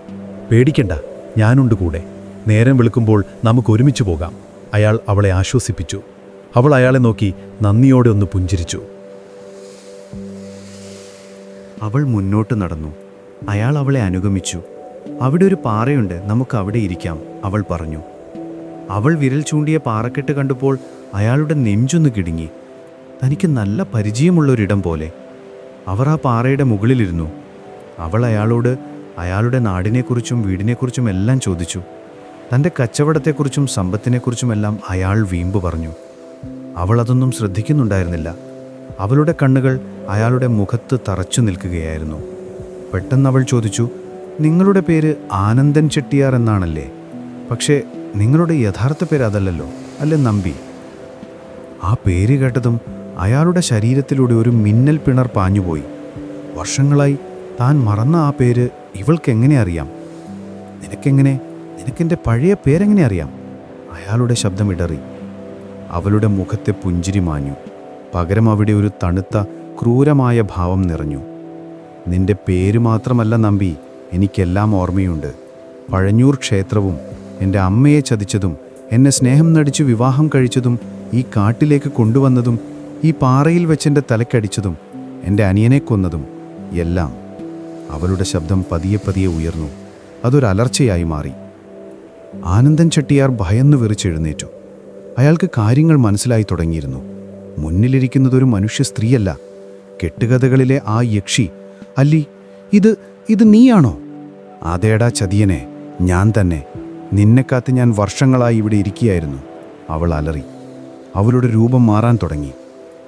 പേടിക്കണ്ട, ഞാനുണ്ട് കൂടെ. നേരം വെളുക്കുമ്പോൾ നമുക്ക് ഒരുമിച്ച് പോകാം, അയാൾ അവളെ ആശ്വസിപ്പിച്ചു. അവൾ അയാളെ നോക്കി നന്ദിയോടെ ഒന്ന് പുഞ്ചിരിച്ചു. അവൾ മുന്നോട്ട് നടന്നു. അയാൾ അവളെ അനുഗമിച്ചു. അവിടെ ഒരു പാറയുണ്ട്, നമുക്ക് അവിടെ ഇരിക്കാം, അവൾ പറഞ്ഞു. അവൾ വിരൽ ചൂണ്ടിയ പാറക്കെട്ട് കണ്ടപ്പോൾ അയാളുടെ നെഞ്ചൊന്ന് കിടുങ്ങി. തനിക്ക് നല്ല പരിചയമുള്ളൊരിടം പോലെ. അവർ ആ പാറയുടെ മുകളിലിരുന്നു. അവൾ അയാളോട് അയാളുടെ നാടിനെക്കുറിച്ചും വീടിനെക്കുറിച്ചും എല്ലാം ചോദിച്ചു. തൻ്റെ കച്ചവടത്തെക്കുറിച്ചും സമ്പത്തിനെക്കുറിച്ചുമെല്ലാം അയാൾ വീമ്പ് പറഞ്ഞു. അവൾ അതൊന്നും ശ്രദ്ധിക്കുന്നുണ്ടായിരുന്നില്ല. അവളുടെ കണ്ണുകൾ അയാളുടെ മുഖത്ത് തറച്ചു നിൽക്കുകയായിരുന്നു. പെട്ടെന്ന് അവൾ ചോദിച്ചു, നിങ്ങളുടെ പേര് ആനന്ദൻ ചെട്ടിയാർ എന്നാണല്ലേ? പക്ഷേ നിങ്ങളുടെ യഥാർത്ഥ പേര് അതല്ലല്ലോ, അല്ലേ നമ്പി? ആ പേര് കേട്ടതും അയാളുടെ ശരീരത്തിലൂടെ ഒരു മിന്നൽ പിണർ പാഞ്ഞുപോയി. വർഷങ്ങളായി താൻ മറന്ന ആ പേര് ഇവൾക്കെങ്ങനെ അറിയാം? നിനക്കെൻ്റെ പഴയ പേരെങ്ങനെ അറിയാം? അയാളുടെ ശബ്ദം ഇടറി. അവളുടെ മുഖത്തെ പുഞ്ചിരി മാഞ്ഞു. പകരം അവിടെ ഒരു തണുത്ത ക്രൂരമായ ഭാവം നിറഞ്ഞു. നിന്റെ പേര് മാത്രമല്ല നമ്പി, എനിക്കെല്ലാം ഓർമ്മയുണ്ട്. പഴഞ്ഞൂർ ക്ഷേത്രവും എൻ്റെ അമ്മയെ ചതിച്ചതും എന്നെ സ്നേഹം നടിച്ചു വിവാഹം കഴിച്ചതും ഈ കാട്ടിലേക്ക് കൊണ്ടുവന്നതും ഈ പാറയിൽ വെച്ചെൻ്റെ തലക്കടിച്ചതും എൻ്റെ അനിയനെ കൊന്നതും എല്ലാം. അവളുടെ ശബ്ദം പതിയെ പതിയെ ഉയർന്നു. അതൊരലർച്ചയായി മാറി. ആനന്ദൻ ചെട്ടിയാർ ഭയന്നു വിറിച്ചെഴുന്നേറ്റു. അയാൾക്ക് കാര്യങ്ങൾ മനസ്സിലായി തുടങ്ങിയിരുന്നു. മുന്നിലിരിക്കുന്നതൊരു മനുഷ്യ സ്ത്രീയല്ല, കെട്ടുകഥകളിലെ ആ യക്ഷി. അല്ലി, ഇത് നീയാണോ? അതേടാ ചതിയനെ, ഞാൻ തന്നെ. നിന്നെ കാത്ത് ഞാൻ വർഷങ്ങളായി ഇവിടെ ഇരിക്കുകയായിരുന്നു, അവൾ അലറി. അവളുടെ രൂപം മാറാൻ തുടങ്ങി.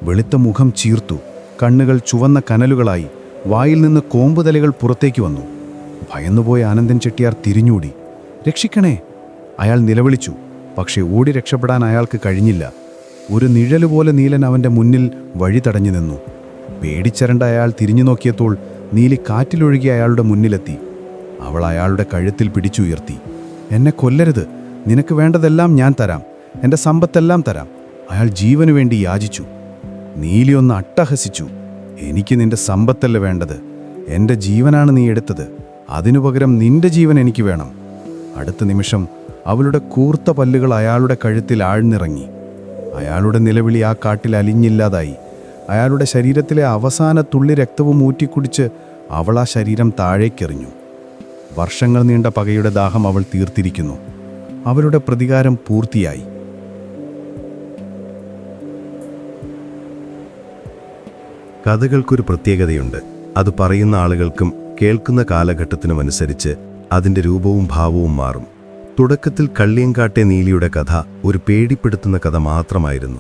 വെളുത്ത മുഖം ചീർത്തു, കണ്ണുകൾ ചുവന്ന കനലുകളായി, വായിൽ നിന്ന് കോമ്പുതലകൾ പുറത്തേക്ക് വന്നു. ഭയന്നുപോയ ആനന്ദൻ ചെട്ടിയാർ തിരിഞ്ഞൂടി. രക്ഷിക്കണേ, അയാൾ നിലവിളിച്ചു. പക്ഷേ ഓടി രക്ഷപ്പെടാൻ അയാൾക്ക് കഴിഞ്ഞില്ല. ഒരു നിഴലുപോലെ നീലൻ അവൻ്റെ മുന്നിൽ വഴി തടഞ്ഞു നിന്നു. പേടിച്ചരണ്ട അയാൾ തിരിഞ്ഞു നോക്കിയപ്പോൾ നീലി കാറ്റിലൊഴുകി അയാളുടെ മുന്നിലെത്തി. അവൾ അയാളുടെ കഴുത്തിൽ പിടിച്ചുയർത്തി. എന്നെ കൊല്ലരുത്, നിനക്ക് വേണ്ടതെല്ലാം ഞാൻ തരാം, എൻ്റെ സമ്പത്തെല്ലാം തരാം, അയാൾ ജീവനു വേണ്ടി യാചിച്ചു. നീലി ഒന്ന് അട്ടഹസിച്ചു. എനിക്ക് നിന്റെ സമ്പത്തല്ല വേണ്ടത്, എൻ്റെ ജീവനാണ് നീ എടുത്തത്, അതിനു പകരം നിന്റെ ജീവൻ എനിക്ക് വേണം. അടുത്ത നിമിഷം അവളുടെ കൂർത്ത പല്ലുകൾ അയാളുടെ കഴുത്തിൽ ആഴ്ന്നിറങ്ങി. അയാളുടെ നിലവിളി ആ കാട്ടിൽ അലിഞ്ഞില്ലാതായി. അയാളുടെ ശരീരത്തിലെ അവസാന തുള്ളി രക്തവും ഊറ്റിക്കുടിച്ച് അവൾ ആ ശരീരം താഴേക്കെറിഞ്ഞു. വർഷങ്ങൾ നീണ്ട പകയുടെ ദാഹം അവൾ തീർത്തിരിക്കുന്നു. അവളുടെ പ്രതികാരം പൂർത്തിയായി. കഥകൾക്കൊരു പ്രത്യേകതയുണ്ട്. അത് പറയുന്ന ആളുകൾക്കും കേൾക്കുന്ന കാലഘട്ടത്തിനുമനുസരിച്ച് അതിൻ്റെ രൂപവും ഭാവവും മാറും. തുടക്കത്തിൽ കള്ളിയങ്കാട്ടെ നീലിയുടെ കഥ ഒരു പേടിപ്പെടുത്തുന്ന കഥ മാത്രമായിരുന്നു.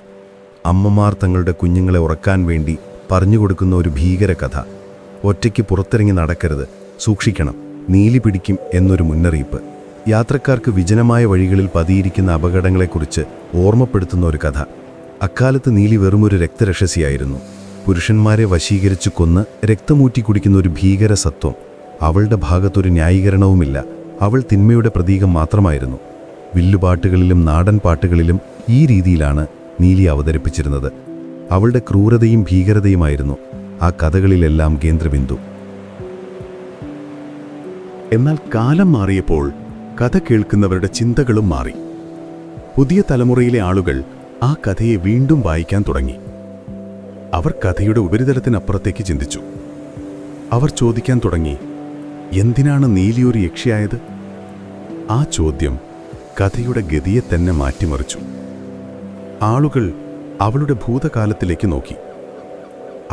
അമ്മമാർ തങ്ങളുടെ കുഞ്ഞുങ്ങളെ ഉറക്കാൻ വേണ്ടി പറഞ്ഞുകൊടുക്കുന്ന ഒരു ഭീകര കഥ. ഒറ്റയ്ക്ക് പുറത്തിറങ്ങി നടക്കരുത്, സൂക്ഷിക്കണം, നീലി പിടിക്കും എന്നൊരു മുന്നറിയിപ്പ്. യാത്രക്കാർക്ക് വിജനമായ വഴികളിൽ പതിയിരിക്കുന്ന അപകടങ്ങളെക്കുറിച്ച് ഓർമ്മപ്പെടുത്തുന്ന ഒരു കഥ. അക്കാലത്ത് നീലി വെറുമൊരു രക്തരക്ഷസിയായിരുന്നു. പുരുഷന്മാരെ വശീകരിച്ചു കൊന്ന് രക്തമൂറ്റി കുടിക്കുന്ന ഒരു ഭീകര സത്വം. അവളുടെ ഭാഗത്തൊരു ന്യായീകരണവുമില്ല. അവൾ തിന്മയുടെ പ്രതീകം മാത്രമായിരുന്നു. വില്ലുപാട്ടുകളിലും നാടൻ പാട്ടുകളിലും ഈ രീതിയിലാണ് നീലി അവതരിപ്പിച്ചിരുന്നത്. അവളുടെ ക്രൂരതയും ഭീകരതയുമായിരുന്നു ആ കഥകളിലെല്ലാം കേന്ദ്രബിന്ദു. എന്നാൽ കാലം മാറിയപ്പോൾ കഥ കേൾക്കുന്നവരുടെ ചിന്തകളും മാറി. പുതിയ തലമുറയിലെ ആളുകൾ ആ കഥയെ വീണ്ടും വായിക്കാൻ തുടങ്ങി. അവർ കഥയുടെ ഉപരിതലത്തിനപ്പുറത്തേക്ക് ചിന്തിച്ചു. അവർ ചോദിക്കാൻ തുടങ്ങി, എന്തിനാണ് നീലി ഒരു യക്ഷിയായത്? ആ ചോദ്യം കഥയുടെ ഗതിയെ തന്നെ മാറ്റിമറിച്ചു. ആളുകൾ അവളുടെ ഭൂതകാലത്തിലേക്ക് നോക്കി.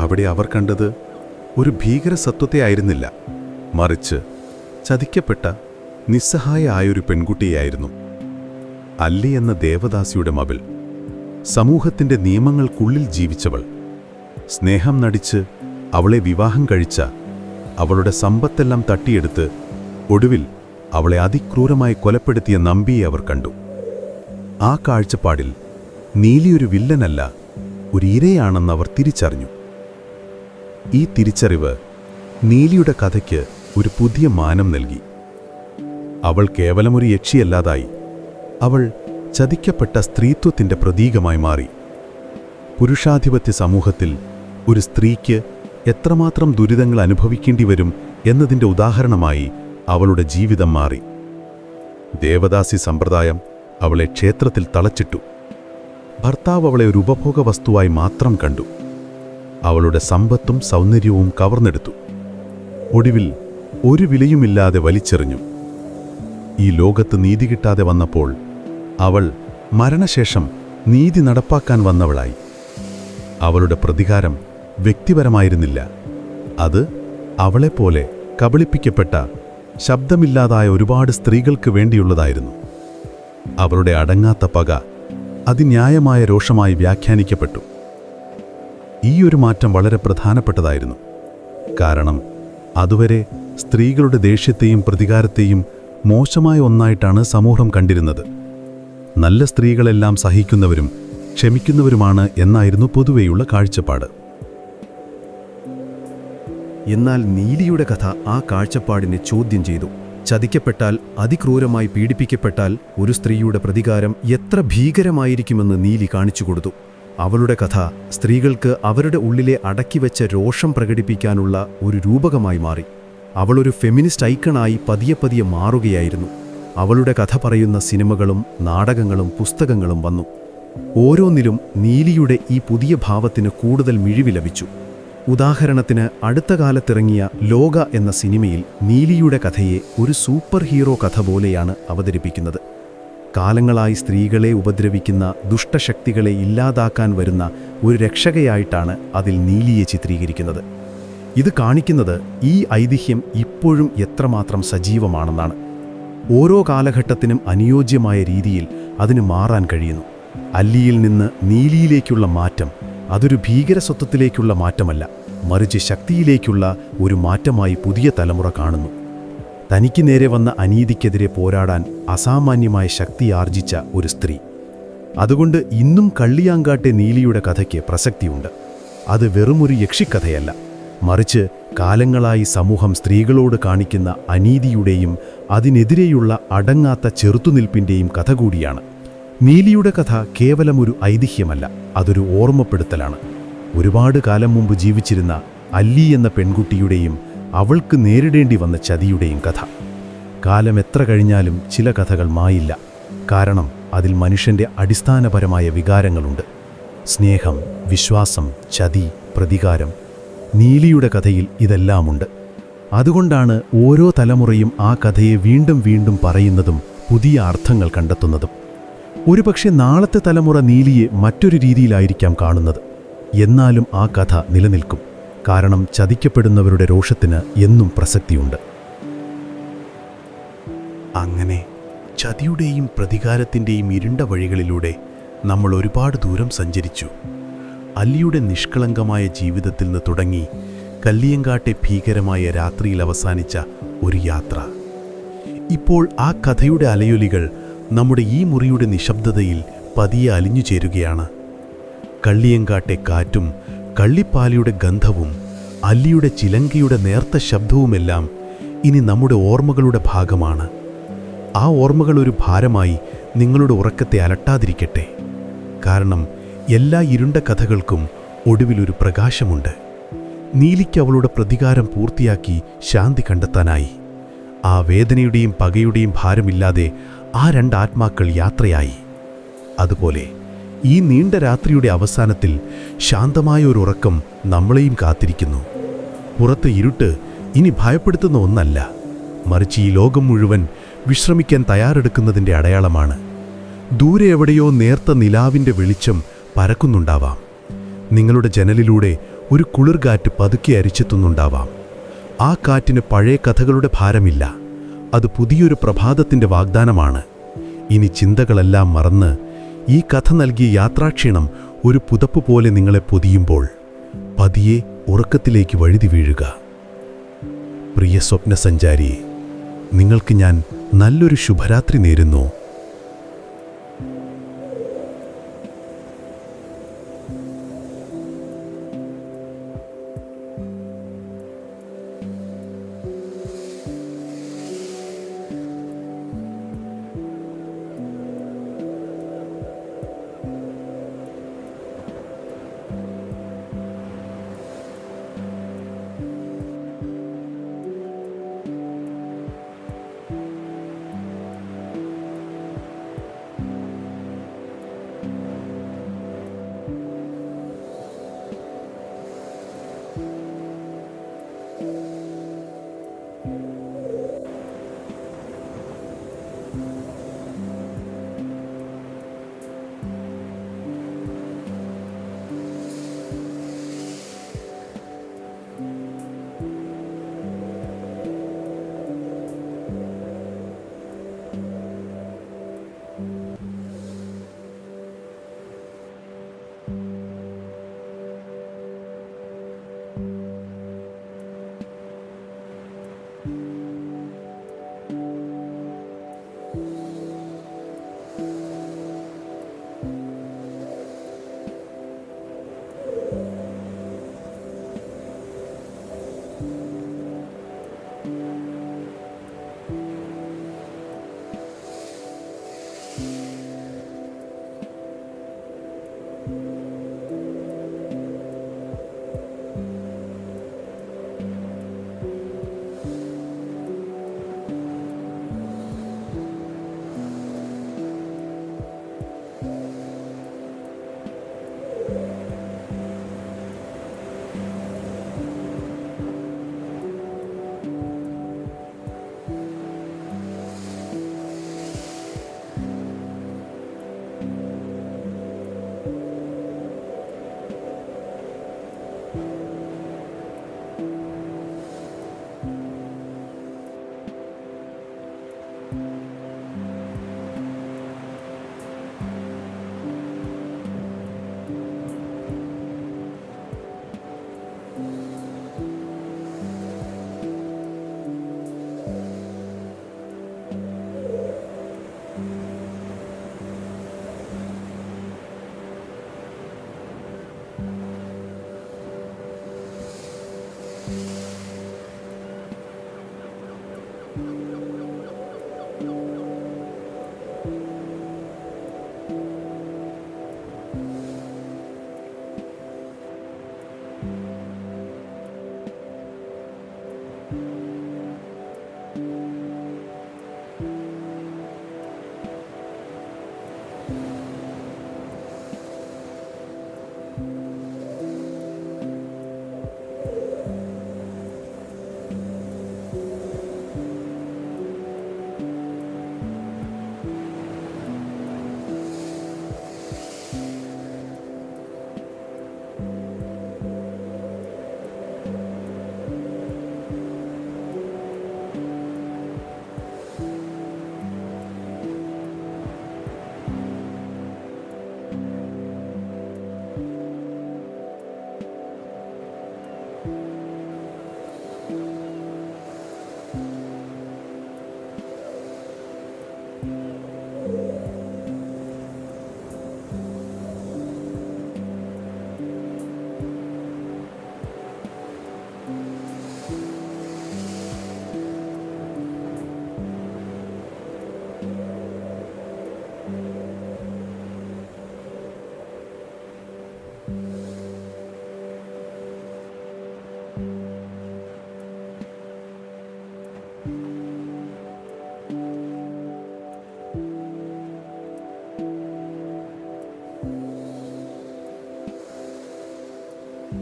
അവിടെ അവർ കണ്ടത് ഒരു ഭീകര സത്വത്തെ ആയിരുന്നില്ല, മറിച്ച് ചതിക്കപ്പെട്ട നിസ്സഹായ ആയൊരു പെൺകുട്ടിയായിരുന്നു. അല്ലി എന്ന ദേവദാസിയുടെ മകൾ, സമൂഹത്തിൻ്റെ നിയമങ്ങൾക്കുള്ളിൽ ജീവിച്ചവൾ. സ്നേഹം നടിച്ച് അവളെ വിവാഹം കഴിച്ച, അവളുടെ സമ്പത്തെല്ലാം തട്ടിയെടുത്ത് ഒടുവിൽ അവളെ അതിക്രൂരമായി കൊലപ്പെടുത്തിയ നമ്പിയെ അവർ കണ്ടു. ആ കാഴ്ചപ്പാടിൽ നീലി ഒരു വില്ലനല്ല, ഒരു ഇരയാണെന്ന് അവർ തിരിച്ചറിഞ്ഞു. ഈ തിരിച്ചറിവ് നീലിയുടെ കഥയ്ക്ക് ഒരു പുതിയ മാനം നൽകി. അവൾ കേവലം ഒരു യക്ഷിയല്ലാതായി. അവൾ ചതിക്കപ്പെട്ട സ്ത്രീത്വത്തിൻ്റെ പ്രതീകമായി മാറി. പുരുഷാധിപത്യ സമൂഹത്തിൽ ഒരു സ്ത്രീക്ക് എത്രമാത്രം ദുരിതങ്ങൾ അനുഭവിക്കേണ്ടി വരും എന്നതിൻ്റെ ഉദാഹരണമായി അവളുടെ ജീവിതം മാറി. ദേവദാസി സമ്പ്രദായം അവളെ ക്ഷേത്രത്തിൽ തളച്ചിട്ടു. ഭർത്താവ് അവളെ ഒരു ഉപഭോഗ വസ്തുവായി മാത്രം കണ്ടു. അവളുടെ സമ്പത്തും സൗന്ദര്യവും കവർന്നെടുത്തു. ഒടുവിൽ ഒരു വിലയുമില്ലാതെ വലിച്ചെറിഞ്ഞു. ഈ ലോകത്ത് നീതി കിട്ടാതെ വന്നപ്പോൾ അവൾ മരണശേഷം നീതി നടപ്പാക്കാൻ വന്നവളായി. അവളുടെ പ്രതികാരം വ്യക്തിപരമായിരുന്നില്ല. അത് അവളെപ്പോലെ കബളിപ്പിക്കപ്പെട്ട ശബ്ദമില്ലാതായ ഒരുപാട് സ്ത്രീകൾക്ക് വേണ്ടിയുള്ളതായിരുന്നു. അവളുടെ അടങ്ങാത്ത പക അതിന്യായമായ രോഷമായി വ്യാഖ്യാനിക്കപ്പെട്ടു. ഈ ഒരു മാറ്റം വളരെ പ്രധാനപ്പെട്ടതായിരുന്നു. കാരണം അതുവരെ സ്ത്രീകളുടെ ദേഷ്യത്തെയും പ്രതികാരത്തെയും മോശമായ ഒന്നായിട്ടാണ് സമൂഹം കണ്ടിരുന്നത്. നല്ല സ്ത്രീകളെല്ലാം സഹിക്കുന്നവരും ക്ഷമിക്കുന്നവരുമാണ് എന്നായിരുന്നു പൊതുവെയുള്ള കാഴ്ചപ്പാട്. എന്നാൽ നീലിയുടെ കഥ ആ കാഴ്ചപ്പാടിനെ ചോദ്യം ചെയ്തു. ചതിക്കപ്പെട്ടാൽ, അതിക്രൂരമായി പീഡിപ്പിക്കപ്പെട്ടാൽ ഒരു സ്ത്രീയുടെ പ്രതികാരം എത്ര ഭീകരമായിരിക്കുമെന്ന് നീലി കാണിച്ചുകൊടുത്തു. അവളുടെ കഥ സ്ത്രീകൾക്ക് അവരുടെ ഉള്ളിലെ അടക്കിവെച്ച രോഷം പ്രകടിപ്പിക്കാനുള്ള ഒരു രൂപകമായി മാറി. അവളൊരു ഫെമിനിസ്റ്റ് ഐക്കണായി പതിയെ പതിയെ മാറുകയായിരുന്നു. അവളുടെ കഥ പറയുന്ന സിനിമകളും നാടകങ്ങളും പുസ്തകങ്ങളും വന്നു. ഓരോന്നിലും നീലിയുടെ ഈ പുതിയ ഭാവത്തിന് കൂടുതൽ മിഴിവ് ലഭിച്ചു. ഉദാഹരണത്തിന്, അടുത്ത കാലത്തിറങ്ങിയ ലോക എന്ന സിനിമയിൽ നീലിയുടെ കഥയെ ഒരു സൂപ്പർ ഹീറോ കഥ പോലെയാണ് അവതരിപ്പിക്കുന്നത്. കാലങ്ങളായി സ്ത്രീകളെ ഉപദ്രവിക്കുന്ന ദുഷ്ടശക്തികളെ ഇല്ലാതാക്കാൻ വരുന്ന ഒരു രക്ഷകയായിട്ടാണ് അതിൽ നീലിയെ ചിത്രീകരിക്കുന്നത്. ഇത് കാണിക്കുന്നത് ഈ ഐതിഹ്യം ഇപ്പോഴും എത്രമാത്രം സജീവമാണെന്നാണ്. ഓരോ കാലഘട്ടത്തിനും അനുയോജ്യമായ രീതിയിൽ അതിന് മാറാൻ കഴിയുന്നു. അല്ലിയിൽ നിന്ന് നീലിയിലേക്കുള്ള മാറ്റം അതൊരു ഭീകരസ്വത്വത്തിലേക്കുള്ള മാറ്റമല്ല, മറിച്ച് ശക്തിയിലേക്കുള്ള ഒരു മാറ്റമായി പുതിയ തലമുറ കാണുന്നു. തനിക്ക് നേരെ വന്ന അനീതിക്കെതിരെ പോരാടാൻ അസാമാന്യമായ ശക്തി ആർജിച്ച ഒരു സ്ത്രീ. അതുകൊണ്ട് ഇന്നും കള്ളിയാങ്കാട്ടെ നീലിയുടെ കഥയ്ക്ക് പ്രസക്തിയുണ്ട്. അത് വെറുമൊരു യക്ഷിക്കഥയല്ല, മറിച്ച് കാലങ്ങളായി സമൂഹം സ്ത്രീകളോട് കാണിക്കുന്ന അനീതിയുടെയും അതിനെതിരെയുള്ള അടങ്ങാത്ത ചെറുത്തുനിൽപ്പിൻ്റെയും കഥ കൂടിയാണ്. നീലിയുടെ കഥ കേവലം ഒരു ഐതിഹ്യമല്ല, അതൊരു ഓർമ്മപ്പെടുത്തലാണ്. ഒരുപാട് കാലം മുമ്പ് ജീവിച്ചിരുന്ന അല്ലി എന്ന പെൺകുട്ടിയുടെയും അവൾക്ക് നേരിടേണ്ടി വന്ന ചതിയുടെയും കഥ. കാലം എത്ര കഴിഞ്ഞാലും ചില കഥകൾ മായില്ല. കാരണം അതിൽ മനുഷ്യൻ്റെ അടിസ്ഥാനപരമായ വികാരങ്ങളുണ്ട്: സ്നേഹം, വിശ്വാസം, ചതി, പ്രതികാരം. നീലിയുടെ കഥയിൽ ഇതെല്ലാമുണ്ട്. അതുകൊണ്ടാണ് ഓരോ തലമുറയും ആ കഥയെ വീണ്ടും വീണ്ടും പറയുന്നതും പുതിയ അർത്ഥങ്ങൾ കണ്ടെത്തുന്നതും. ഒരുപക്ഷെ നാളത്തെ തലമുറ നീലിയെ മറ്റൊരു രീതിയിലായിരിക്കാം കാണുന്നത്. എന്നാലും ആ കഥ നിലനിൽക്കും. കാരണം ചതിക്കപ്പെടുന്നവരുടെ രോഷത്തിന് എന്നും പ്രസക്തിയുണ്ട്. അങ്ങനെ ചതിയുടെയും പ്രതികാരത്തിൻ്റെയും ഇരുണ്ട വഴികളിലൂടെ നമ്മൾ ഒരുപാട് ദൂരം സഞ്ചരിച്ചു. അല്ലിയുടെ നിഷ്കളങ്കമായ ജീവിതത്തിൽ നിന്ന് തുടങ്ങി കള്ളിയങ്കാട്ടെ ഭീകരമായ രാത്രിയിൽ അവസാനിച്ച ഒരു യാത്ര. ഇപ്പോൾ ആ കഥയുടെ അലയൊലികൾ നമ്മുടെ ഈ മുറിയുടെ നിശബ്ദതയിൽ പതിയെ അലിഞ്ഞു ചേരുകയാണ്. കള്ളിയങ്കാട്ടെ കാറ്റും കള്ളിപ്പാലിയുടെ ഗന്ധവും അല്ലിയുടെ ചിലങ്കയുടെ നേർത്ത ശബ്ദവുമെല്ലാം ഇനി നമ്മുടെ ഓർമ്മകളുടെ ഭാഗമാണ്. ആ ഓർമ്മകൾ ഒരു ഭാരമായി നിങ്ങളുടെ ഉറക്കത്തെ അലട്ടാതിരിക്കട്ടെ. കാരണം എല്ലാ ഇരുണ്ട കഥകൾക്കും ഒടുവിലൊരു പ്രകാശമുണ്ട്. നീലിക്ക് അവളുടെ പ്രതികാരം പൂർത്തിയാക്കി ശാന്തി കണ്ടെത്താനായി. ആ വേദനയുടെയും പകയുടെയും ഭാരമില്ലാതെ ആ രണ്ടാത്മാക്കൾ യാത്രയായി. അതുപോലെ ഈ നീണ്ട രാത്രിയുടെ അവസാനത്തിൽ ശാന്തമായ ഒരു ഉറക്കം നമ്മളെയും കാത്തിരിക്കുന്നു. പുറത്ത് ഇരുട്ട് ഇനി ഭയപ്പെടുത്തുന്ന ഒന്നല്ല, മറിച്ച് ഈ ലോകം മുഴുവൻ വിശ്രമിക്കാൻ തയ്യാറെടുക്കുന്നതിൻ്റെ അടയാളമാണ്. ദൂരെ എവിടെയോ നേർത്ത നിലാവിൻ്റെ വെളിച്ചം പരക്കുന്നുണ്ടാവാം. നിങ്ങളുടെ ജനലിലൂടെ ഒരു കുളിർകാറ്റ് പതുക്കെ അരിച്ചെത്തുന്നുണ്ടാവാം. ആ കാറ്റിന് പഴയ കഥകളുടെ ഭാരമില്ല, അത് പുതിയൊരു പ്രഭാതത്തിൻ്റെ വാഗ്ദാനമാണ്. ഇനി ചിന്തകളെല്ലാം മറന്ന് ഈ കഥ നൽകിയ യാത്രാക്ഷീണം ഒരു പുതപ്പ് പോലെ നിങ്ങളെ പൊതിയുമ്പോൾ പതിയെ ഉറക്കത്തിലേക്ക് വഴുതി വീഴുക. പ്രിയ സ്വപ്നസഞ്ചാരിയെ, നിങ്ങൾക്ക് ഞാൻ നല്ലൊരു ശുഭരാത്രി നേരുന്നു. thank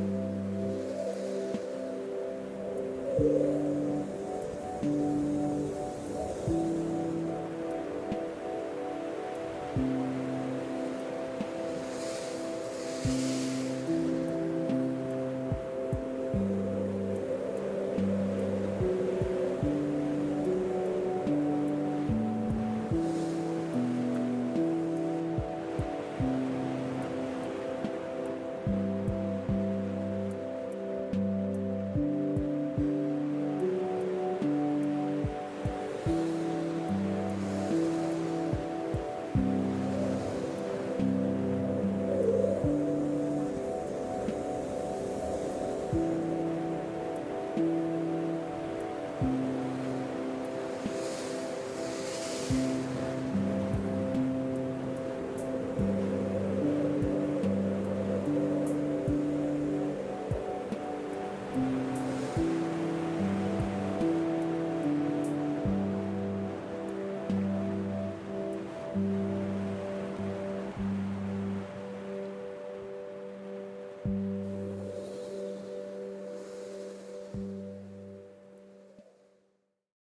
you